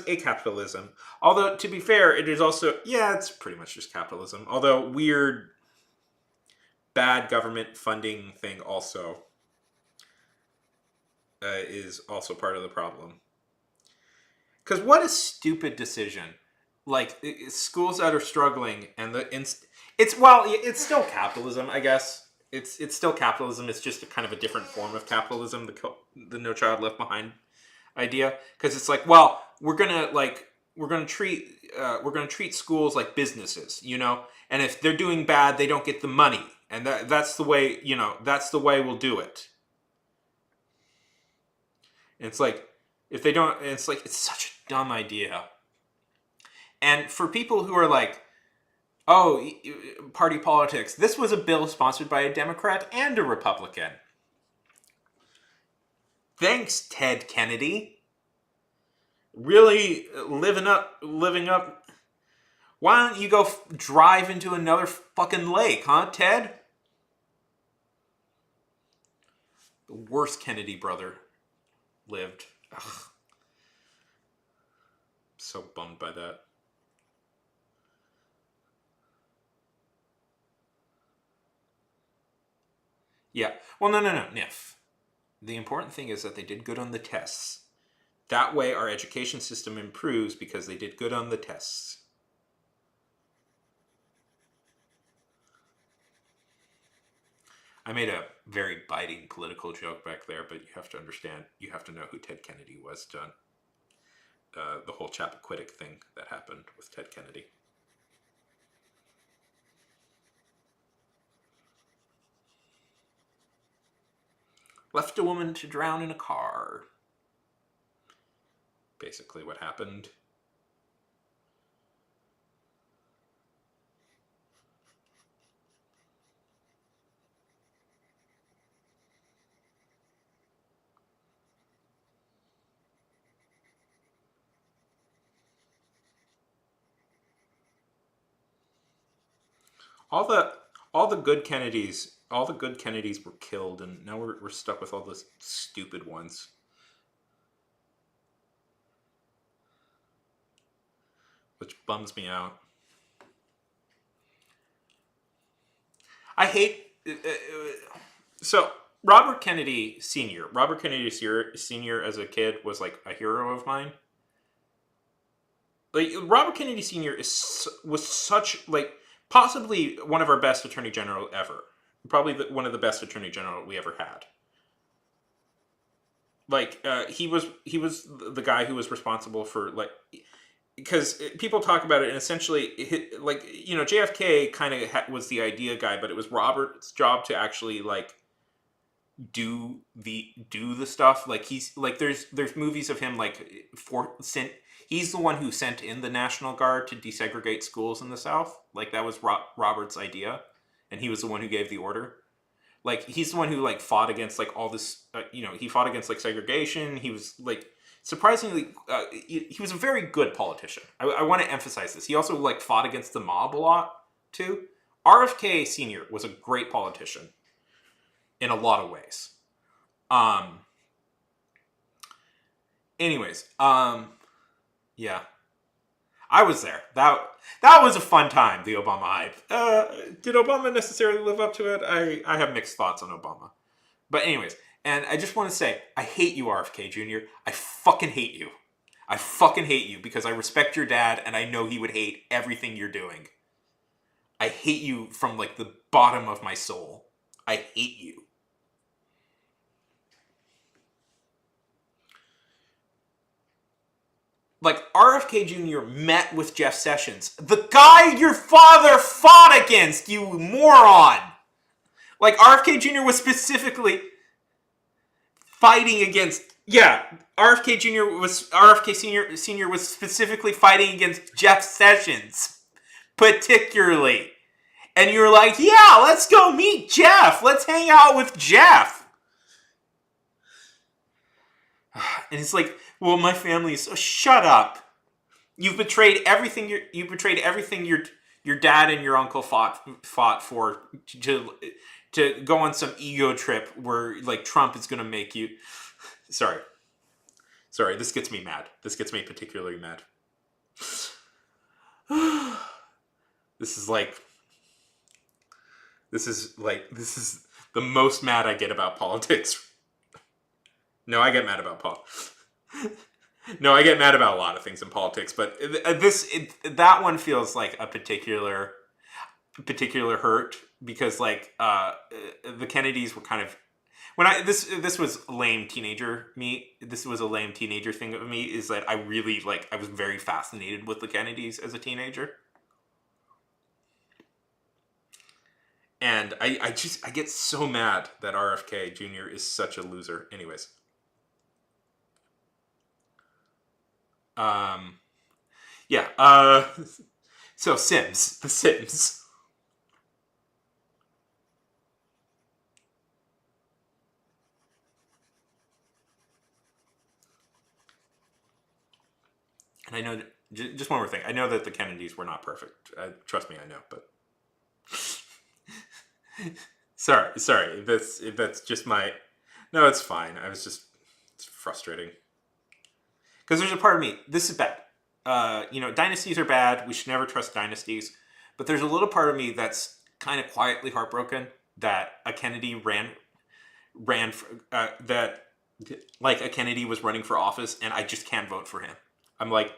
a capitalism. Although to be fair, it is also it's pretty much just capitalism. Although weird, bad government funding thing also is also part of the problem. Because what a stupid decision! Like schools that are struggling and it's still capitalism, I guess. It's still capitalism. It's just a kind of a different form of capitalism. The No Child Left Behind idea, because it's like, well, we're gonna treat schools like businesses, and if they're doing bad, they don't get the money, and that's the way we'll do it. And it's like if they don't, it's like it's such a dumb idea. And for people who are like, oh, party politics, this was a bill sponsored by a Democrat and a Republican. Thanks, Ted Kennedy. Really living up. Why don't you go drive into another fucking lake, huh, Ted? The worst Kennedy brother lived. Ugh. So bummed by that. Yeah. Well, no, Nif. The important thing is that they did good on the tests. That way our education system improves because they did good on the tests. I made a very biting political joke back there, but you have to understand, you have to know who Ted Kennedy was, John. The whole Chappaquiddick thing that happened with Ted Kennedy. Left a woman to drown in a car. Basically what happened. All the all the good Kennedys were killed, and now we're stuck with all those stupid ones. Which bums me out. I hate. So Robert Kennedy Sr. Robert Kennedy Sr. as a kid was like a hero of mine. Like Robert Kennedy Sr. Was such like possibly one of our best attorney general ever. Probably one of the best attorney general we ever had. Like he was the guy who was responsible for like, because people talk about it and essentially like, you know, JFK kind of was the idea guy, but it was Robert's job to actually like do the stuff. Like he's like there's movies of him like he's the one who sent in the National Guard to desegregate schools in the South. Like that was Robert's idea, and he was the one who gave the order. Like he's the one who like fought against like all this you know, he fought against like segregation. He was like surprisingly he was a very good politician. I want to emphasize this. He also like fought against the mob a lot too. RFK Sr. was a great politician in a lot of ways. Anyways, yeah, I was there. That was a fun time. The Obama hype. Did Obama necessarily live up to it? I have mixed thoughts on Obama. But anyways, and I just want to say, I hate you, RFK Jr. I fucking hate you. I fucking hate you because I respect your dad and I know he would hate everything you're doing. I hate you from like the bottom of my soul. I hate you. Like, RFK Jr. met with Jeff Sessions. The guy your father fought against, you moron! Like, RFK Jr. was specifically fighting against... Yeah, RFK Sr. was specifically fighting against Jeff Sessions. Particularly. And you were like, yeah, let's go meet Jeff. Let's hang out with Jeff. And it's like... Well, my family is... Oh, shut up. You've betrayed everything your dad and your uncle fought for to go on some ego trip where like Trump is going to make you... Sorry, this gets me mad. This gets me particularly mad. This is the most mad I get about politics. No, I get mad about politics. No, I get mad about a lot of things in politics, but that one feels like a particular hurt because like the Kennedys were kind of this was lame teenager me. This was a lame teenager thing of me is that I really I was very fascinated with the Kennedys as a teenager. And I get so mad that RFK Jr. is such a loser. Anyways. Yeah, so Sims. The Sims. And I know, just one more thing. I know that the Kennedys were not perfect. Trust me, I know, but... sorry. That's just my... No, it's fine. It's frustrating. Because there's a part of me, this is bad. Dynasties are bad. We should never trust dynasties. But there's a little part of me that's kind of quietly heartbroken that a Kennedy that a Kennedy was running for office and I just can't vote for him. I'm like,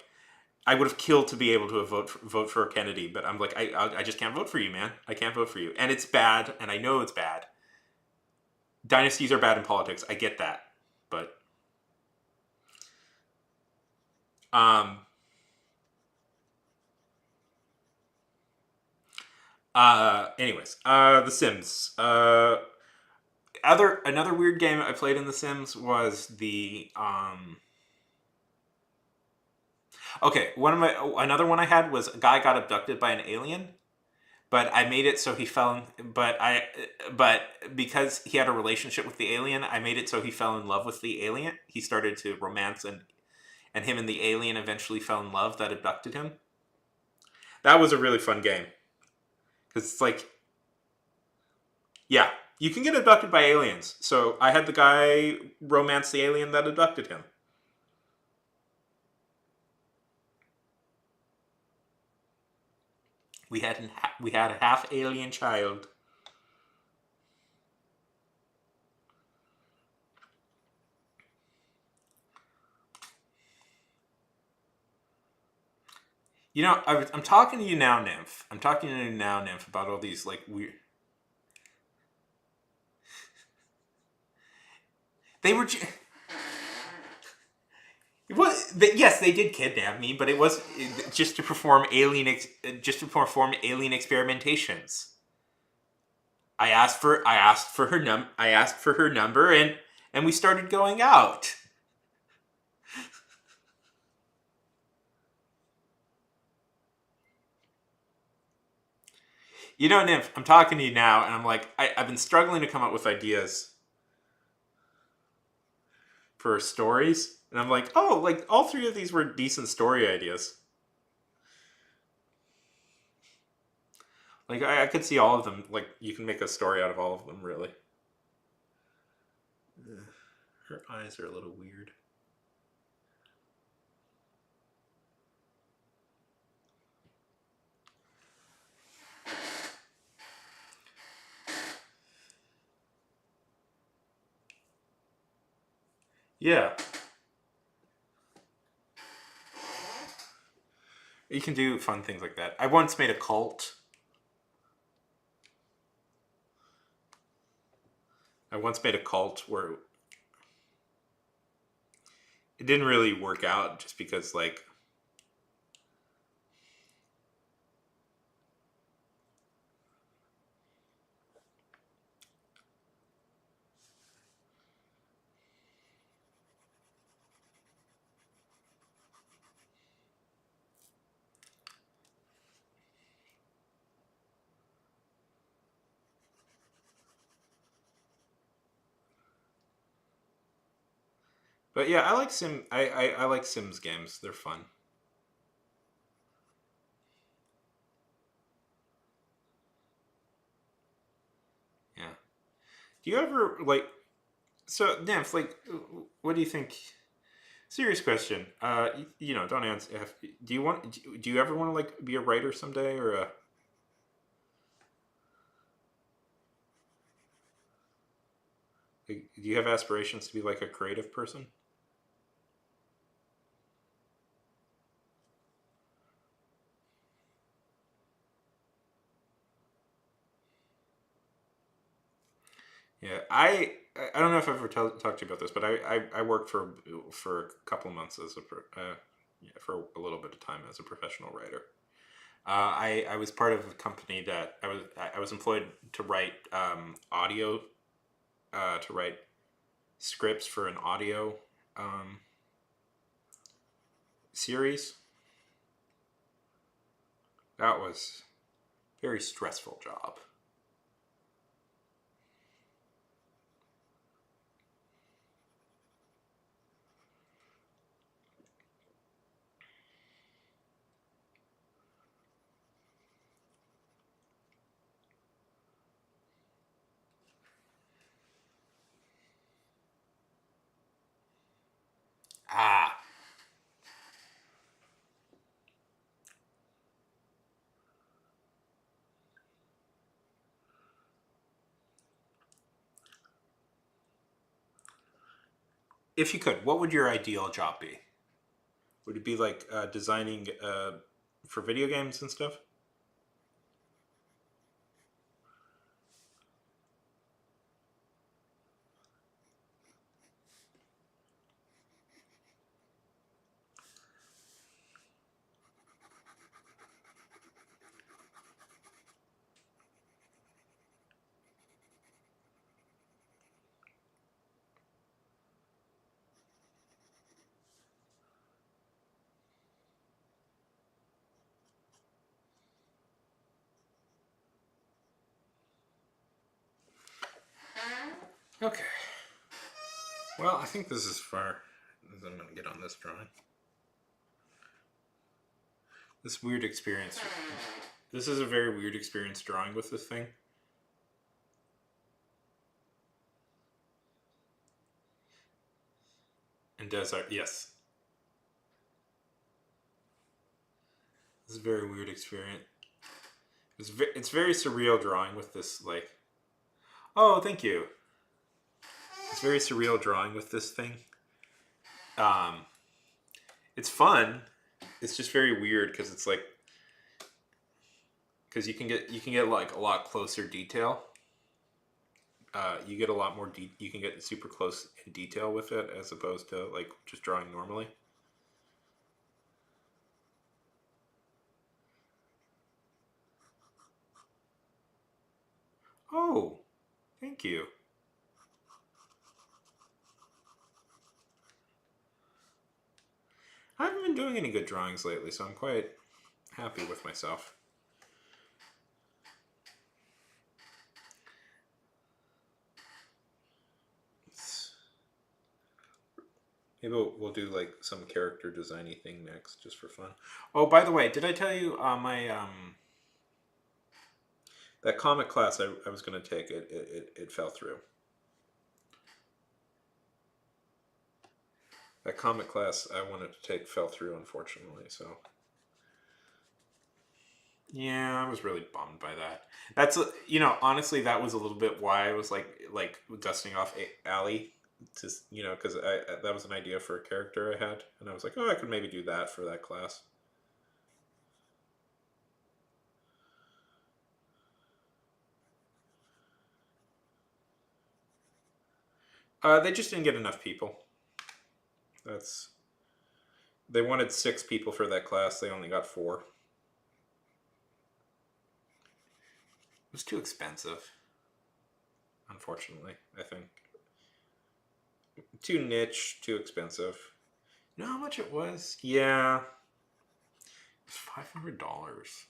I would have killed to be able to vote for a Kennedy, but I'm like, I just can't vote for you, man. I can't vote for you. And it's bad, and I know it's bad. dynasties are bad in politics. I get that, but um, anyways, The Sims. Another weird game I played in The Sims was the Okay, another one I had was a guy got abducted by an alien, but I made it so he fell in, but because he had a relationship with the alien, I made it so he fell in love with the alien. He started to romance, and him and the alien eventually fell in love that abducted him. That was a really fun game because it's like, yeah, you can get abducted by aliens. So I had the guy romance the alien that abducted him. We had a half alien child. You know, I'm talking to you now, Nymph. I'm talking to you now, Nymph, about all these like weird. They were. Yes, they did kidnap me, but it was just to perform alien experimentations. I asked for her number, and we started going out. You know, Nymph, I'm talking to you now, and I'm like, I've been struggling to come up with ideas for stories, and I'm like, oh, like all three of these were decent story ideas. Like I could see all of them. Like you can make a story out of all of them, really. Ugh, her eyes are a little weird. Yeah, you can do fun things like that. I once made a cult. I once made a cult where it didn't really work out just because, like, but yeah, I like I like Sims games. They're fun. Yeah. Do you ever like? So, Nymph, like, what do you think? Serious question. Don't answer. Do you want? Do you ever want to like be a writer someday, or do you have aspirations to be like a creative person? Yeah, I don't know if I've ever talked to you about this, but I worked for a couple of months as yeah, for a little bit of time as a professional writer. I was part of a company that I was employed to write audio to write scripts for an audio um, series. That was a very stressful job. Ah, if you could, what would your ideal job be? Would it be like designing for video games and stuff? Okay. Well, I think this is far as I'm going to get on this drawing. This weird experience. This is a very weird experience drawing with this thing. And desert, yes. This is a very weird experience. It's very surreal drawing with this, like... Oh, thank you. It's very surreal drawing with this thing. It's fun. It's just very weird because it's like... Because you can get like a lot closer detail. You get a lot more... You can get super close in detail with it as opposed to like just drawing normally. Oh, thank you. I haven't been doing any good drawings lately, so I'm quite happy with myself. Maybe we'll do like some character designy thing next, just for fun. Oh, by the way, did I tell you my that comic class I was going to take it fell through. That comic class I wanted to take fell through, unfortunately. So yeah, I was really bummed by that. That's honestly, that was a little bit why I was like dusting off Allie, to because I that was an idea for a character I had, and I was like, oh, I could maybe do that for that class. They just didn't get enough people. They wanted 6 people for that class. They only got 4. It was too expensive. Unfortunately, I think. Too niche, too expensive. You know how much it was? Yeah. It was $500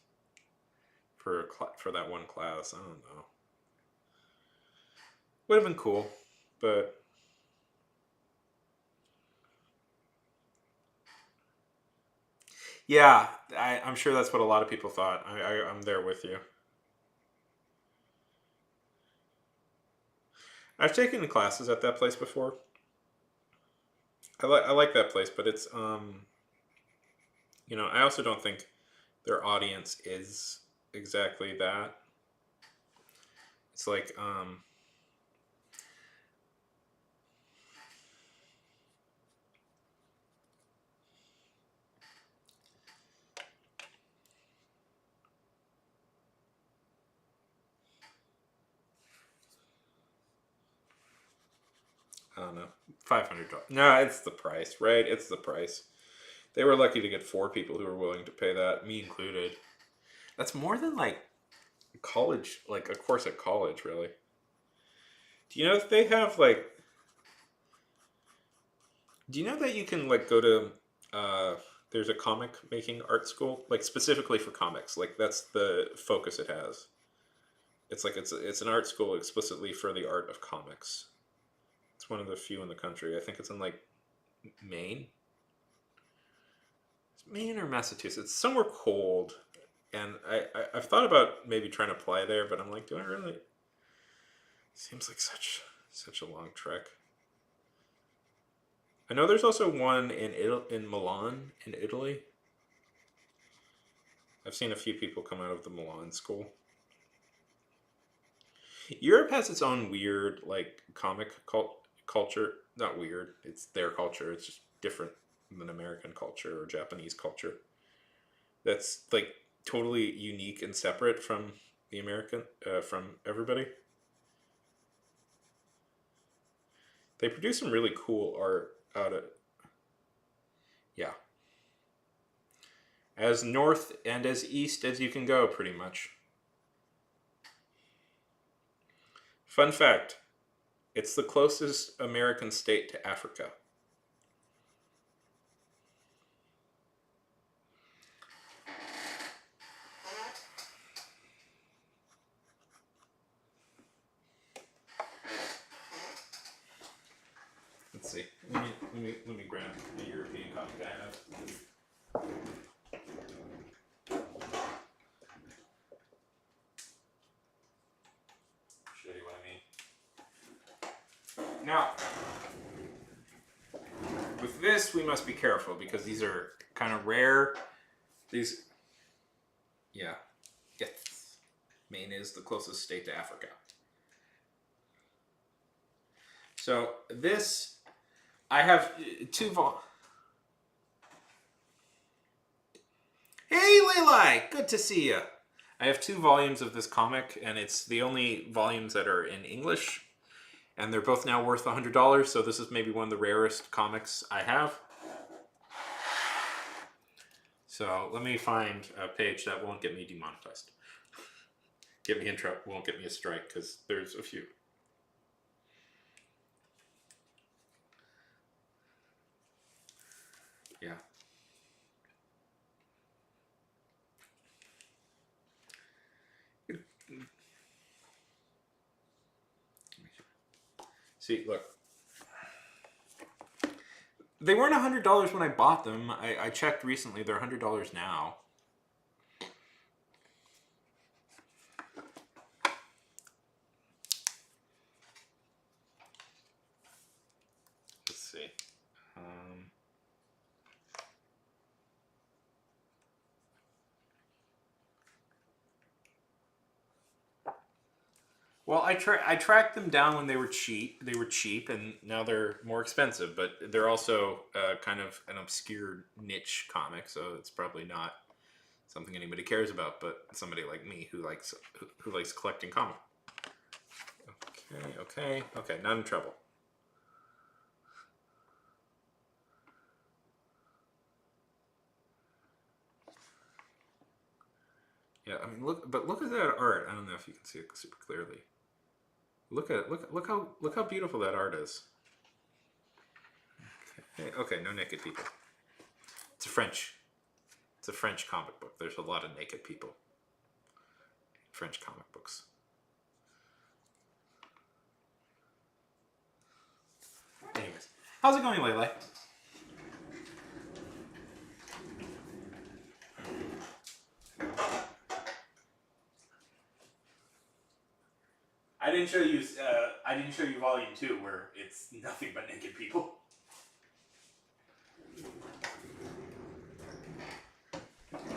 for that one class. I don't know. Would have been cool, but yeah, I'm sure that's what a lot of people thought. I'm there with you. I've taken classes at that place before. I like that place, but it's I also don't think their audience is exactly that. It's like I don't know, $500. No, it's the price, right? It's the price. They were lucky to get 4 people who were willing to pay that, me included. That's more than like college, like a course at college, really. Do you know if they have like? Do you know that you can like go to? There's a comic making art school, like specifically for comics. Like that's the focus it has. It's like it's an art school explicitly for the art of comics. It's one of the few in the country. I think it's in like Maine. It's Maine or Massachusetts, somewhere cold. And I've thought about maybe trying to apply there, but I'm like, do I really? Seems like such a long trek. I know there's also one in Milan in Italy. I've seen a few people come out of the Milan school. Europe has its own weird like comic culture. Not weird. It's their culture. It's just different than American culture or Japanese culture. That's like totally unique and separate from the American from everybody. They produce some really cool art out of yeah. As north and as east as you can go, pretty much. Fun fact, it's the closest American state to Africa. let me grab the European comic I have. Show you what I mean. Now, with this we must be careful because these are kind of rare. These, yeah, yes. Maine is the closest state to Africa. So this, I have two Hey, Leilai! Good to see you. I have 2 volumes of this comic, and it's the only volumes that are in English, and they're both now worth $100. So this is maybe one of the rarest comics I have. So let me find a page that won't get me demonetized. Get me in trouble, won't get me a strike because there's a few. Yeah. See, look. They weren't $100 when I bought them. I checked recently. They're $100 now. Let's see. Well, I tracked them down when they were cheap. They were cheap, and now they're more expensive. But they're also kind of an obscure niche comic, so it's probably not something anybody cares about. But somebody like me who likes collecting comics. Okay. Not in trouble. Yeah, I mean, look at that art. I don't know if you can see it super clearly. Look how beautiful that art is. Okay, no naked people. It's a French comic book. There's a lot of naked people. French comic books. Anyways, how's it going, Lele? I didn't show you. I didn't show you Volume 2, where it's nothing but naked people.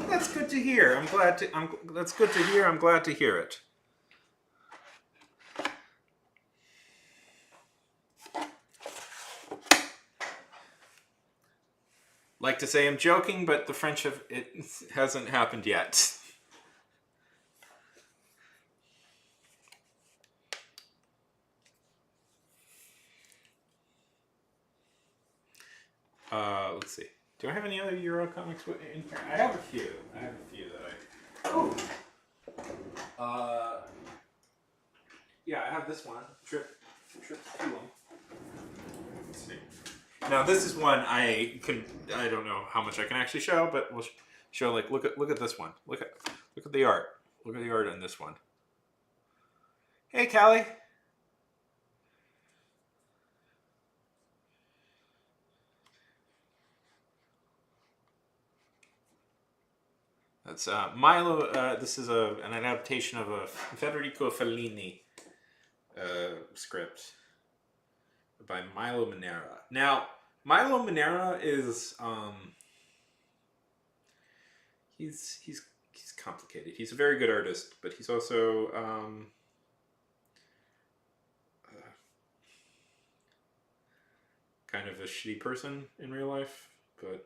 That's good to hear. That's good to hear. I'm glad to hear it. Like to say I'm joking, but the French it hasn't happened yet. Let's see. Do I have any other Euro comics in here? I have a few. that yeah, I have this one. Trip Tulum. Let's see. Now this is one I don't know how much I can actually show, but we'll show. Like, look at this one. Look at the art. Look at the art on this one. Hey, Callie. That's Milo. This is an adaptation of a Federico Fellini script by Milo Manera. Now, Milo Manera is he's complicated. He's a very good artist, but he's also kind of a shitty person in real life. But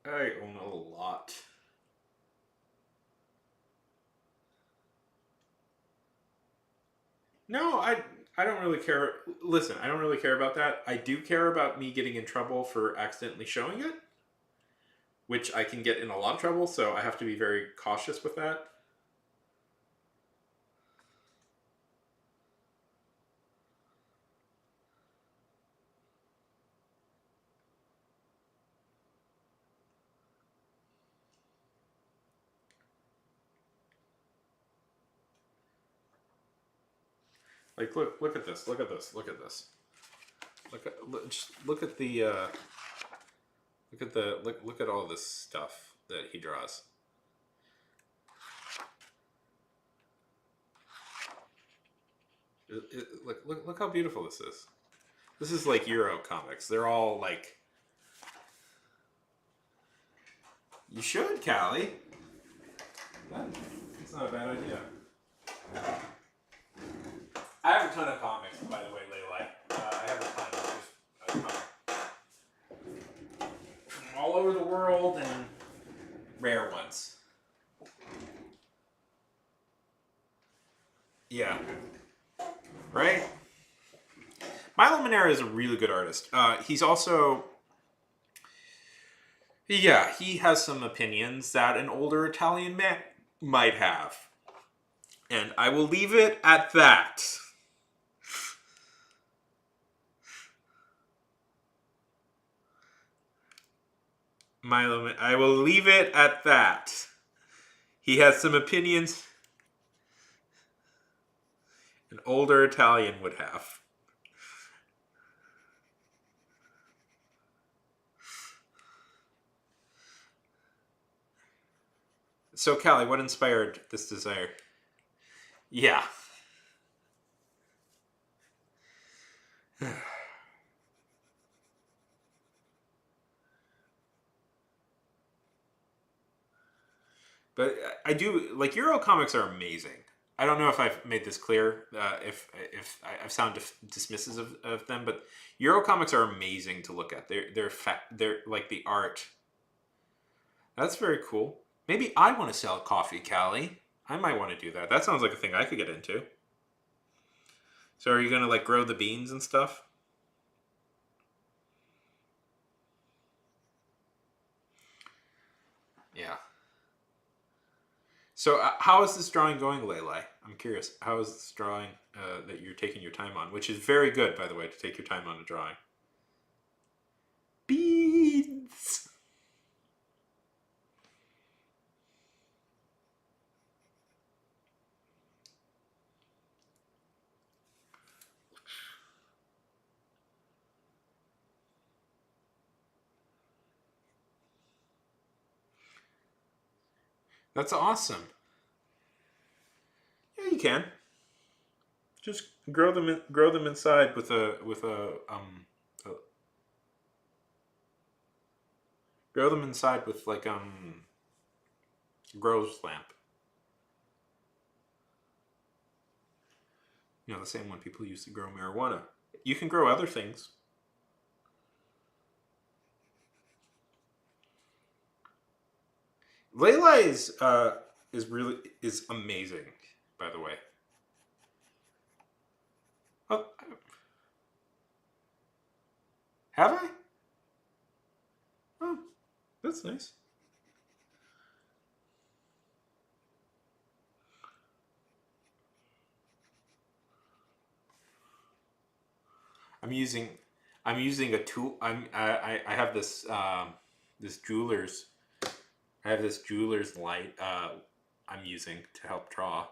I own a lot. No, I don't really care. Listen, I don't really care about that. I do care about me getting in trouble for accidentally showing it, which I can get in a lot of trouble, so I have to be very cautious with that. Like, look at this. Just look at the look at all this stuff that he draws. Look how beautiful this is. This is like Euro comics. They're all like. You should, Callie. That's not a bad idea. I have a ton of comics, by the way, Leilai. I have a ton from all over the world and rare ones. Yeah. Right? Milo Manera is a really good artist. He's also... Yeah, he has some opinions that an older Italian man might have. And I will leave it at that. I will leave it at that. He has some opinions an older Italian would have. So, Callie, what inspired this desire? Yeah. But I do like Euro comics are amazing. I don't know if I've made this clear, if I've sounded dismissive of them, but Euro comics are amazing to look at. They're like the art. That's very cool. Maybe I want to sell coffee, Callie. I might want to do that. That sounds like a thing I could get into. So are you gonna like grow the beans and stuff? Yeah. So how is this drawing going, Leilai? I'm curious. How is this drawing that you're taking your time on? Which is very good, by the way, to take your time on a drawing. Beans! That's awesome. Yeah, you can. Just grow them inside with a grow them inside with like grows lamp. You know, the same one people use to grow marijuana. You can grow other things. Layla is amazing, by the way. Oh, have I? Oh, that's nice. I'm using I'm using a tool. I have this this jeweler's I have this jeweler's light I'm using to help draw.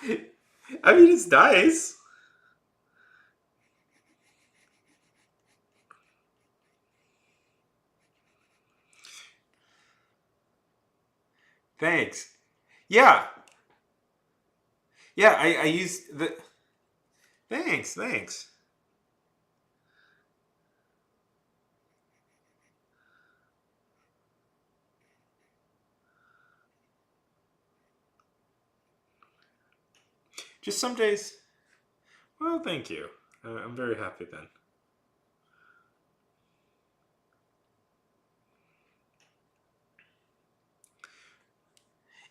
I mean, it's nice. Thanks. Yeah, yeah. I use the. Thanks, thanks. Just some days. Well, thank you. I'm very happy then.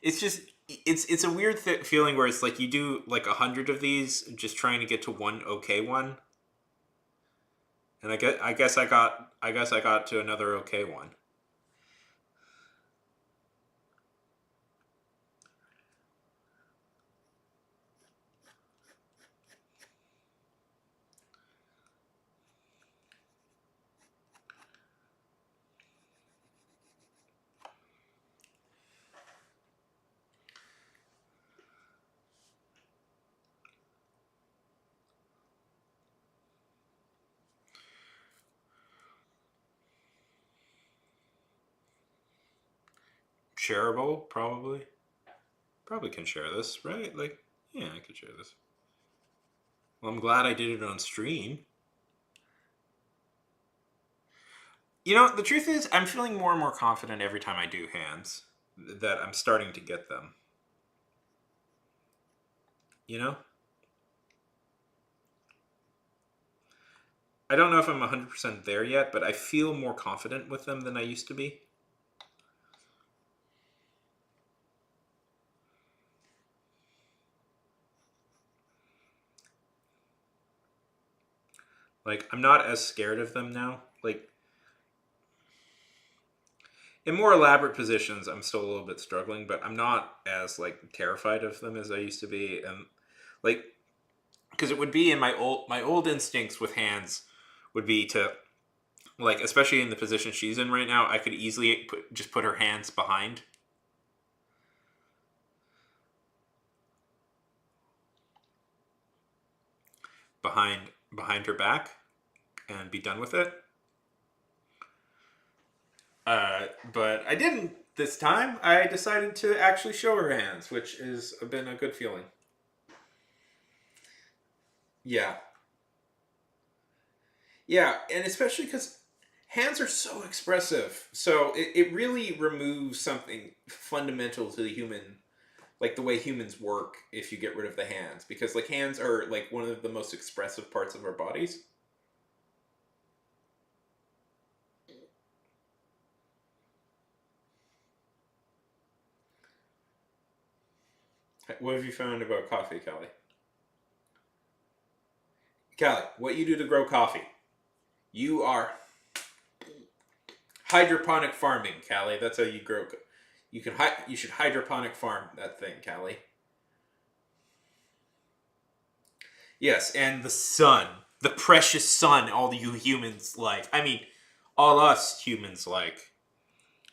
It's just it's a weird feeling where it's like you do like 100 of these just trying to get to one okay one, and I guess I got to another okay one. shareable, probably. Probably can share this, right? Like, yeah, I could share this. Well, I'm glad I did it on stream. You know, the truth is, I'm feeling more and more confident every time I do hands that I'm starting to get them. You know? I don't know if I'm 100% there yet, but I feel more confident with them than I used to be. Like, I'm not as scared of them now. Like, in more elaborate positions, I'm still a little bit struggling, but I'm not as, like, terrified of them as I used to be. And, like, because it would be in my old instincts with hands would be to, like, especially in the position she's in right now, I could easily just put her hands behind her back and be done with it. But I didn't this time. I decided to actually show her hands, which has been a good feeling. Yeah. Yeah, and especially because hands are so expressive. So it really removes something fundamental to the human, like the way humans work if you get rid of the hands. Because, like, hands are, like, one of the most expressive parts of our bodies. What have you found about coffee, Callie? Callie, what you do to grow coffee? You are hydroponic farming, Callie. That's how you grow. You should hydroponic farm that thing, Callie. Yes, and the sun, the precious sun, all you humans like. I mean, all us humans like.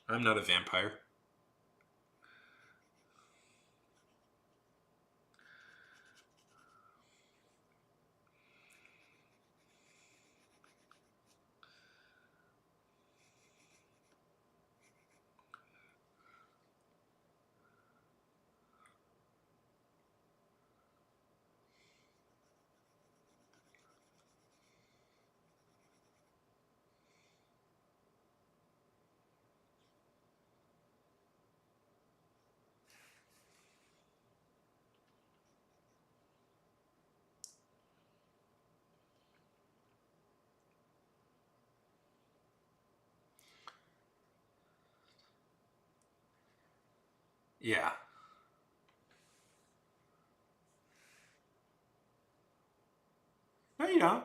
I'm not a vampire. Yeah. No, you don't.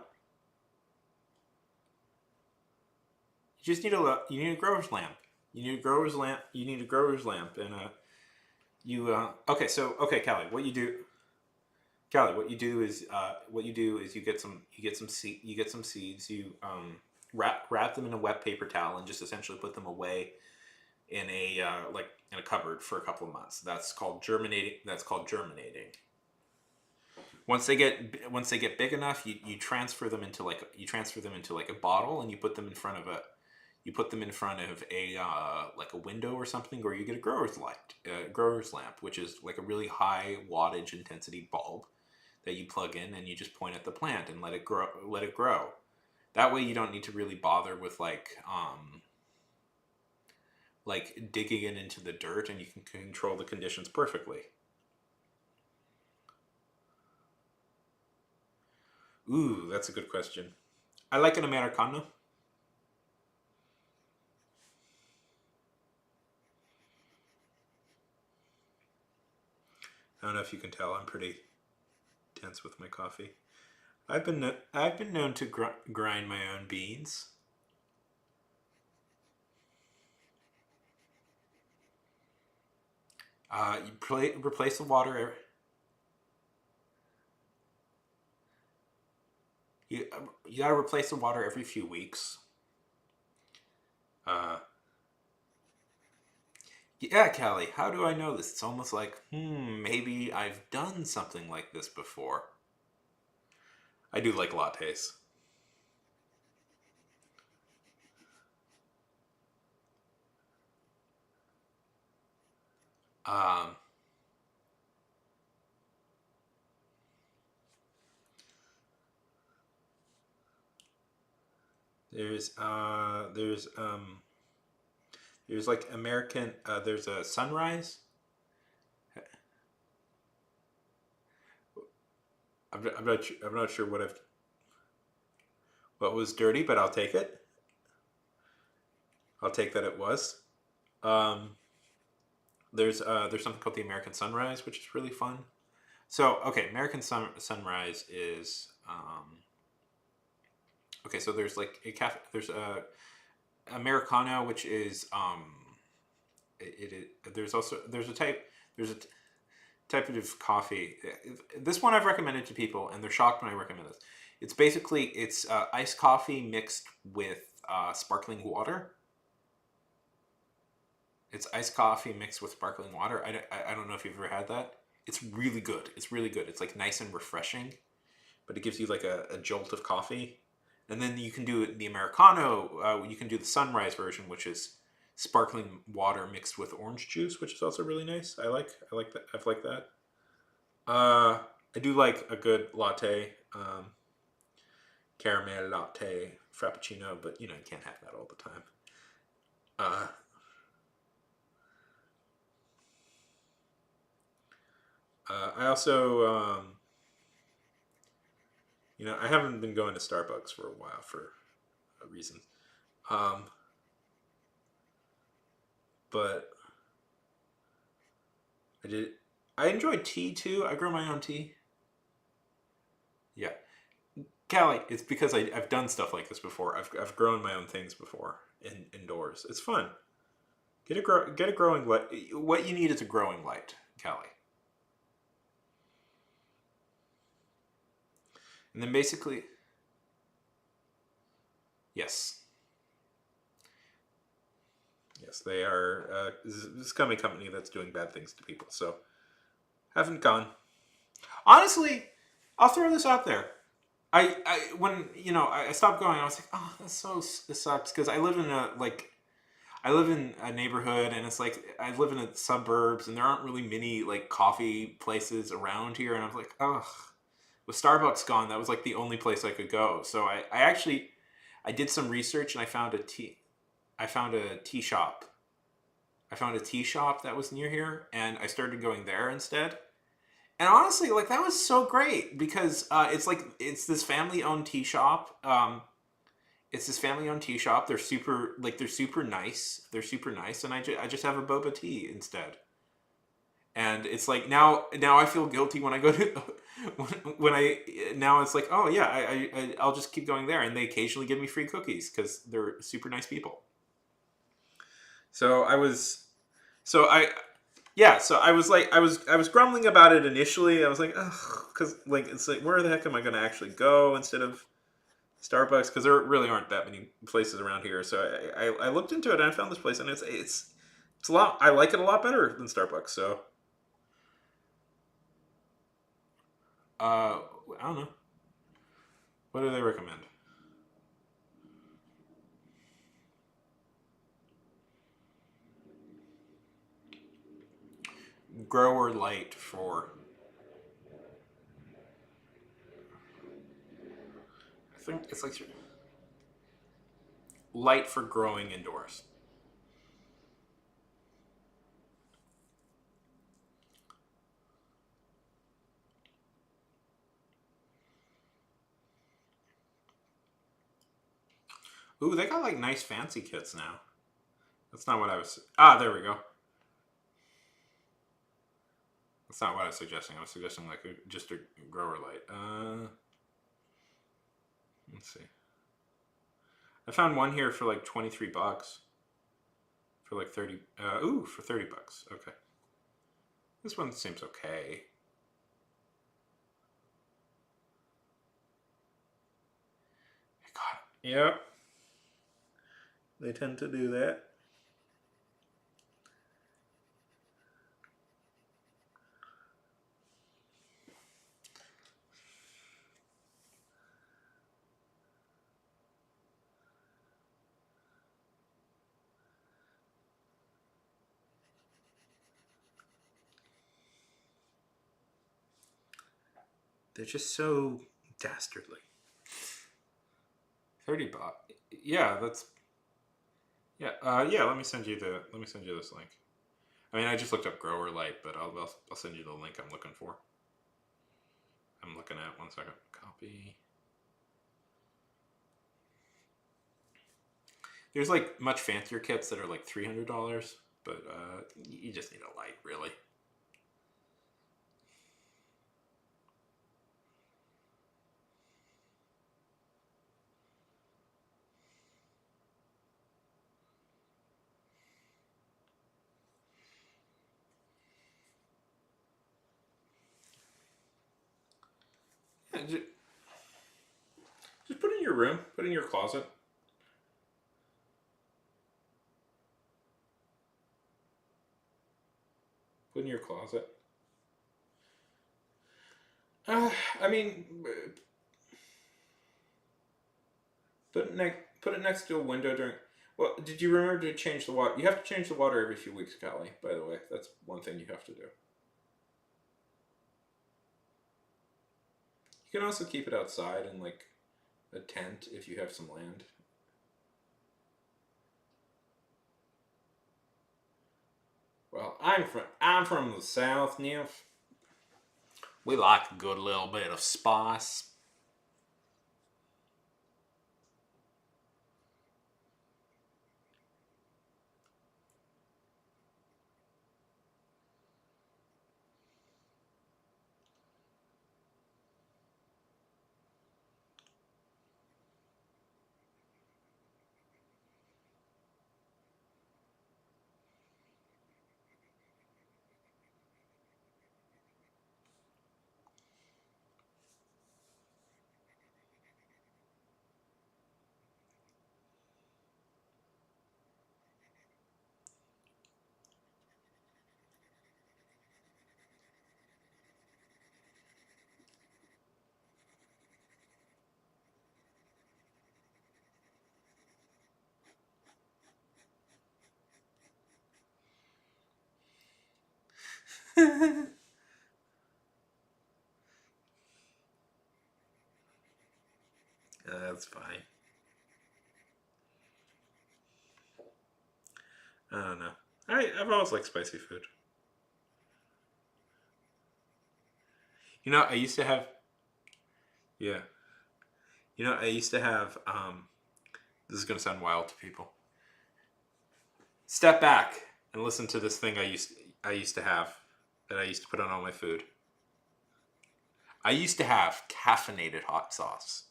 You just need you need a grower's lamp. You need a grower's lamp. You need a grower's lamp, and okay. So okay, Callie, what you do? Callie, what you do is you get some seeds. You wrap them in a wet paper towel and just essentially put them away in a like in a cupboard for a couple of months. That's called germinating. That's called germinating. Once they get big enough, you transfer them into like a bottle, and you put them in front of a like a window or something, or you get a grower's lamp, which is like a really high wattage intensity bulb that you plug in, and you just point at the plant and let it grow. That way, you don't need to really bother with like digging it into the dirt, and you can control the conditions perfectly. Ooh, that's a good question. I like an Americano. I don't know if you can tell, I'm pretty tense with my coffee. I've been known to grind my own beans. Replace the water. You gotta replace the water every few weeks. Uh, yeah, Callie. How do I know this? It's almost like maybe I've done something like this before. I do like lattes. Um, there's there's like American. There's a Sunrise. I'm not sure what was dirty, but I'll take it. I'll take that it was. Um, there's something called the American Sunrise, which is really fun. So okay, Sunrise is okay. So there's like a cafe. There's a Americano, which is there's also there's a type of coffee. This one I've recommended to people, and they're shocked when I recommend this. It's iced coffee mixed with sparkling water. It's iced coffee mixed with sparkling water. I don't know if you've ever had that. It's really good. It's really good. It's like nice and refreshing, but it gives you like a jolt of coffee. And then you can do the Americano. You can do the Sunrise version, which is sparkling water mixed with orange juice, which is also really nice. I like that. I've liked that. I do like a good latte, caramel latte, frappuccino, but you know you can't have that all the time. Uh, I also, you know, I haven't been going to Starbucks for a while for a reason. Um, but I did. I enjoy tea too. I grow my own tea. Yeah, Callie, it's because I've done stuff like this before. I've grown my own things before indoors. It's fun. Get a growing light. What you need is a growing light, Callie. And then basically, yes, yes, they are. This is a company that's doing bad things to people. So haven't gone. Honestly, I'll throw this out there. I when you know I stopped going, I was like, oh, this sucks because I live in a neighborhood and it's like I live in the suburbs and there aren't really many like coffee places around here and I was like, ugh. With Starbucks gone, that was like the only place I could go. So I actually I did some research and I found a tea shop. I found a tea shop that was near here and I started going there instead. And honestly, like that was so great because it's this family owned tea shop. It's this family owned tea shop. They're super nice. They're super nice, and I just have a boba tea instead. And it's like now I feel guilty when I go to when I now it's like oh yeah I'll just keep going there, and they occasionally give me free cookies because they're super nice people. So I was so I Yeah, so I was grumbling about it initially. I was like, ugh, because like it's like where the heck am I going to actually go instead of Starbucks? Because there really aren't that many places around here. So I looked into it and I found this place and it's a lot. I like it a lot better than Starbucks. So uh, I don't know. What do they recommend? Grower light for I think it's like light for growing indoors. Ooh, they got like nice fancy kits now. That's not what I was. Ah, there we go. That's not what I was suggesting. I was suggesting like just a grower light. Let's see. I found one here for like $23 for like 30. For $30. Okay, this one seems okay. God, yep, they tend to do that. They're just so dastardly. 30 baht. Yeah, that's yeah. Yeah. Let me send you this link. I mean, I just looked up grower light, but I'll send you the link I'm looking for. I'm looking at 1 second. Copy. There's like much fancier kits that are like $300, but you just need a light, really. Yeah, just put it in your room, put it in your closet. Put it in your closet. Uh, I mean, put it next to a window during. Well, did you remember to change the water? You have to change the water every few weeks, Callie. By the way, that's one thing you have to do. You can also keep it outside in like a tent if you have some land. Well, I'm from the south, Nymph. We like a good little bit of spice. That's fine. I don't know. I've always liked spicy food. I used to have. Yeah. I used to have. This is gonna sound wild to people. Step back and listen to this thing I used to have that I used to put on all my food. I used to have caffeinated hot sauce.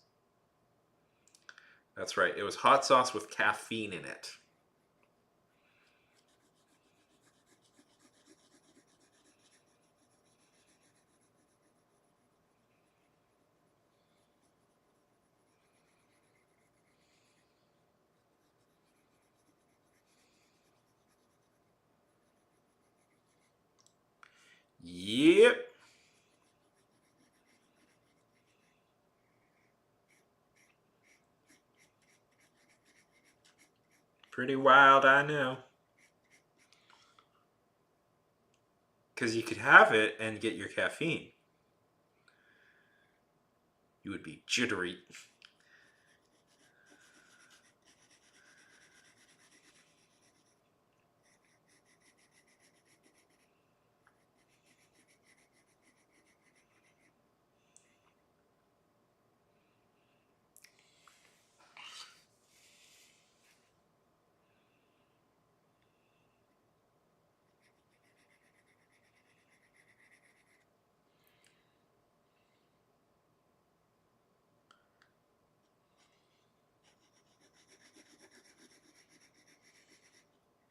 That's right. It was hot sauce with caffeine in it. Yep. Pretty wild, I know. Because you could have it and get your caffeine. You would be jittery.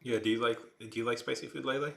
Yeah, do you like spicy food lately?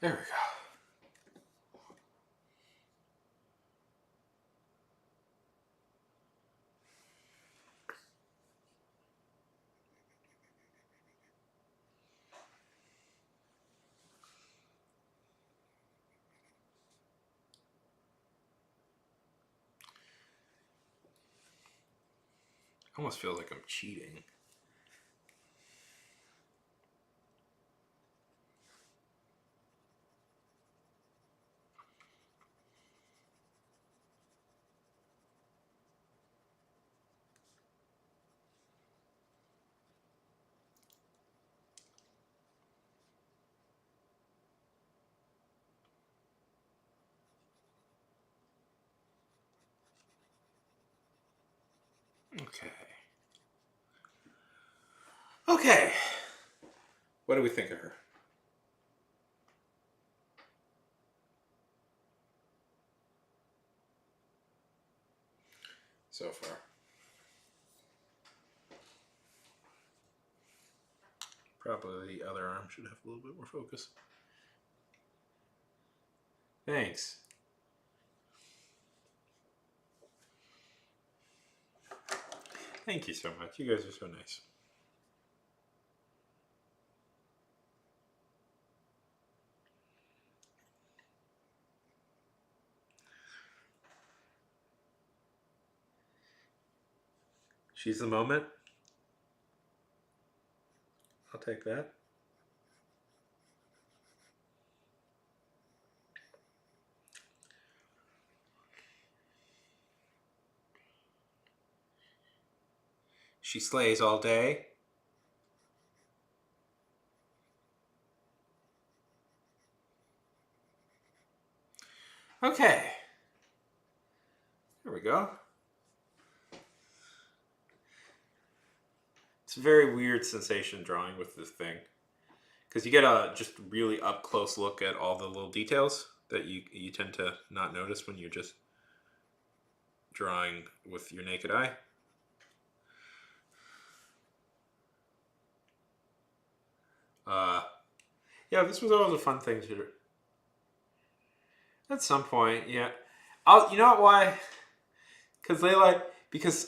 There we go. Almost feels like I'm cheating. Okay. Okay. What do we think of her? So far. Probably the other arm should have a little bit more focus. Thanks. Thank you so much. You guys are so nice. She's the moment. I'll take that. She slays all day. Okay. There we go. It's a very weird sensation drawing with this thing. Because you get a just really up close look at all the little details that you tend to not notice when you're just drawing with your naked eye. Yeah, this was always a fun thing to do. At some point, yeah. You know why? Because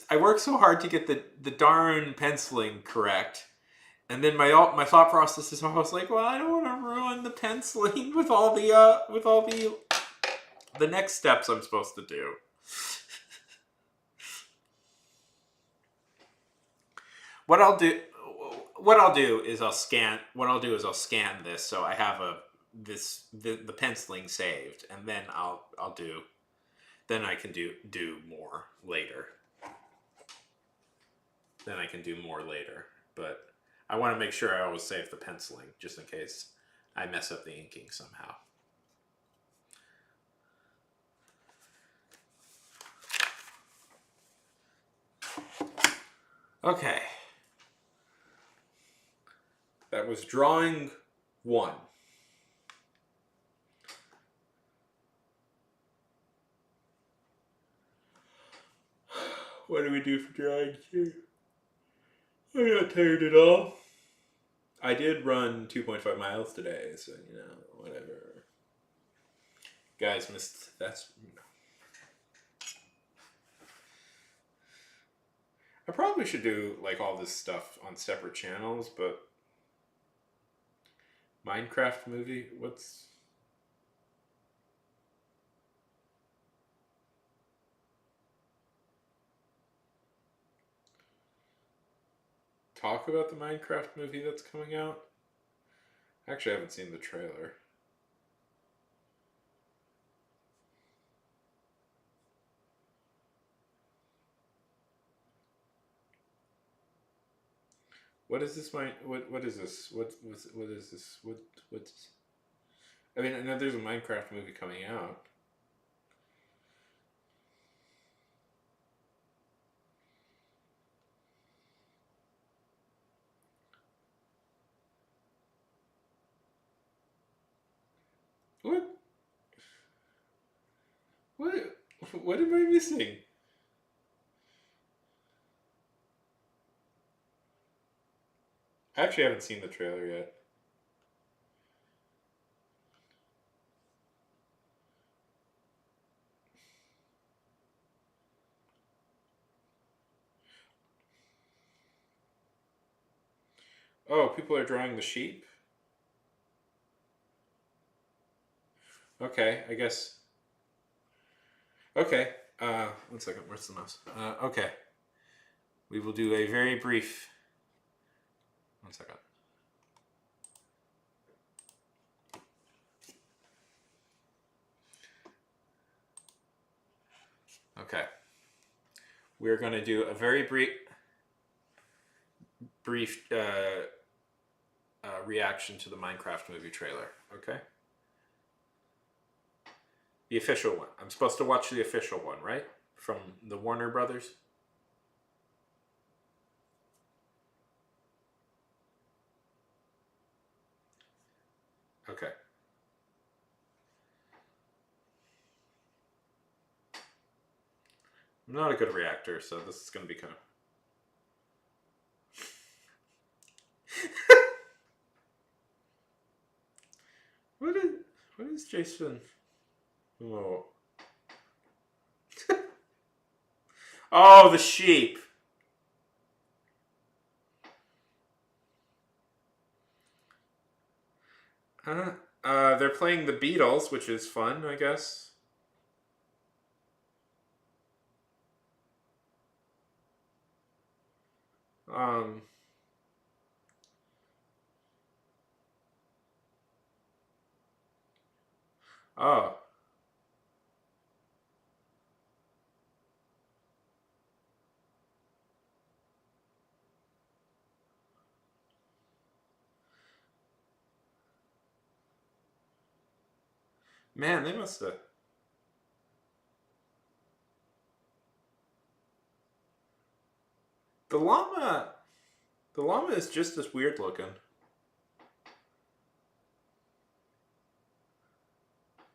I work so hard to get the darn penciling correct, and then my thought process is almost like, well, I don't want to ruin the penciling with all the next steps I'm supposed to do. What I'll do is I'll scan this so I have the penciling saved, and then I can do more later. But I want to make sure I always save the penciling just in case I mess up the inking somehow. Okay. That was drawing 1. What do we do for drawing 2? I'm not tired at all. I did run 2.5 miles today, so, whatever. Guys missed... I probably should do, all this stuff on separate channels, but... Minecraft movie? What's... Talk about the Minecraft movie that's coming out? Actually, I haven't seen the trailer. What is this? What is this? What is this? What's? I mean, I know there's a Minecraft movie coming out. What? What? What am I missing? I actually haven't seen the trailer yet. Oh, people are drawing the sheep? Okay, I guess. Okay. 1 second. Where's the mouse? Okay. We will do a very brief. 1 second. Okay. We're going to do a very brief reaction to the Minecraft movie trailer. Okay. The official one. I'm supposed to watch the official one, right? From the Warner Brothers. Okay. I'm not a good reactor, so this is going to be kind of. What is Jason? Oh. Oh, the sheep. They're playing the Beatles, which is fun, I guess. Um. Oh. Man, they must have. The llama. The llama is just as weird looking.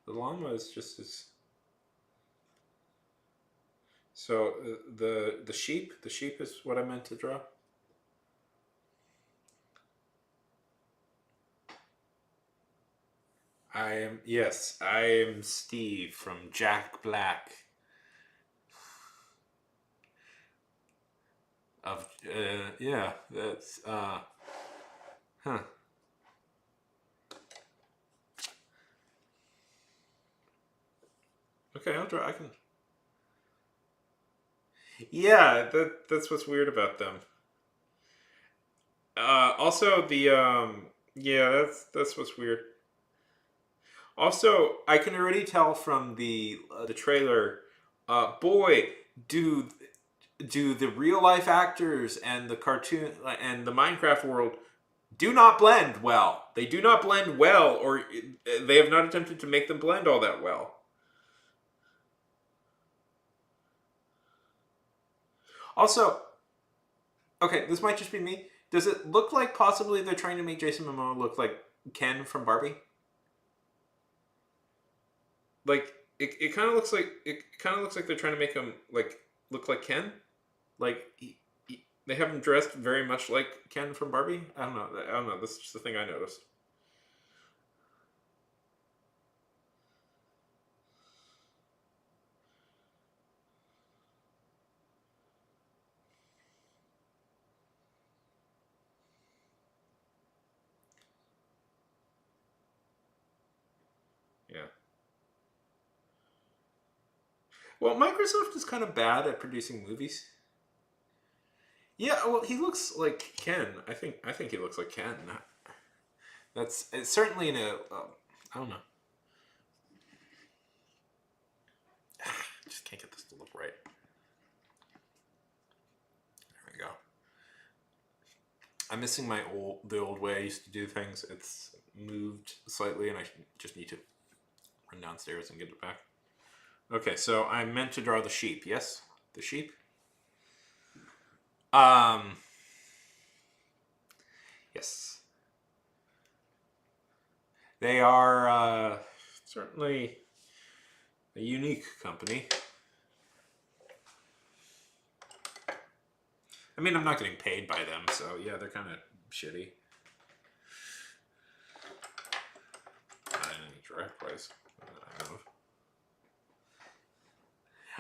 The llama is just as. So the sheep. The sheep is what I meant to draw. I am Steve from Jack Black. Of yeah, that's huh. Okay, I'll draw. I can. Yeah, that's what's weird about them. Also the yeah, that's what's weird. Also, I can already tell from the trailer. Boy, do do the real life actors and the cartoon and the Minecraft world do not blend well. They do not blend well, or they have not attempted to make them blend all that well. Also, okay, this might just be me. Does it look like possibly they're trying to make Jason Momoa look like Ken from Barbie? Like it kind of looks like they're trying to make him like look like Ken. Like they have him dressed very much like Ken from Barbie. I don't know. I don't know. This is just the thing I noticed. Yeah. Well, Microsoft is kind of bad at producing movies. Yeah, well, he looks like Ken. I think he looks like Ken. That's it's certainly in a. I don't know. I just can't get this to look right. There we go. I'm missing the old way I used to do things. It's moved slightly, and I just need to run downstairs and get it back. Okay, so I meant to draw the sheep. Yes, the sheep. Um. Yes, they are certainly a unique company. I mean, I'm not getting paid by them, so yeah, they're kind of shitty. In a direct place.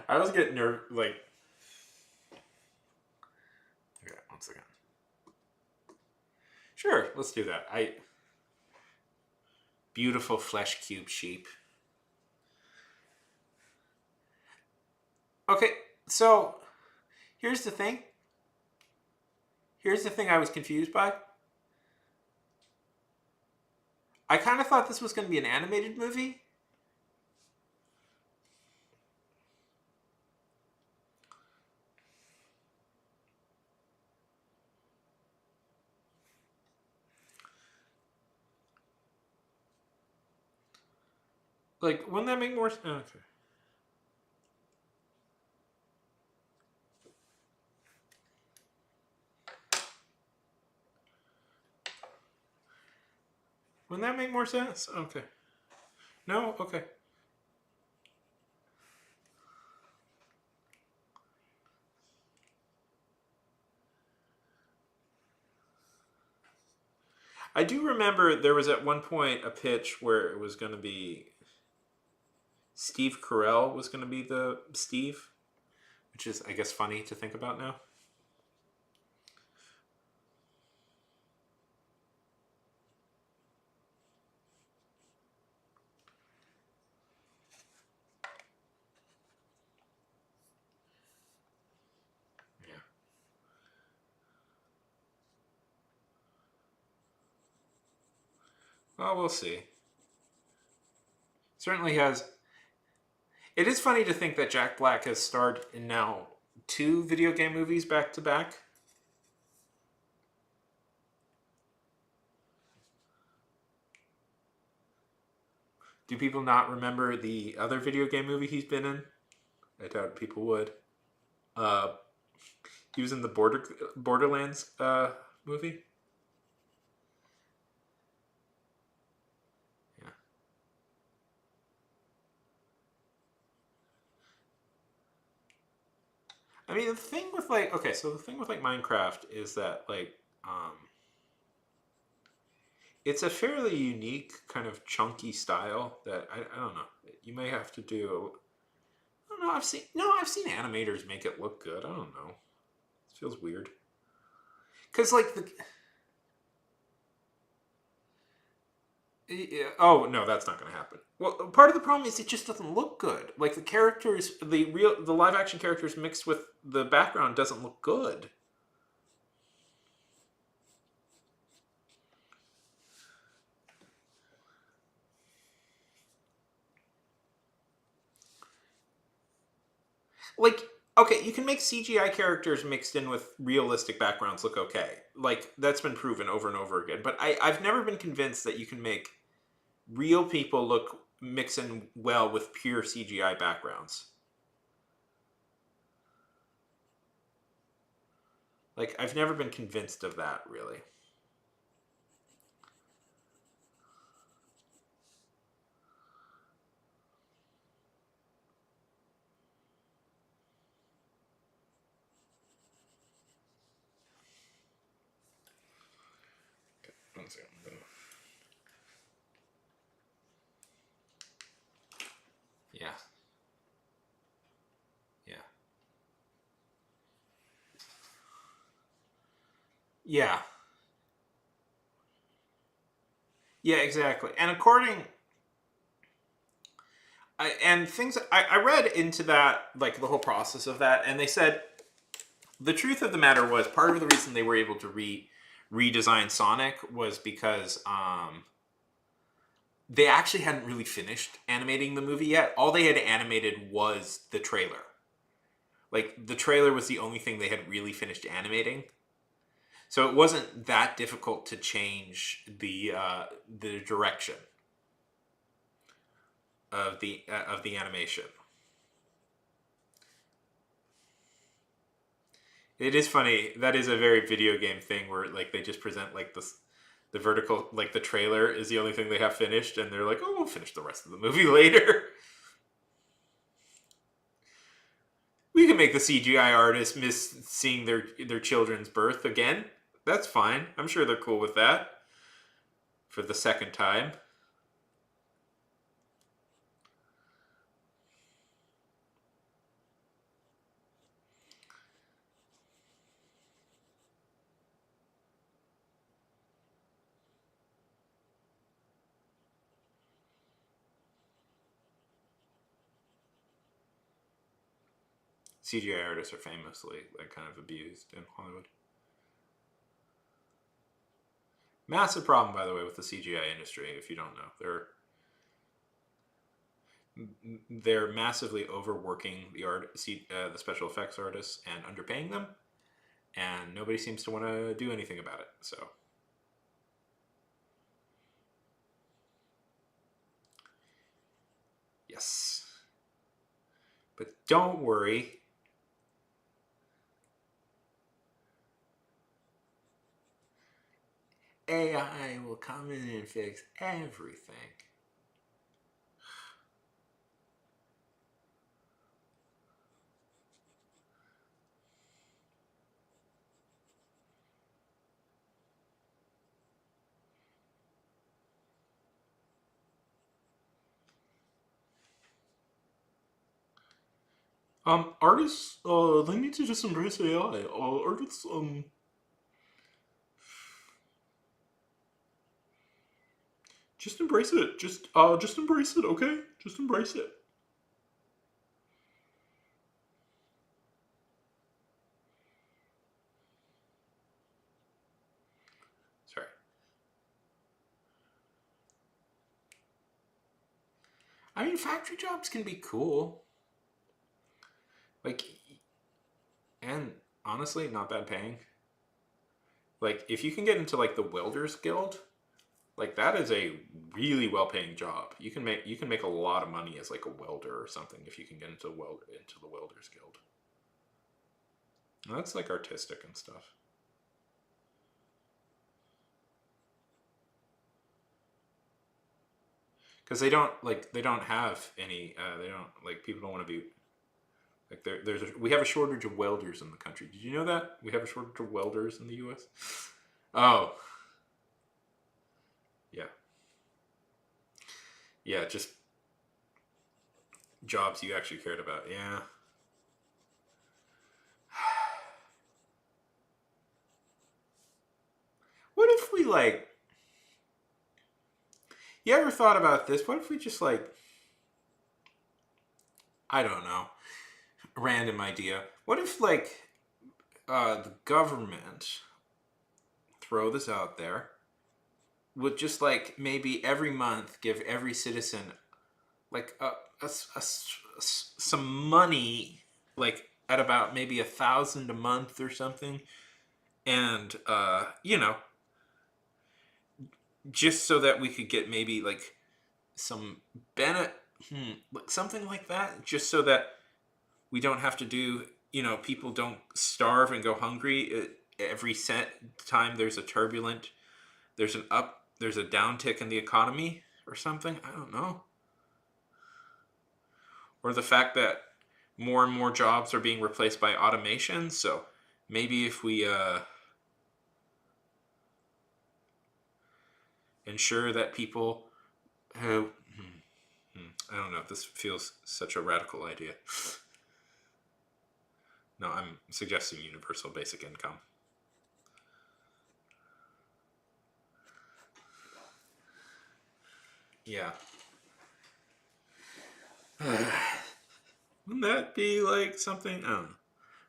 I always get like. Okay, 1 second. Sure, let's do that. I Beautiful flesh cube sheep. Okay, so here's the thing. Here's the thing I was confused by. I kind of thought this was going to be an animated movie. Like, wouldn't that make more sense? Okay. Wouldn't that make more sense? Okay. No? Okay. I do remember there was at one point a pitch where it was going to be Steve Carell was going to be the Steve, which is, I guess, funny to think about now. Yeah. Well, we'll see. Certainly has. It is funny to think that Jack Black has starred in now 2 video game movies back to back. Do people not remember the other video game movie he's been in? I doubt people would. Uh, he was in the Borderlands movie. Yeah. I mean, the thing with like, okay, so the thing with like Minecraft is that like, it's a fairly unique kind of chunky style that I don't know. You may have to do. I don't know. I've seen animators make it look good. I don't know. It feels weird. Cause like the yeah, oh no, that's not going to happen. Well, part of the problem is it just doesn't look good. Like the characters, the live action characters mixed with the background doesn't look good. Like okay, you can make CGI characters mixed in with realistic backgrounds look okay. Like that's been proven over and over again. But I've never been convinced that you can make real people look mix in well with pure CGI backgrounds. Like I've never been convinced of that really. One second. Yeah. Yeah. Yeah. Yeah, exactly. And according and things I read into that like the whole process of that and they said the truth of the matter was part of the reason they were able to redesign Sonic was because they actually hadn't really finished animating the movie yet. All they had animated was the trailer. Like the trailer was the only thing they had really finished animating. So it wasn't that difficult to change the direction of the animation. It is funny. That is a very video game thing where like they just present like the vertical like the trailer is the only thing they have finished, and they're like, "Oh, we'll finish the rest of the movie later." We can make the CGI artists miss seeing their children's birth again. That's fine. I'm sure they're cool with that for the second time. CGI artists are famously like kind of abused in Hollywood. Massive problem, by the way, with the CGI industry. If you don't know, they're massively overworking the special effects artists and underpaying them, and nobody seems to want to do anything about it. So, yes, but don't worry. AI will come in and fix everything. Artists, they need to just embrace AI. Artists, just embrace it. Just embrace it, okay? Just embrace it. Sorry. I mean, factory jobs can be cool. Like, and honestly, not bad paying. Like, if you can get into like the Welders Guild, like that is a really well paying job. You can make a lot of money as like a welder or something if you can get into the Welders Guild. And that's like artistic and stuff. Because they don't have any they don't like people don't want to be like we have a shortage of welders in the country. Did you know that we have a shortage of welders in the U.S.? Oh, yeah, yeah, just jobs you actually cared about. Yeah. What if we like? You ever thought about this? What if we just like? I don't know. Random idea. What if like the government throw this out there would just like maybe every month give every citizen like some money like at about maybe 1,000 a month or something, and just so that we could get maybe like some benefit, like something like that, just so that we don't have to do, people don't starve and go hungry every cent time there's a downtick in the economy or something. I don't know. Or the fact that more and more jobs are being replaced by automation. So maybe if we ensure that people who, I don't know, this feels such a radical idea. No, I'm suggesting universal basic income. Yeah. Wouldn't that be like something? I don't know.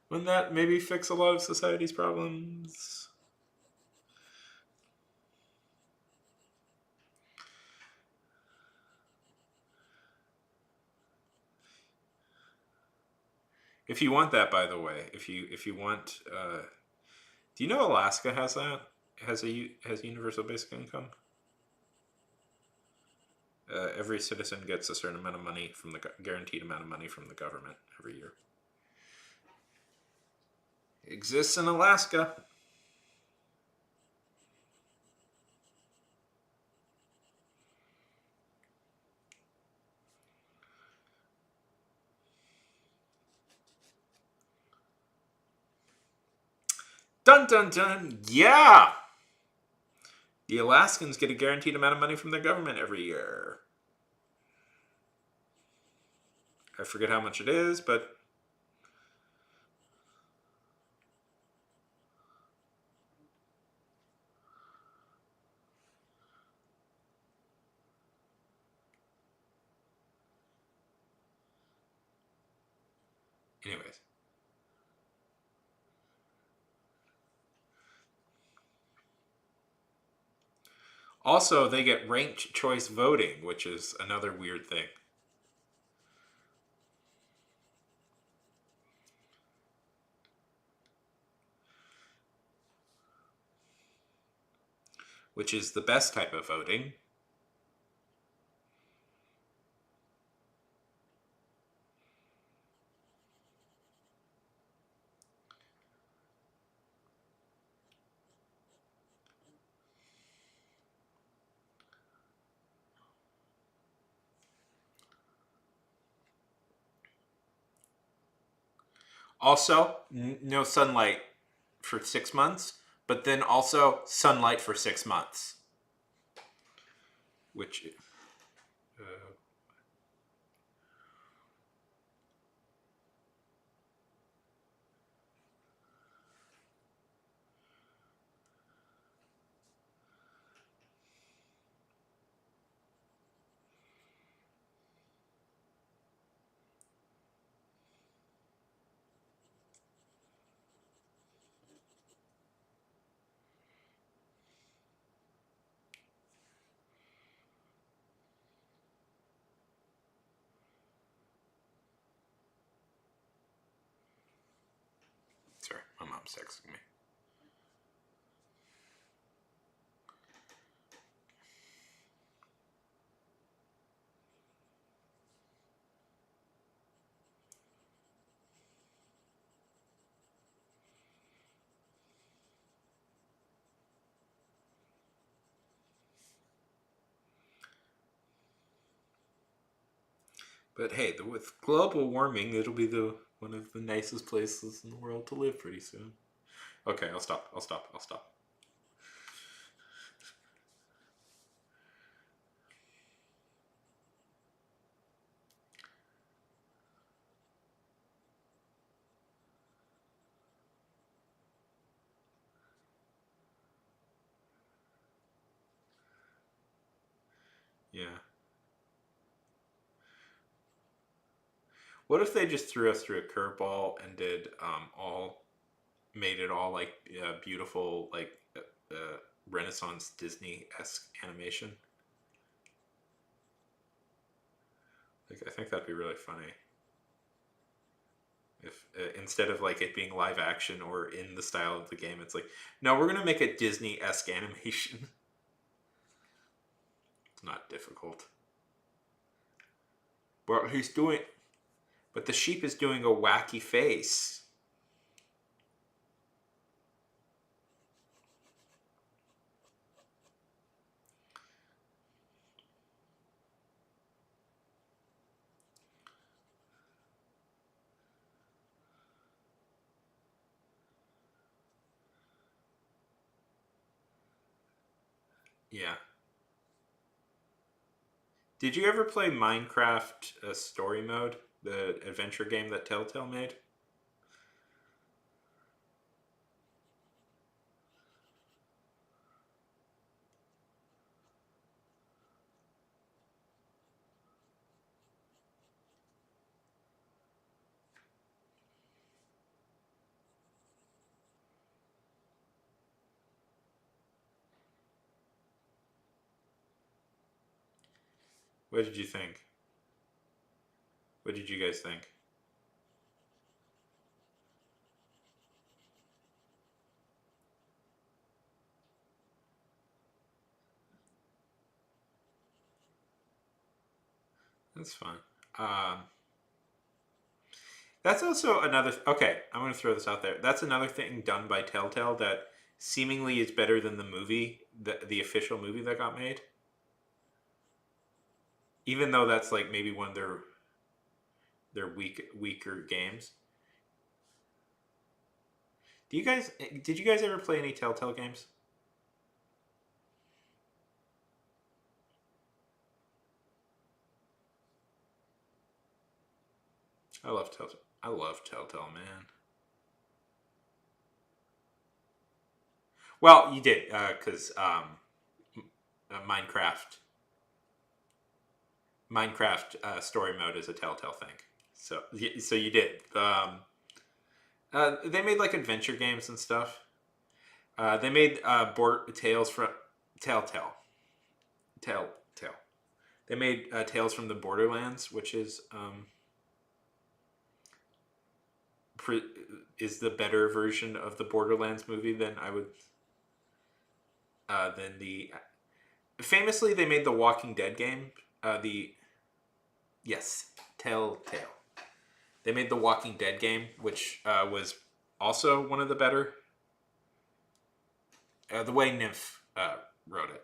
Wouldn't that maybe fix a lot of society's problems? If you want that, by the way, if you want, do you know Alaska has that? Has universal basic income? Every citizen gets a certain amount of money from the guaranteed amount of money from the government every year. It exists in Alaska. Dun dun dun! Yeah, the Alaskans get a guaranteed amount of money from their government every year. I forget how much it is, but anyways, Also, they get ranked choice voting, which is another weird thing. Which is the best type of voting. Also, no sunlight for 6 months, but then also sunlight for 6 months. Which, uh, sorry, my mom's texting me. But hey, with global warming, it'll be the one of the nicest places in the world to live pretty soon. Okay, I'll stop. I'll stop. I'll stop. Yeah. What if they just threw us through a curveball and did all made it all like beautiful like Renaissance Disney esque animation? Like I think that'd be really funny if instead of like it being live action or in the style of the game, it's like no, we're gonna make a Disney esque animation. It's not difficult. But he's doing. But the sheep is doing a wacky face. Yeah. Did you ever play Minecraft Story Mode, the adventure game that Telltale made? What did you think? What did you guys think? That's fine. Um, that's also another. Okay, I'm going to throw this out there. That's another thing done by Telltale that seemingly is better than the movie, the official movie that got made. Even though that's like maybe one of their weaker games. Did you guys ever play any Telltale games? I love Telltale. I love Telltale, man. Well, you did because Minecraft story mode is a Telltale thing. So you did. They made like adventure games and stuff. They made board tales from Telltale. Tale. They made Tales from the Borderlands, which is is the better version of the Borderlands movie than I would than the. Famously, they made the Walking Dead game. The yes, Telltale. They made the Walking Dead game, which was also one of the better. The way Nymph wrote it.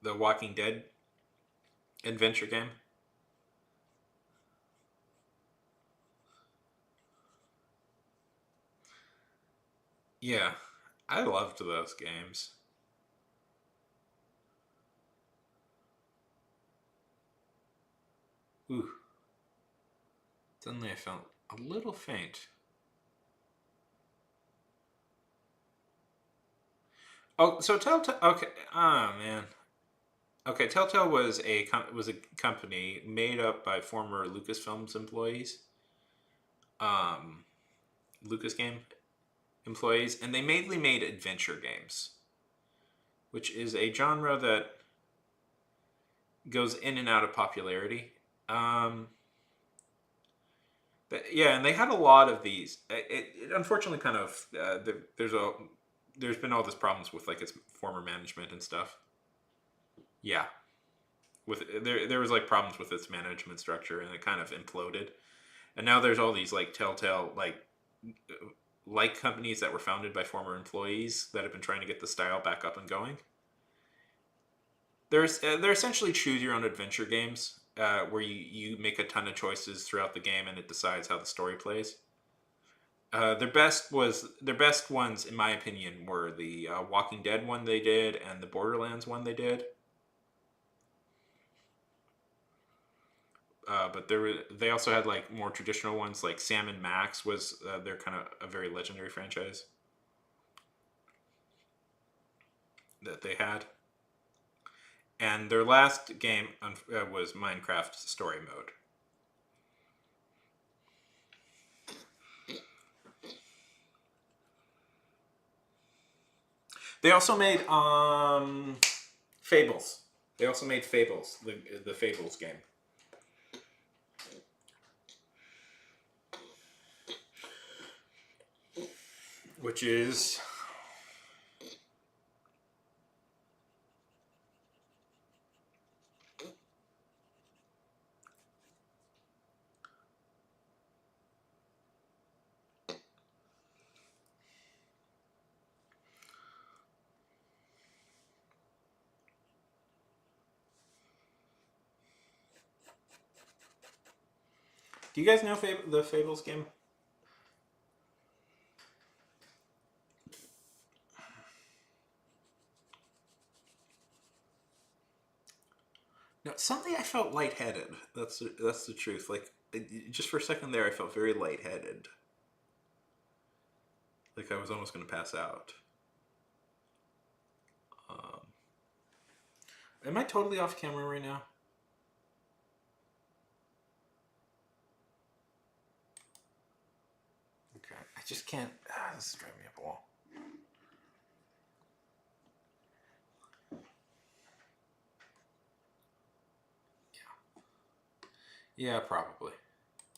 The Walking Dead adventure game. Yeah, I loved those games. Ooh, suddenly I felt a little faint. Oh, so Telltale. Okay. Oh man. Okay, Telltale was a company made up by former Lucasfilms employees, um, Lucas Game employees, and they mainly made adventure games, which is a genre that goes in and out of popularity. Um, yeah, and they had a lot of these. It unfortunately kind of there's been all this problems with like its former management and stuff. Yeah, with there was like problems with its management structure, and it kind of imploded. And now there's all these like Telltale companies that were founded by former employees that have been trying to get the style back up and going. They're essentially choose your own adventure games where you make a ton of choices throughout the game and it decides how the story plays. Their best ones, in my opinion, were the Walking Dead one they did and the Borderlands one they did. But they also had like more traditional ones, like Sam and Max was they're kind of a very legendary franchise that they had. And their last game was Minecraft Story Mode. They also made Fables. They also made Fables, the Fables game. Which is do you guys know the Fables game? No, suddenly I felt lightheaded. That's the truth. Like just for a second there, I felt very lightheaded. Like I was almost going to pass out. Um, am I totally off camera right now? Okay, I just can't. This is driving me up a wall. Yeah, probably.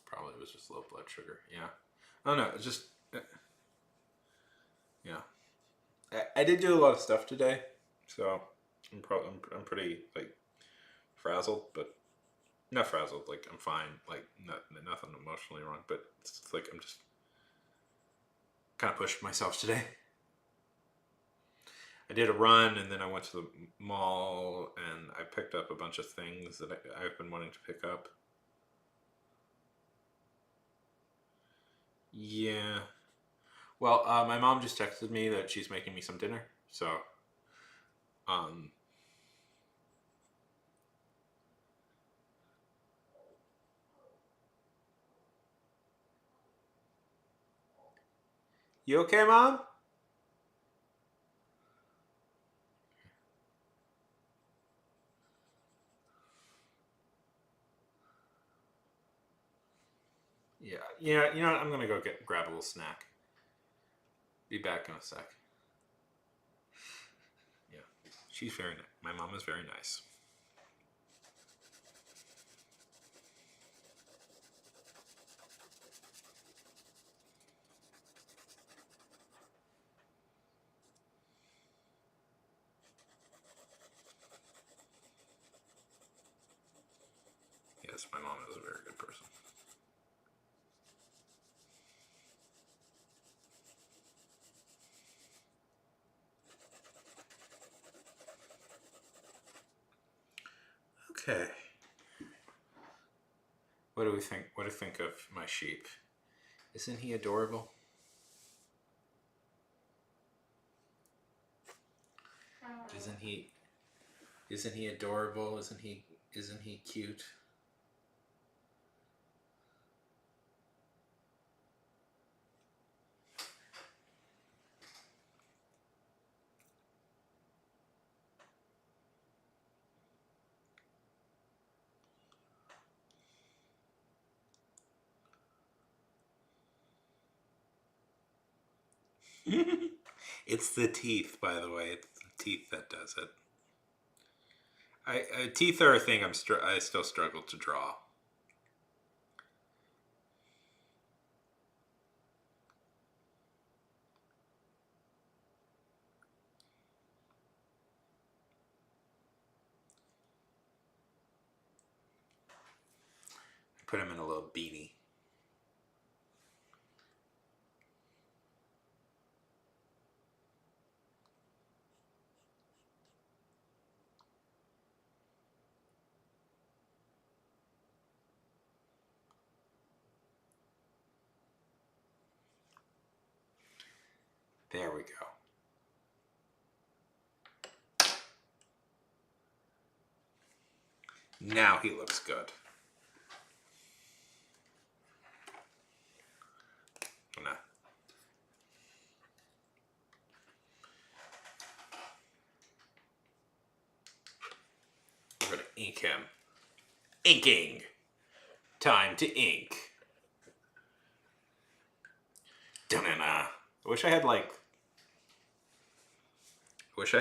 Probably it was just low blood sugar. Yeah. Oh no, it's just yeah. I did do a lot of stuff today, so I'm pretty like frazzled, but not frazzled. Like I'm fine. Like nothing emotionally wrong, but it's like I'm just kind of pushed myself today. I did a run and then I went to the mall and I picked up a bunch of things that I've been wanting to pick up. Yeah. Well, my mom just texted me that she's making me some dinner, so um, you okay, mom? Yeah, yeah. You know what? I'm gonna go grab a little snack. Be back in a sec. She's very nice. My mom is very nice. Yes, my mom is a very good person. Okay. What do we think? What do you think of my sheep? Isn't he adorable? Isn't he? Isn't he adorable? Isn't he? Isn't he cute? It's the teeth, by the way. It's the teeth that does it. Teeth are a thing I still struggle to draw. Put him in a little beanie. There we go. Now he looks good. Nah. We're gonna ink him. Inking. Time to ink. Da-na-na. I wish I had I wish I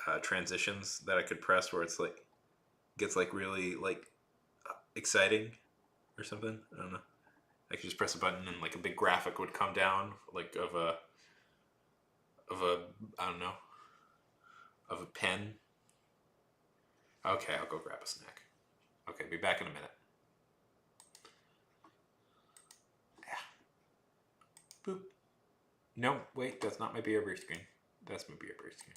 had transitions that I could press where it's like gets like really like exciting or something. I don't know. I could just press a button and like a big graphic would come down like of a I don't know, of a pen. Okay, I'll go grab a snack. Okay, be back in a minute. Yeah. Boop. No, wait, that's not my BRB screen. That's my BRB screen.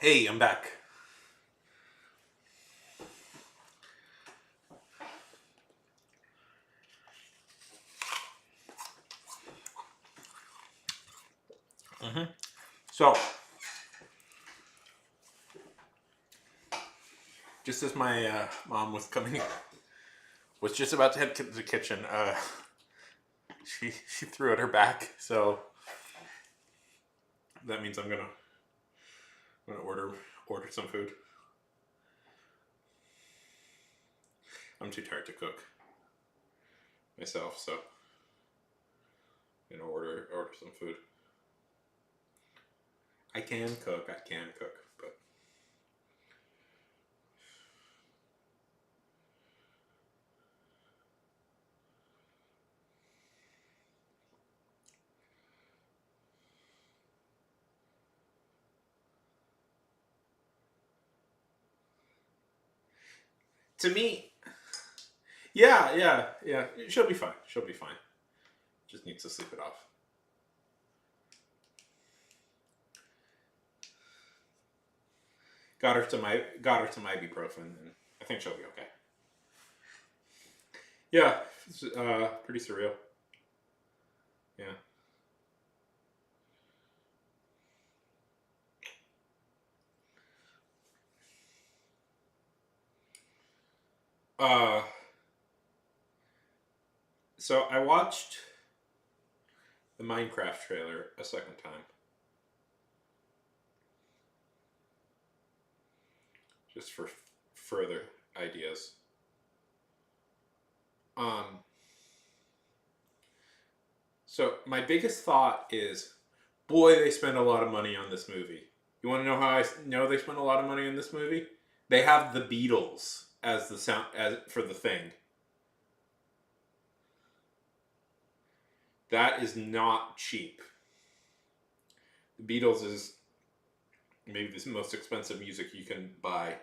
Hey, I'm back. So, just as my mom was just about to head to the kitchen, she threw at her back. So that means I'm gonna order some food. I'm too tired to cook myself, so I'm gonna order some food. I can cook. I can cook, but to me, yeah, yeah, yeah. She'll be fine. She'll be fine. Just needs to sleep it off. Got her some ibuprofen, and I think she'll be okay. Yeah, it's, pretty surreal. Yeah. Uh, so I watched the Minecraft trailer a second time, just for further ideas. Um, so my biggest thought is, boy, they spend a lot of money on this movie. You want to know how I know they spent a lot of money on this movie? They have the Beatles as the sound as for the thing. That is not cheap. The Beatles is maybe the most expensive music you can buy.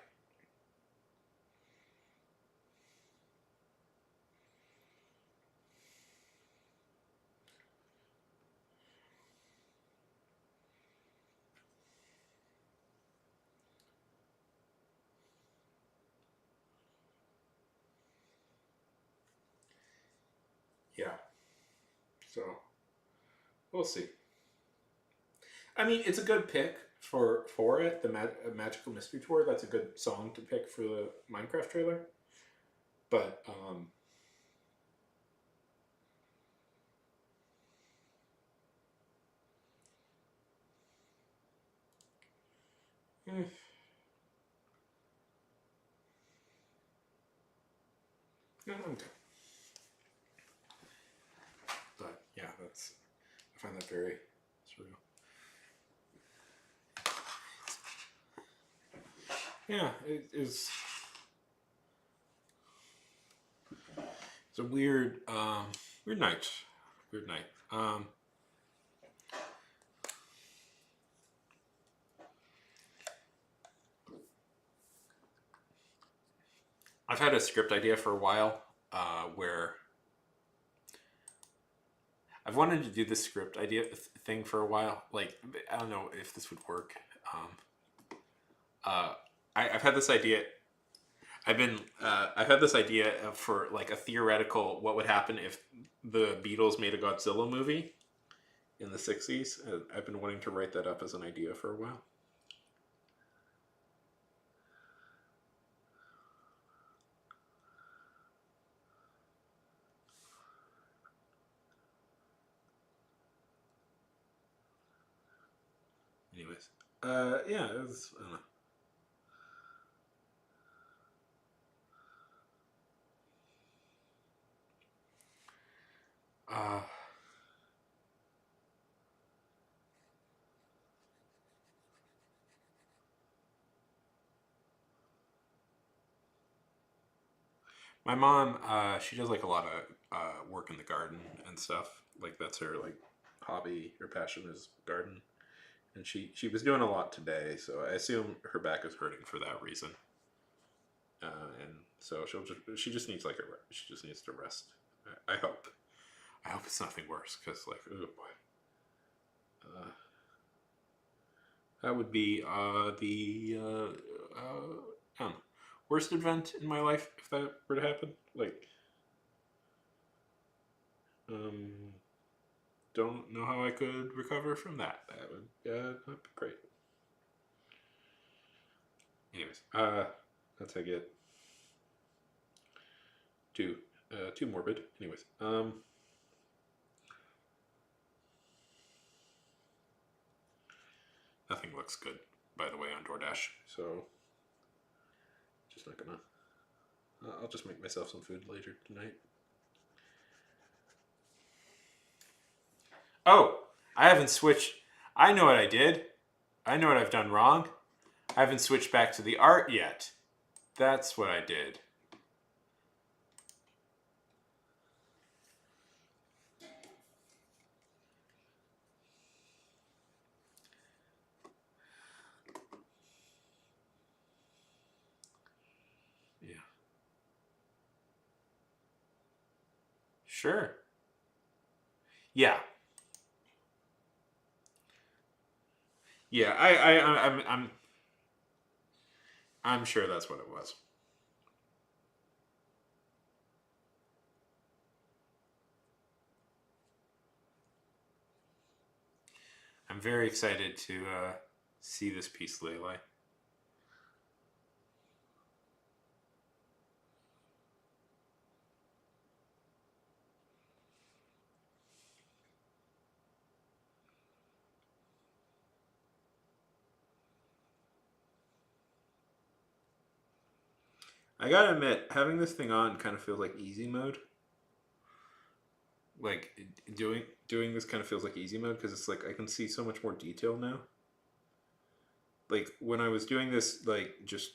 Yeah. So we'll see. I mean, it's a good pick for it. The Magical Mystery Tour. That's a good song to pick for the Minecraft trailer. But eh, no, okay. But yeah, that's I find that very surreal. Yeah, it's a weird night. Weird night. I've had a script idea for a while, where I've wanted to do this script idea thing for a while. Like, I don't know if this would work. Um, uh, I've had this idea. I've had this idea for like a theoretical what would happen if the Beatles made a Godzilla movie in the '60s. I've been wanting to write that up as an idea for a while. Anyways, yeah, it was, I don't know. Uh, my mom, she does like a lot of work in the garden and stuff. Like that's her like hobby. Her passion is garden, and she was doing a lot today. So I assume her back is hurting for that reason. And so she just needs like she just needs to rest. I hope. I hope it's nothing worse because like oh boy. Uh, That would be the I don't know, worst event in my life if that were to happen. Like, um, don't know how I could recover from that. That would that'd be great. Anyways, that's I get too morbid. Anyways, nothing looks good, by the way, on DoorDash. So just not gonna. I'll just make myself some food later tonight. Oh, I haven't switched. I know what I did. I know what I've done wrong. I haven't switched back to the art yet. That's what I did. Yeah. Sure. Yeah. Yeah. I'm sure that's what it was. I'm very excited to see this piece, Lele. I gotta admit, having this thing on kind of feels like easy mode. Like doing this kind of feels like easy mode because it's like I can see so much more detail now. Like when I was doing this, like just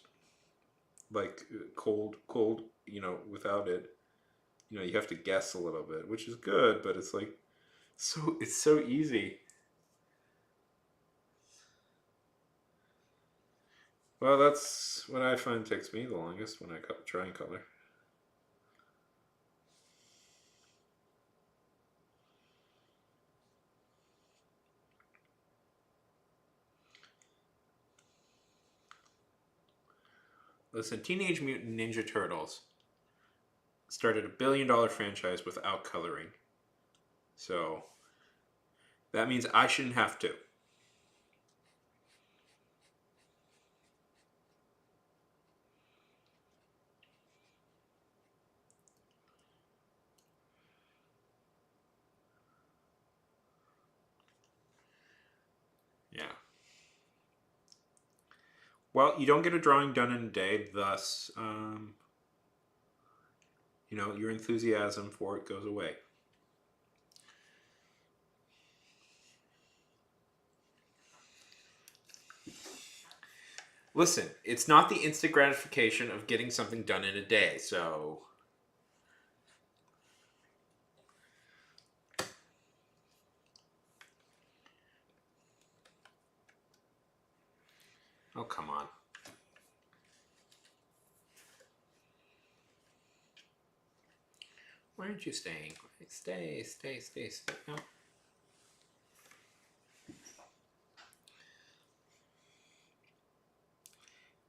like cold, without it, you have to guess a little bit, which is good, but it's like it's so easy. Well, that's what I find takes me the longest when I try and color. Listen, Teenage Mutant Ninja Turtles started $1 billion franchise without coloring, so that means I shouldn't have to. Yeah. Well, you don't get a drawing done in a day, thus, your enthusiasm for it goes away. Listen, it's not the instant gratification of getting something done in a day, so. Oh, come on. Why aren't you staying? Stay. No.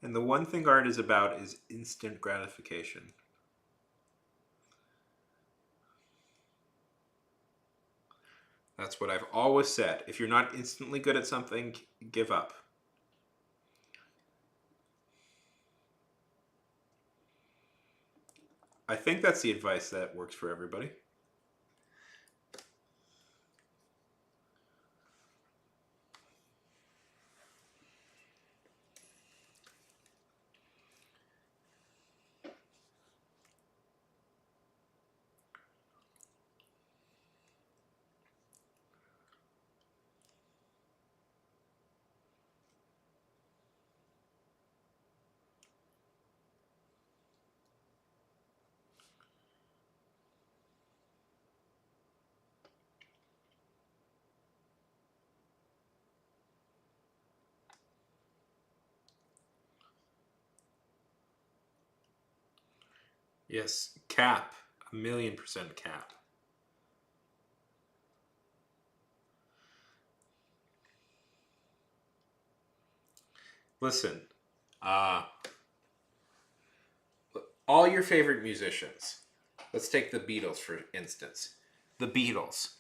And the one thing art is about is instant gratification. That's what I've always said. If you're not instantly good at something, give up. I think that's the advice that works for everybody. Yes, cap. 1,000,000% cap. Listen, uh, all your favorite musicians. Let's take the Beatles for instance. The Beatles.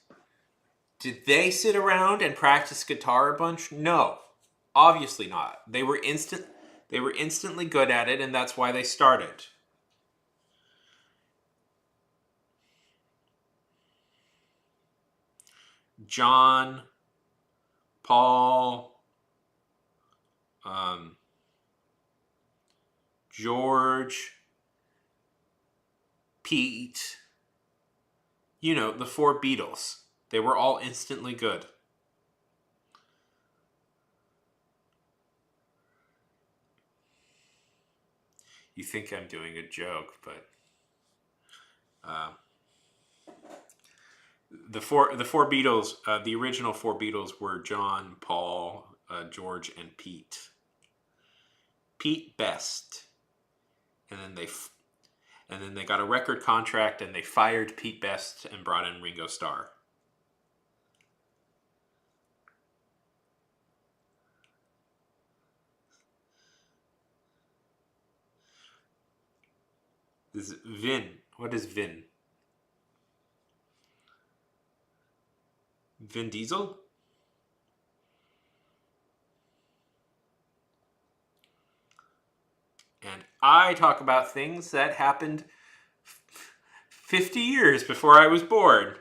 Did they sit around and practice guitar a bunch? No, obviously not. They were instant. They were instantly good at it, and that's why they started. John, Paul, um, George, Pete. You know, the four Beatles. They were all instantly good. You think I'm doing a joke, but uh, the four Beatles, the original four Beatles were John, Paul, George, and Pete. Pete Best, and then they got a record contract and they fired Pete Best and brought in Ringo Starr. This is Vin. What is Vin? Vin Diesel? And I talk about things that happened 50 years before I was born.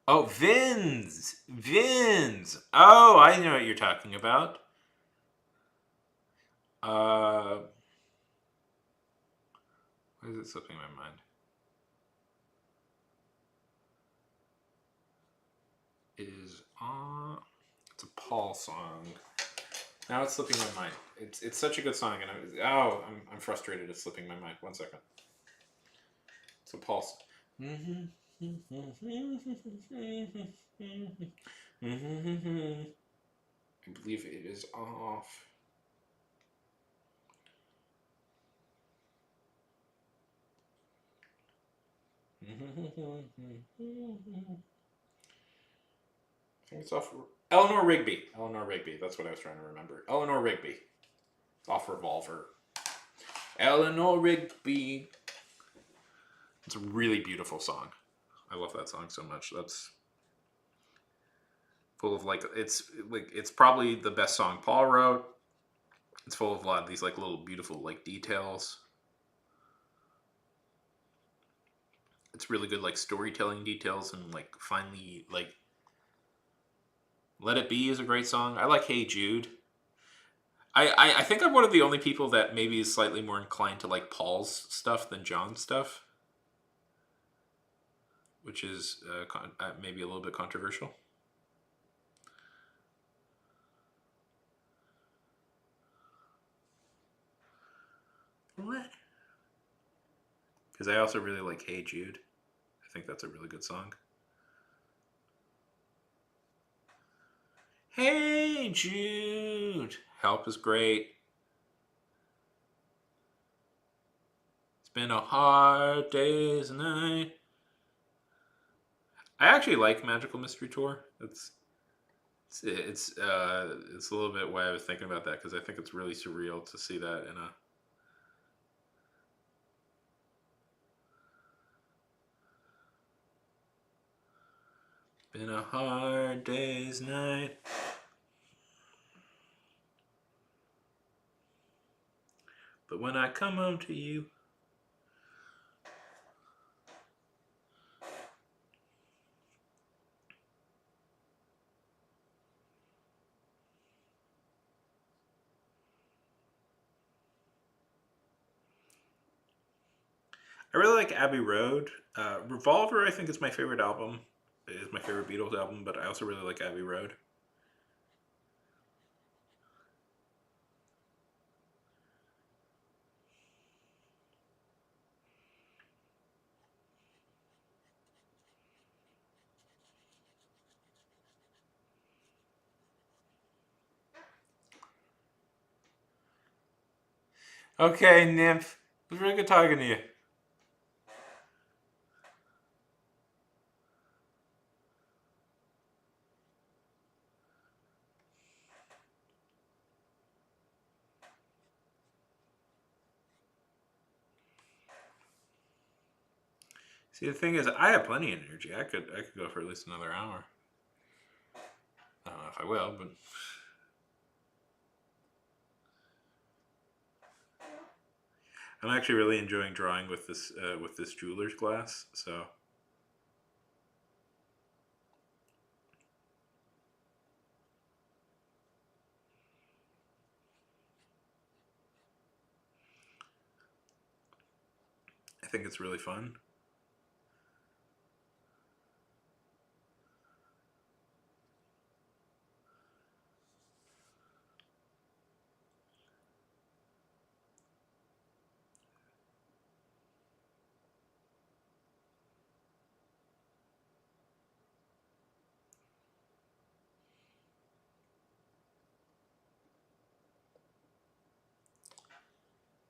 Oh, Vins! Vins! Oh, I know what you're talking about. Why is it slipping my mind? It is it's a Paul song. Now it's slipping my mind. It's such a good song, and I'm frustrated. It's slipping my mind. 1 second. It's a Paul. I believe it is off. I think it's off. Eleanor Rigby. Eleanor Rigby. That's what I was trying to remember. Eleanor Rigby. Off Revolver. Eleanor Rigby. It's a really beautiful song. I love that song so much. That's full of it's probably the best song Paul wrote. It's full of a lot of these like little beautiful like details. It's really good like storytelling details and like finally like Let It Be is a great song. I like Hey Jude. I think I'm one of the only people that maybe is slightly more inclined to like Paul's stuff than John's stuff, which is maybe a little bit controversial. What? Because I also really like Hey Jude. I think that's a really good song. Hey Jude. Help is great. It's been a hard day's night. I actually like Magical Mystery Tour. It's a little bit why I was thinking about that because I think it's really surreal to see that in a. Been a hard day's night. But when I come home to you. I really like Abbey Road. Revolver, I think, is my favorite album. It is my favorite Beatles album, but I also really like Abbey Road. Okay, Nymph. It was really good talking to you. See, the thing is, I have plenty of energy. I could go for at least another hour. I don't know if I will, but I'm actually really enjoying drawing with this jeweler's glass. So I think it's really fun.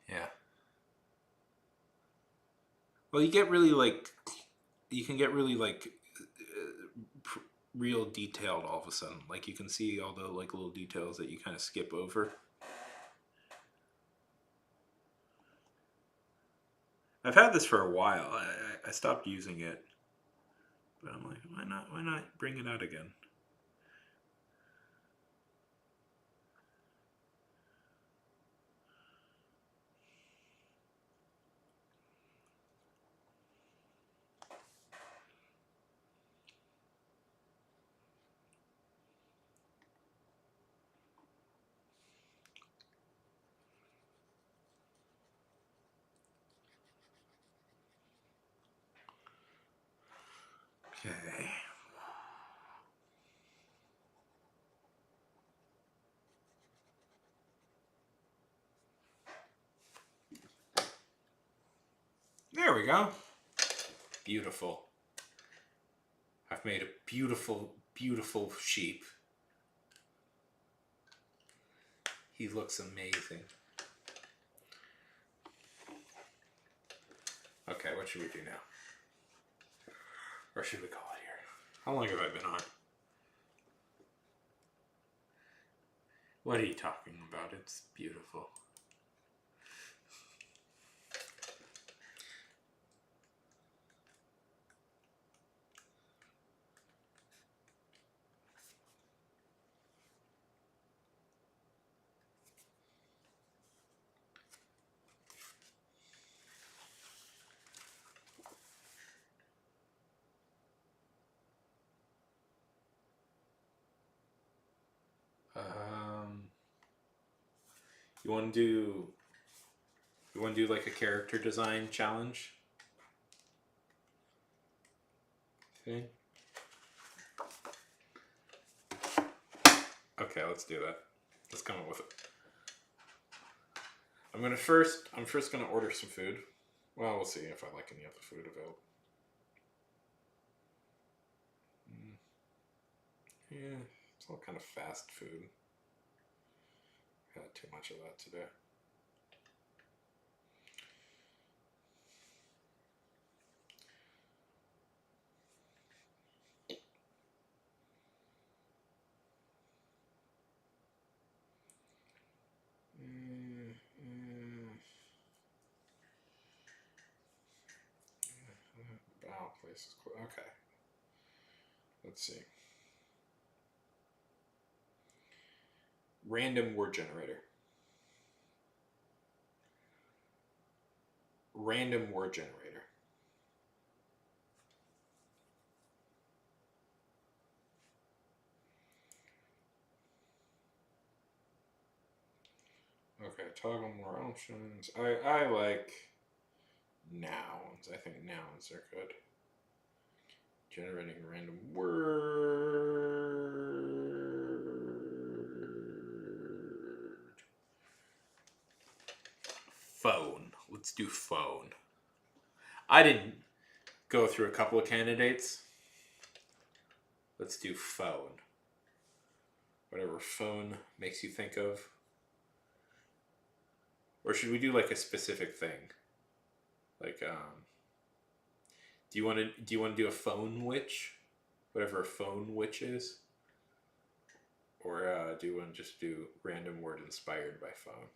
Yeah. Well, you can get really real detailed all of a sudden. Like you can see all the like little details that you kind of skip over. I've had this for a while. I stopped using it, but I'm like, why not? Why not bring it out again? Okay. There we go. Beautiful. I've made a beautiful, beautiful sheep. He looks amazing. Okay, what should we do now? Or should we call it here? How long have I been on? What are you talking about? It's beautiful. Um, you want to do? You want to do like a character design challenge? Okay. Okay, let's do that. Let's come up with it. I'm first gonna order some food. Well, we'll see if I like any of the food available. Yeah, it's all kind of fast food. Had too much of that today. Bow places. Okay. Let's see. Random word generator. Random word generator. Okay, toggle more options. I like nouns. I think nouns are good. Generating random word. Phone. Let's do phone. I didn't go through a couple of candidates. Let's do phone. Whatever phone makes you think of. Or should we do like a specific thing? Like, do you want to do a phone witch, whatever a phone witch is, or do you want to just do random word inspired by phone?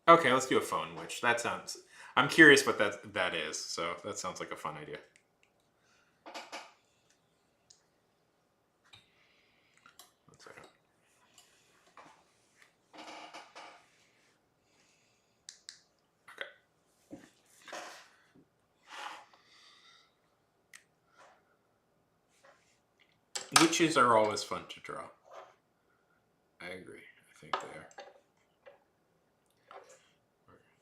Okay, let's do a phone witch. That sounds. I'm curious what that is. So that sounds like a fun idea. One second. Okay. Witches are always fun to draw. I agree. I think they are.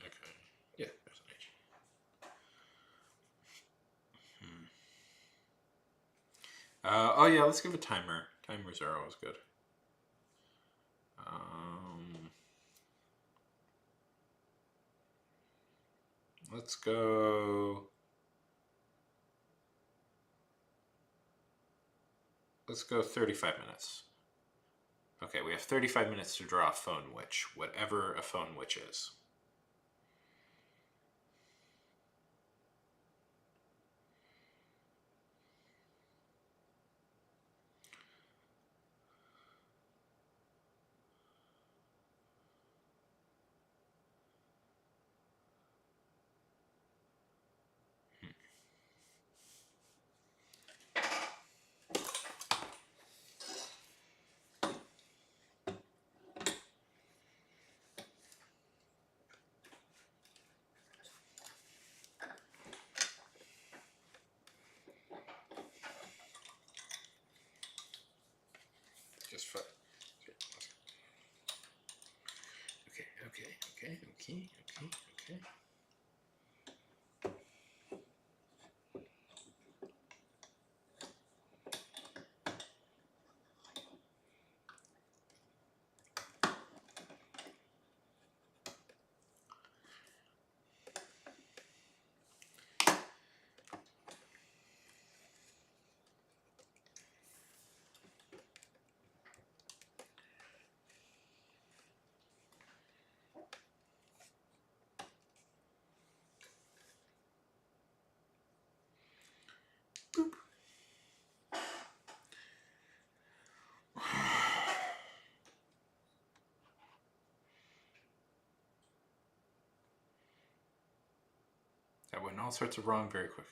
Okay. Yeah, there's an H. Oh yeah, let's give a timer. Timers are always good. Let's go. Let's go 35 minutes. Okay, we have 35 minutes to draw a phone witch, whatever a phone witch is. Just fun. Okay. Boop. That went all sorts of wrong very quick.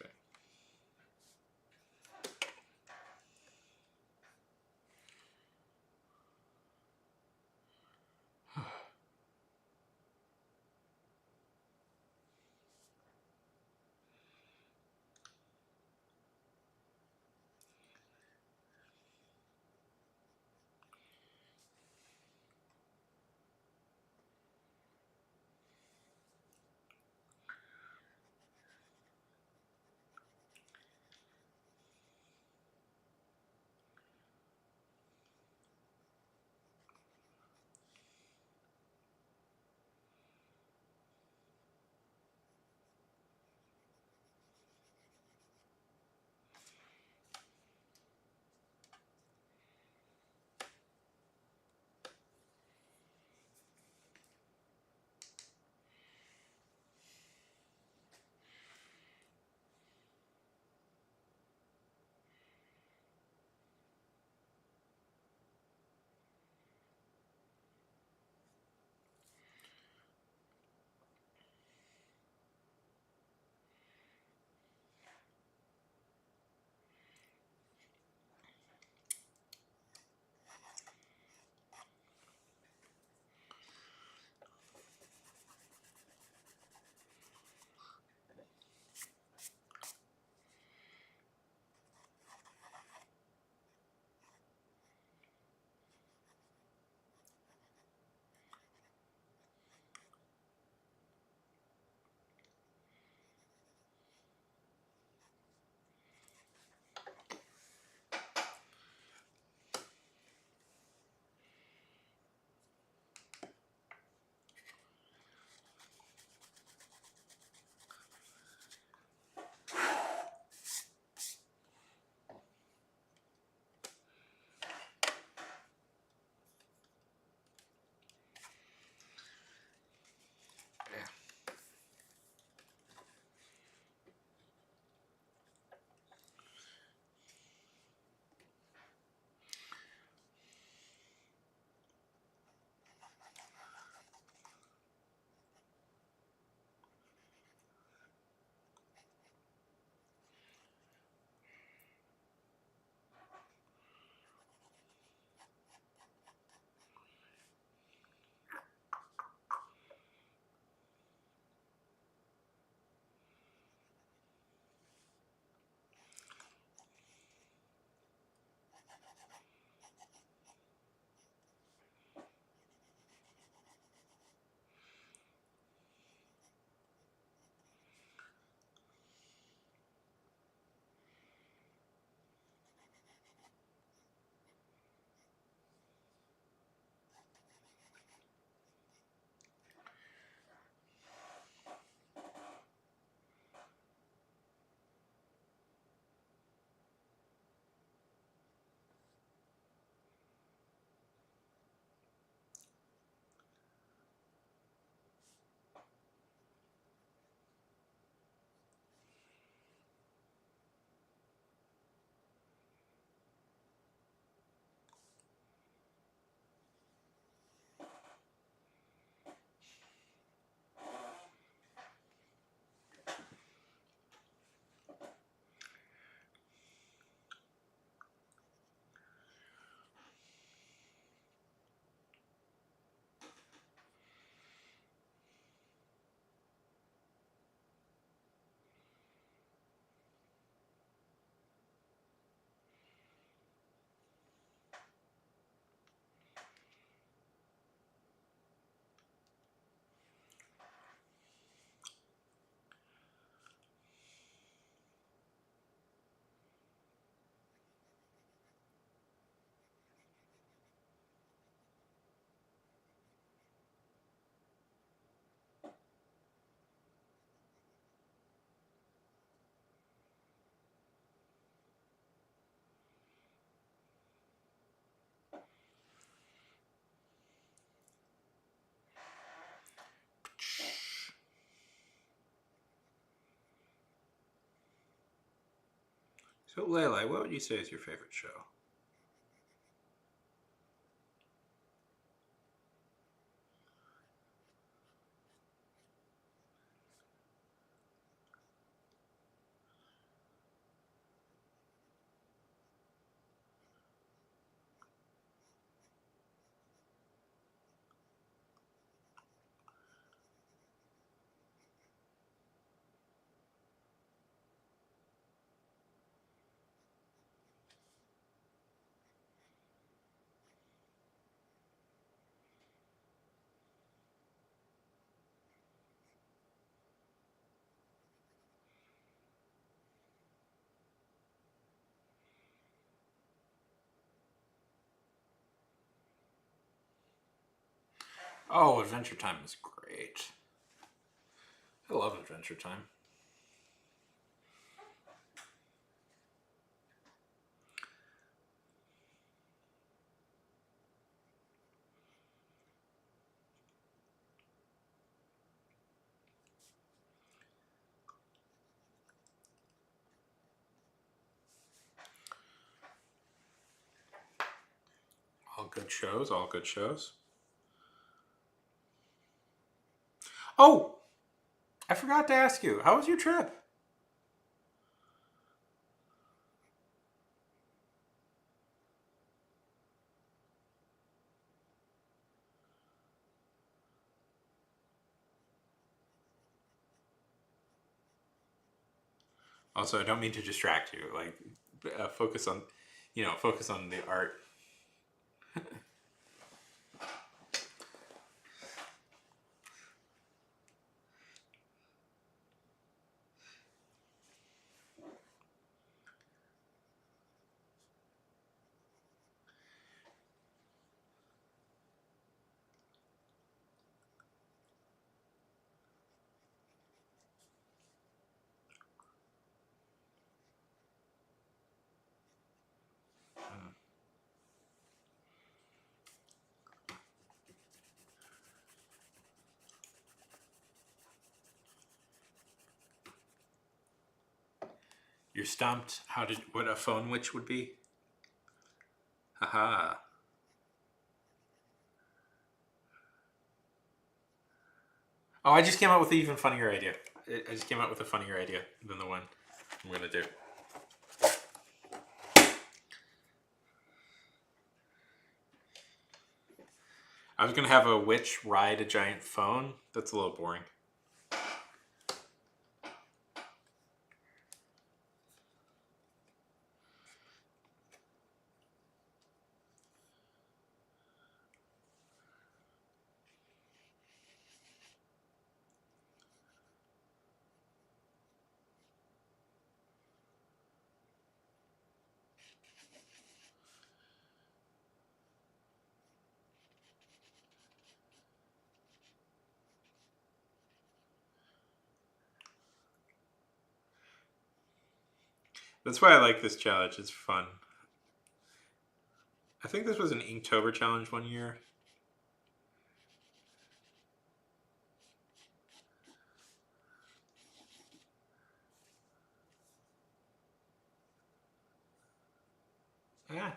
Okay. So, Leila, what would you say is your favorite show? Oh, Adventure Time is great. I love Adventure Time. All good shows, all good shows. Oh, I forgot to ask you, how was your trip? Also, I don't mean to distract you. Like, focus on, focus on the art. You're stumped. How did what a phone witch would be? Haha. Oh, I just came up with an even funnier idea. I just came up with a funnier idea than the one I'm gonna do. I was gonna have a witch ride a giant phone. That's a little boring. That's why I like this challenge. It's fun. I think this was an Inktober challenge one year. Yeah.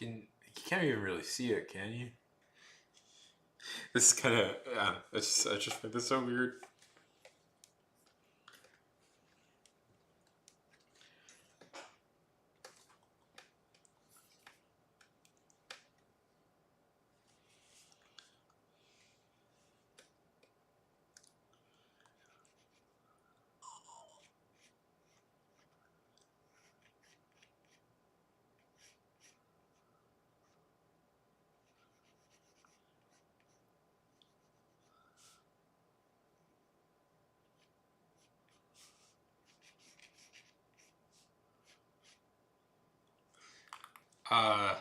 You can't even really see it, can you? This is kind of I just find this so weird. Uh,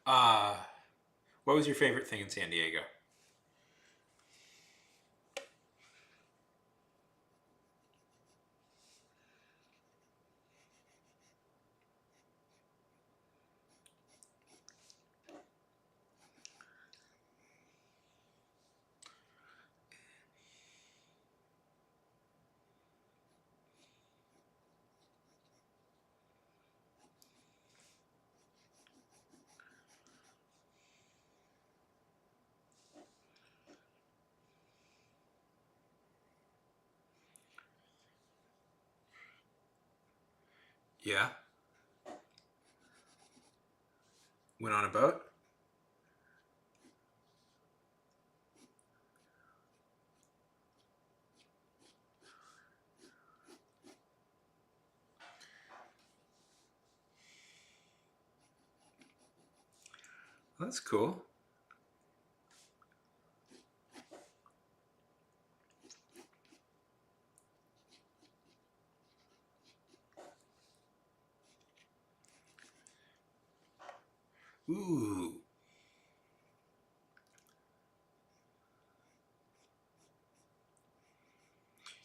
uh, what was your favorite thing in San Diego? Yeah, went on a boat. That's cool. Ooh.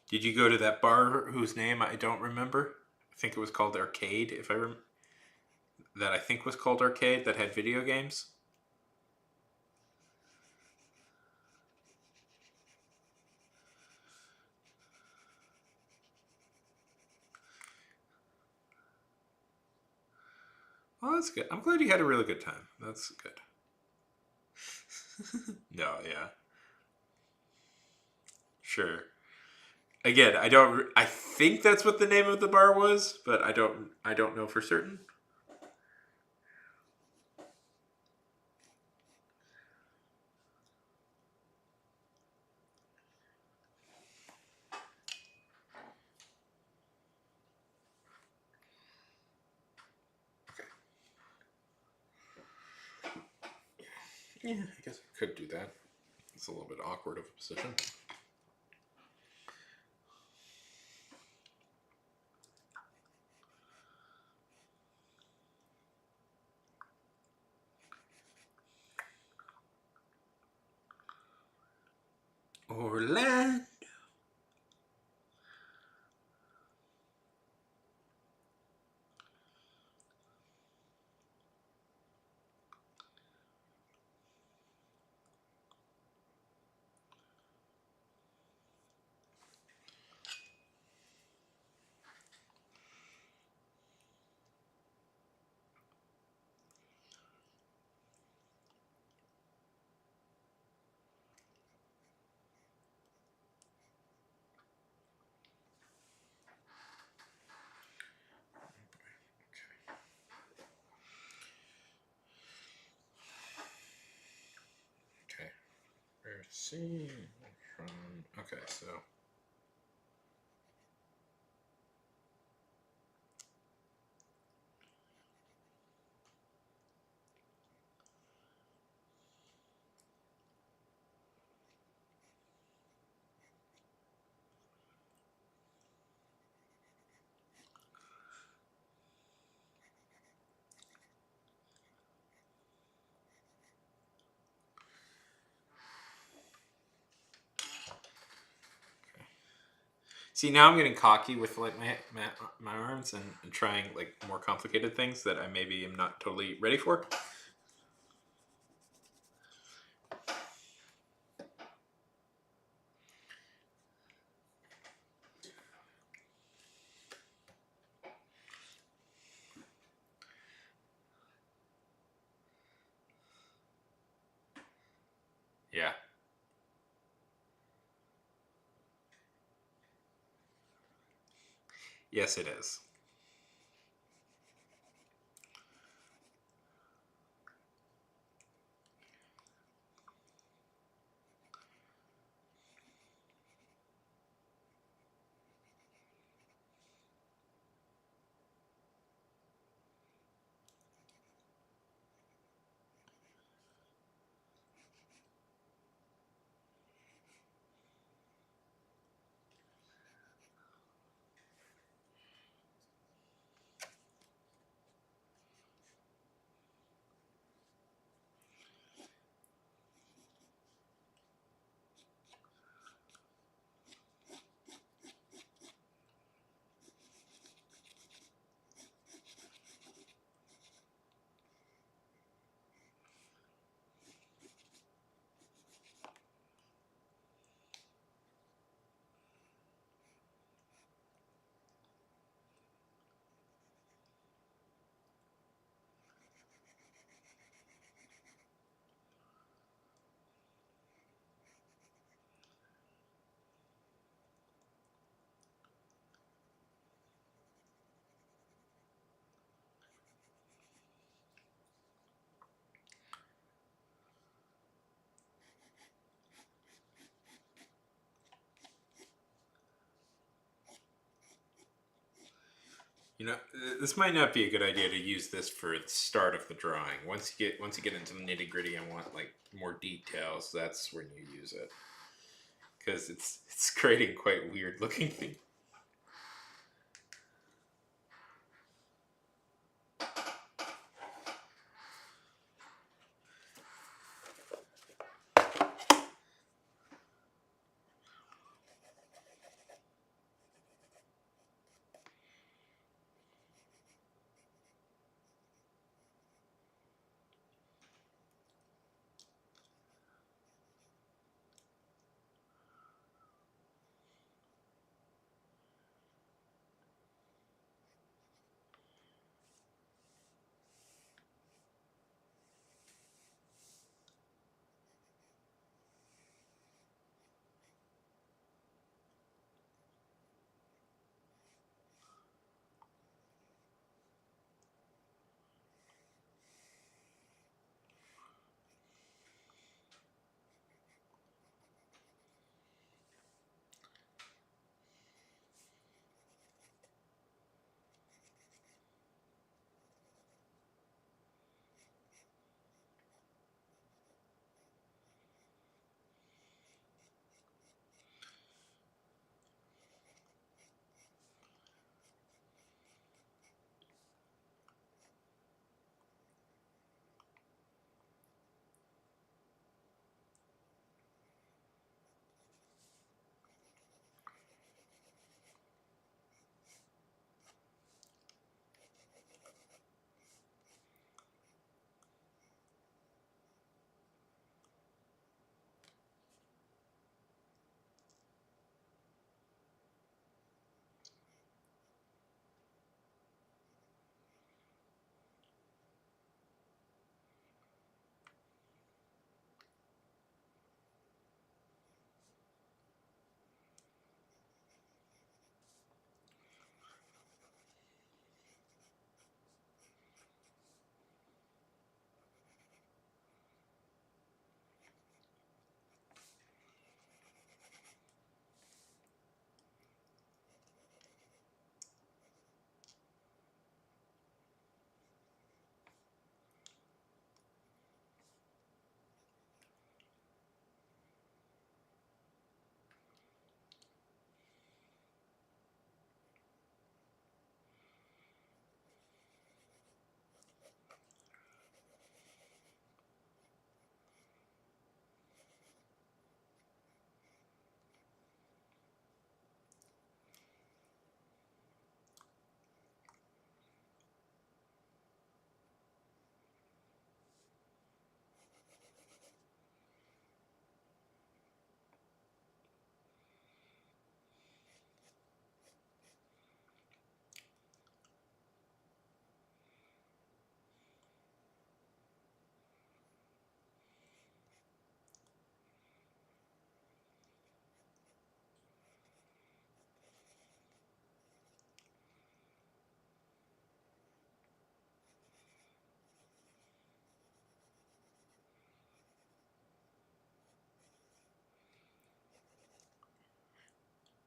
Did you go to that bar whose name I don't remember? I think it was called Arcade. If I that I think was called Arcade that had video games. Oh, that's good. I'm glad you had a really good time. That's good. No, yeah, sure. Again, I don't. I think that's what the name of the bar was, but I don't. I don't know for certain. Okay. Yeah, I guess I could do that. It's a little bit awkward of a position. Orlando. See. Okay, so. See, now I'm getting cocky with like my arms and trying like more complicated things that I maybe am not totally ready for. Yeah. Yes, it is. You know, this might not be a good idea to use this for the start of the drawing. Once you get into the nitty gritty and want like more details, that's when you use it because it's creating quite weird looking things.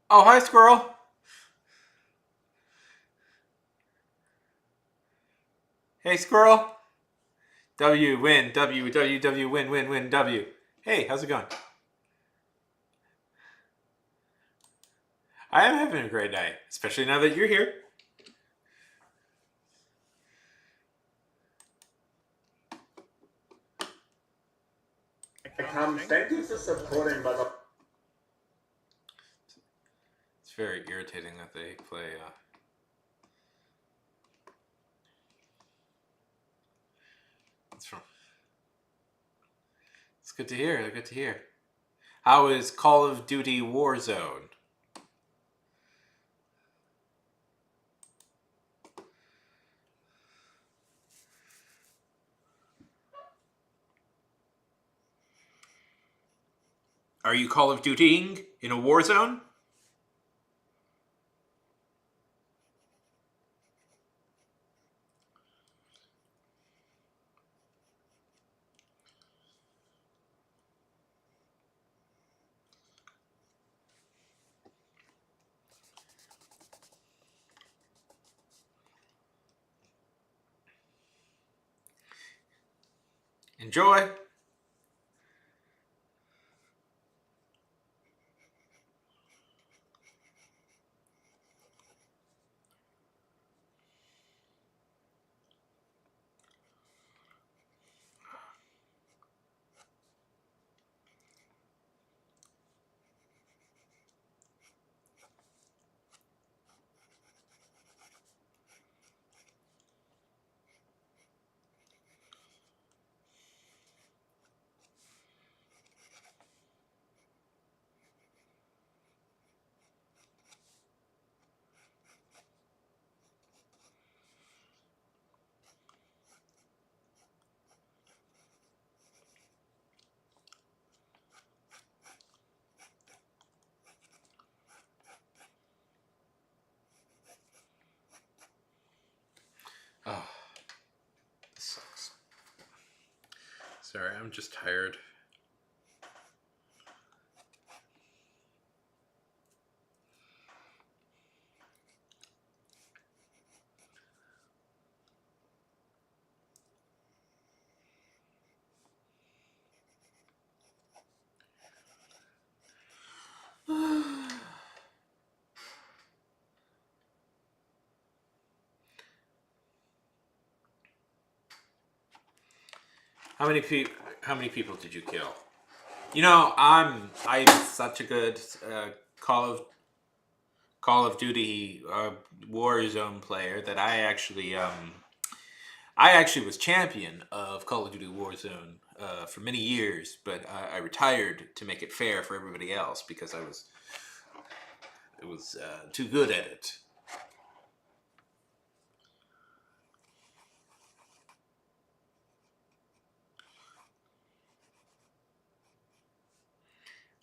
Oh, hi, squirrel. Hey, squirrel. W win. W win win win W. Hey, how's it going? I am having a great night, especially now that you're here. Thank you for supporting, by the It's very irritating that they play. It's from. It's good to hear. Good to hear. How is Call of Duty Warzone? Are you Call of Dutying in a war zone? Enjoy. Oh, this sucks. Sorry, I'm just tired. How many people? How many people did you kill? You know, I'm such a good Call of Call of Duty Warzone player that I actually was champion of Call of Duty Warzone for many years, but I retired to make it fair for everybody else because I was too good at it.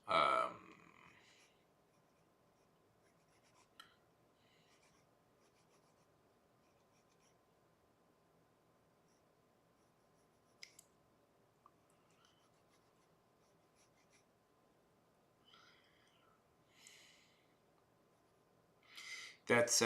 Um, that's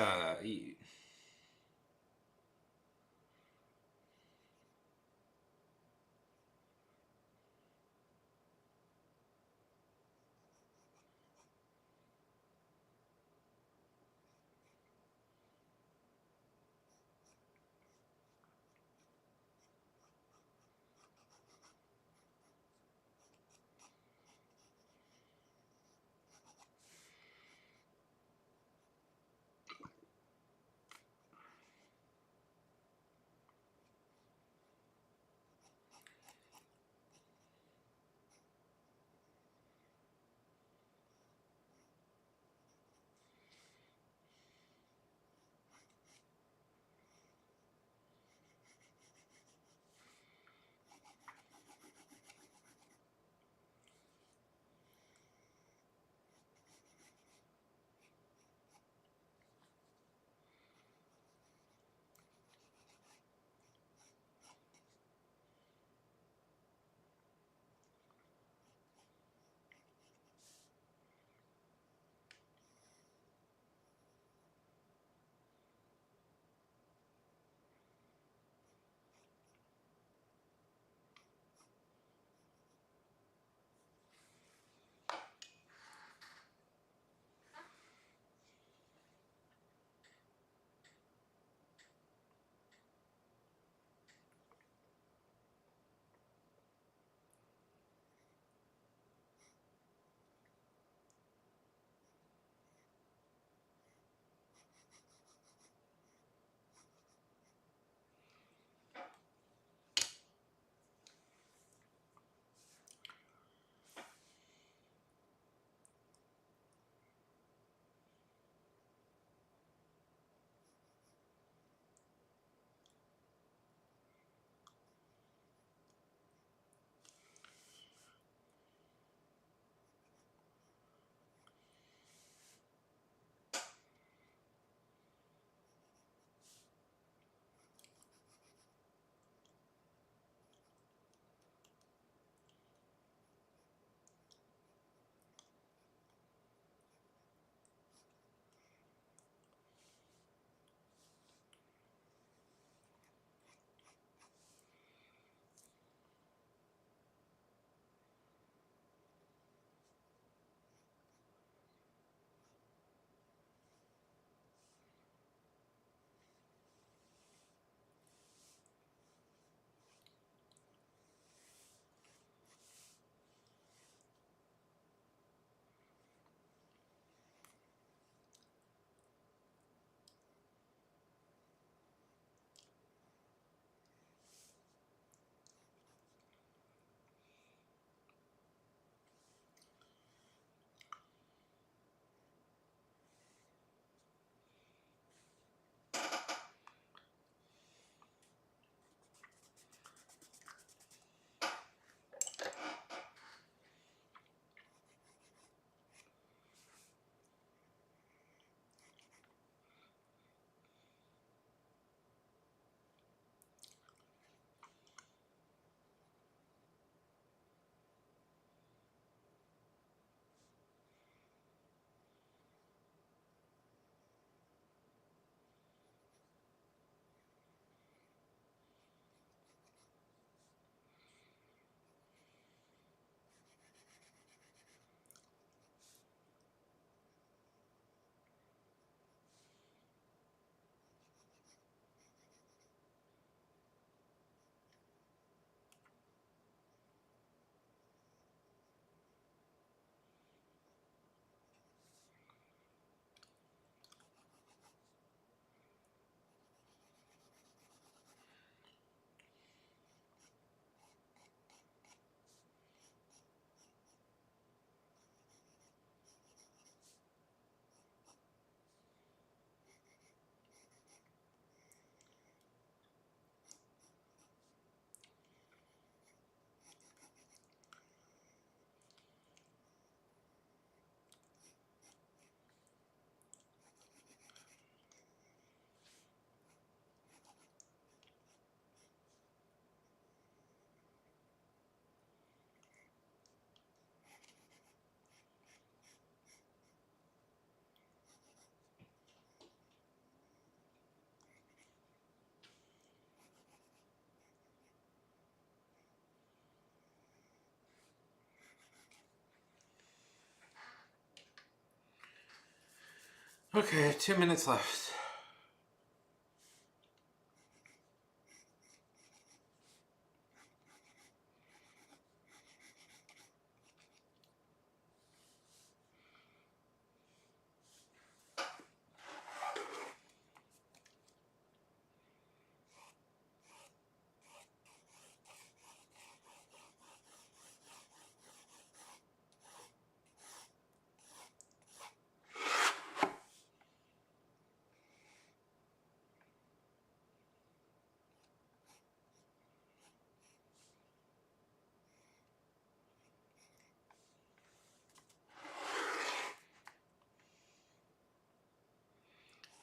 Okay, 2 minutes left.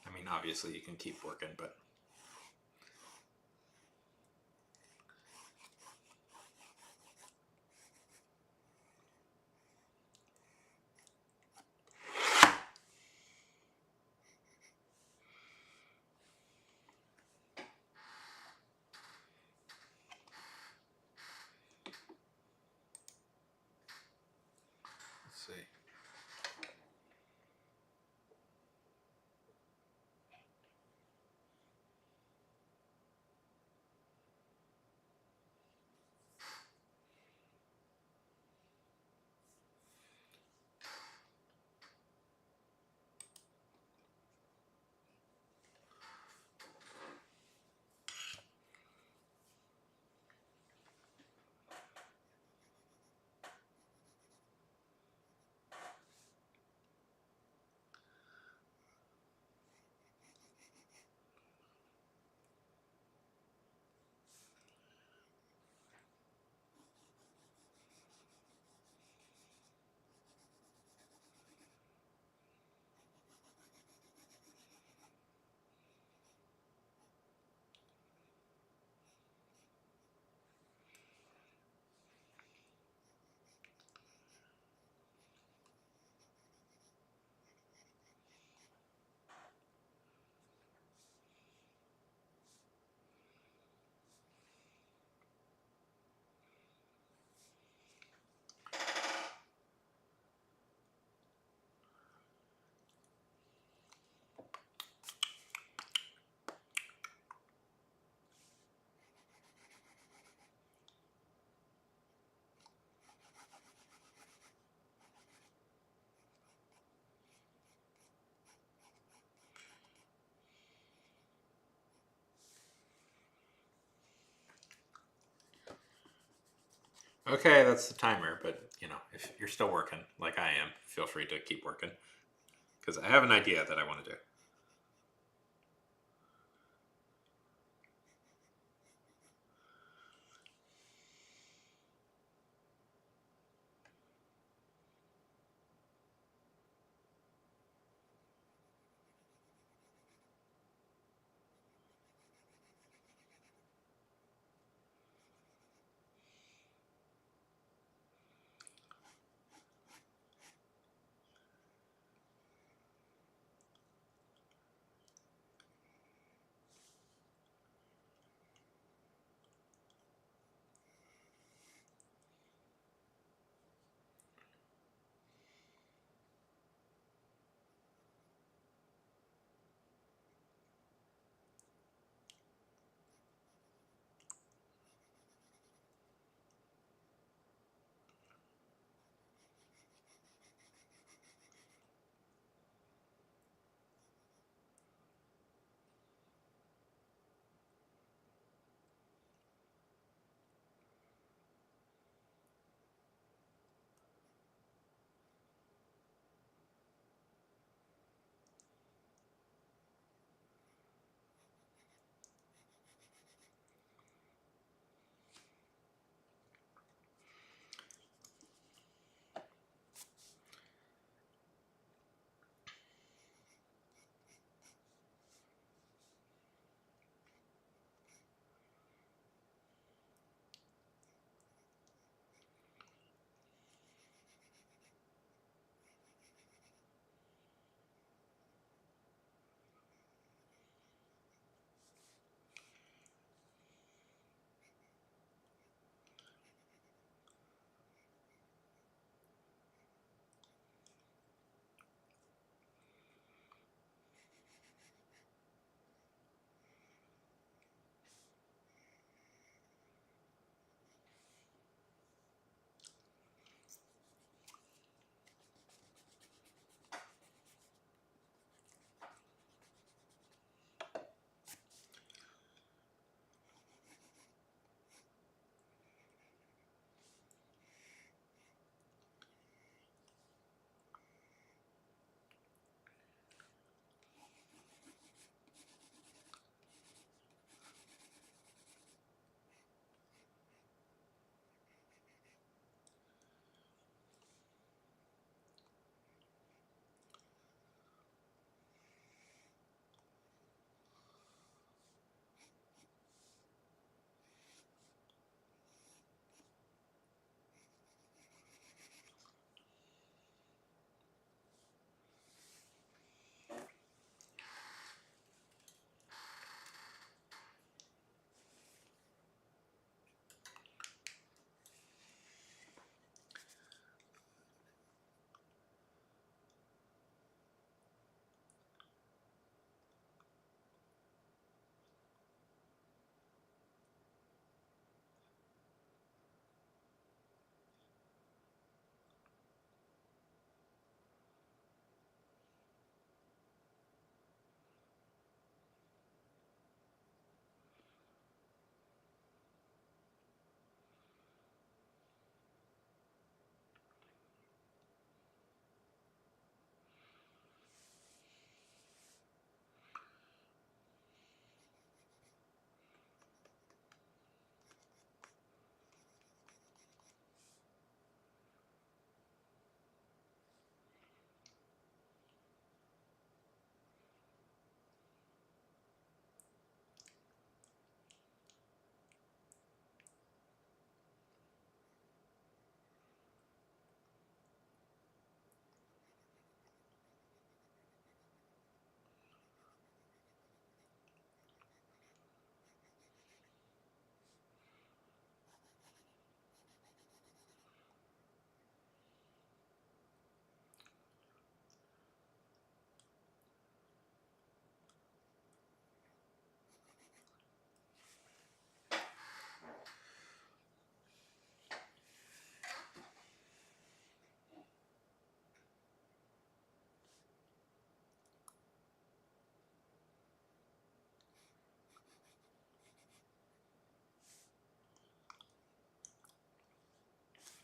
I mean, obviously you can keep working, but let's see. Okay, that's the timer, but you know, if you're still working like I am, feel free to keep working because I have an idea that I want to do.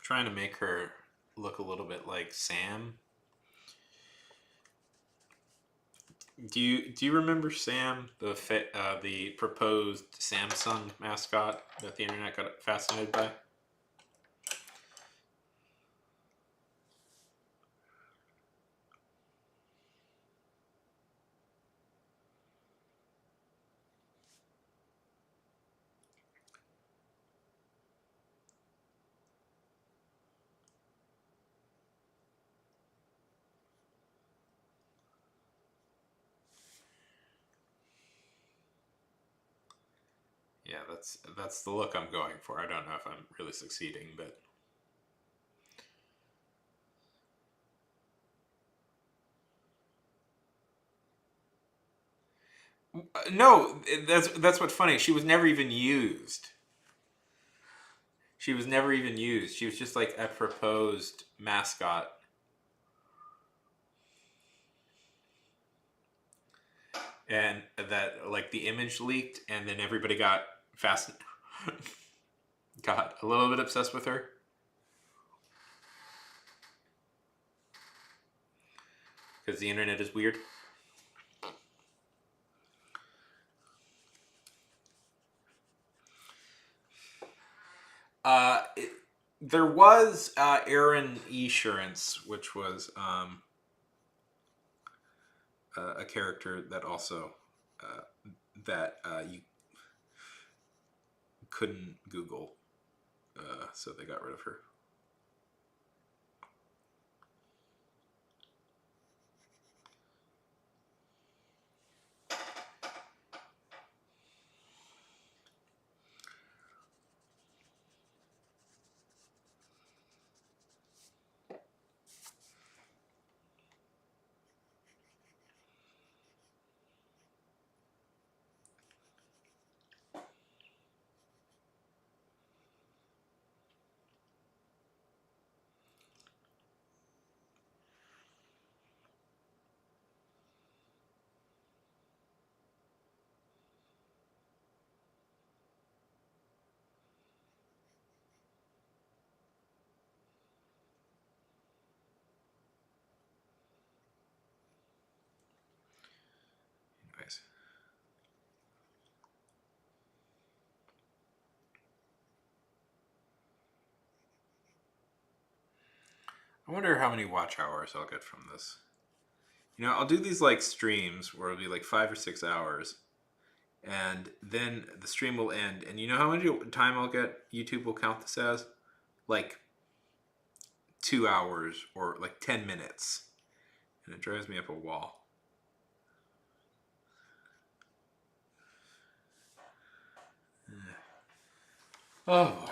trying to make her look a little bit like Sam. Do you remember Sam, the proposed Samsung mascot that the internet got fascinated by? Yeah, that's the look I'm going for. I don't know if I'm really succeeding, but no, that's what's funny. She was never even used. She was never even used. She was just like a proposed mascot. And that like the image leaked and then everybody got got a little bit obsessed with her. Because the internet is weird. There was Aaron Esurance, which was a character that also that you couldn't Google, so they got rid of her. Anyways. I wonder how many watch hours I'll get from this. You know, I'll do these like streams where it'll be like 5 or 6 hours, and then the stream will end. And you know how much time I'll get? YouTube will count this as like 2 hours or like 10 minutes, and it drives me up a wall. Oh boy.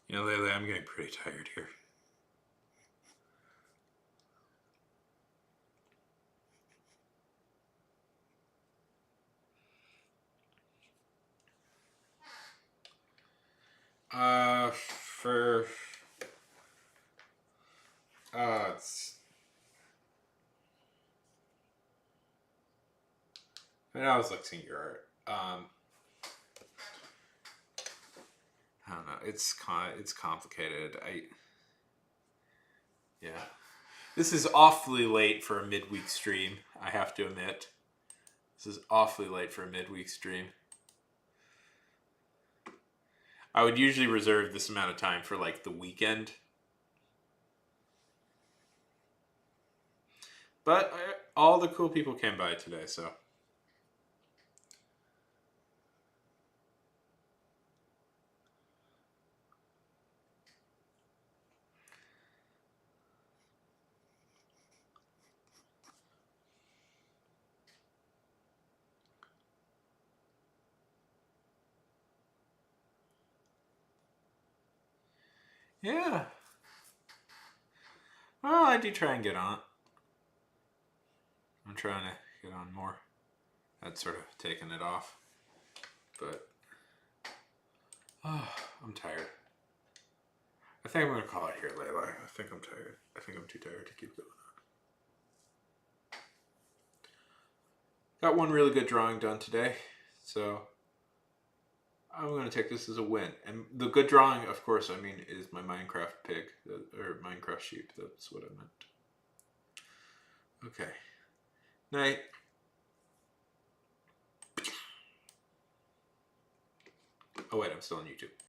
You know, lately I'm getting pretty tired here. For it's. I mean, I was looking at your art. I don't know. It's complicated. Yeah. This is awfully late for a midweek stream. I have to admit, this is awfully late for a midweek stream. I would usually reserve this amount of time for like the weekend. But all the cool people came by today, so. Yeah. Well, I do try and get on. I'm trying to get on more. That's sort of taken it off. But I'm tired. I think I'm going to call it here, Layla. I think I'm tired. I think I'm too tired to keep going got one really good drawing done today, so I'm going to take this as a win. And the good drawing, of course, I mean, is my Minecraft pig, or Minecraft sheep. That's what I meant. Okay. Night. Oh wait, I'm still on YouTube.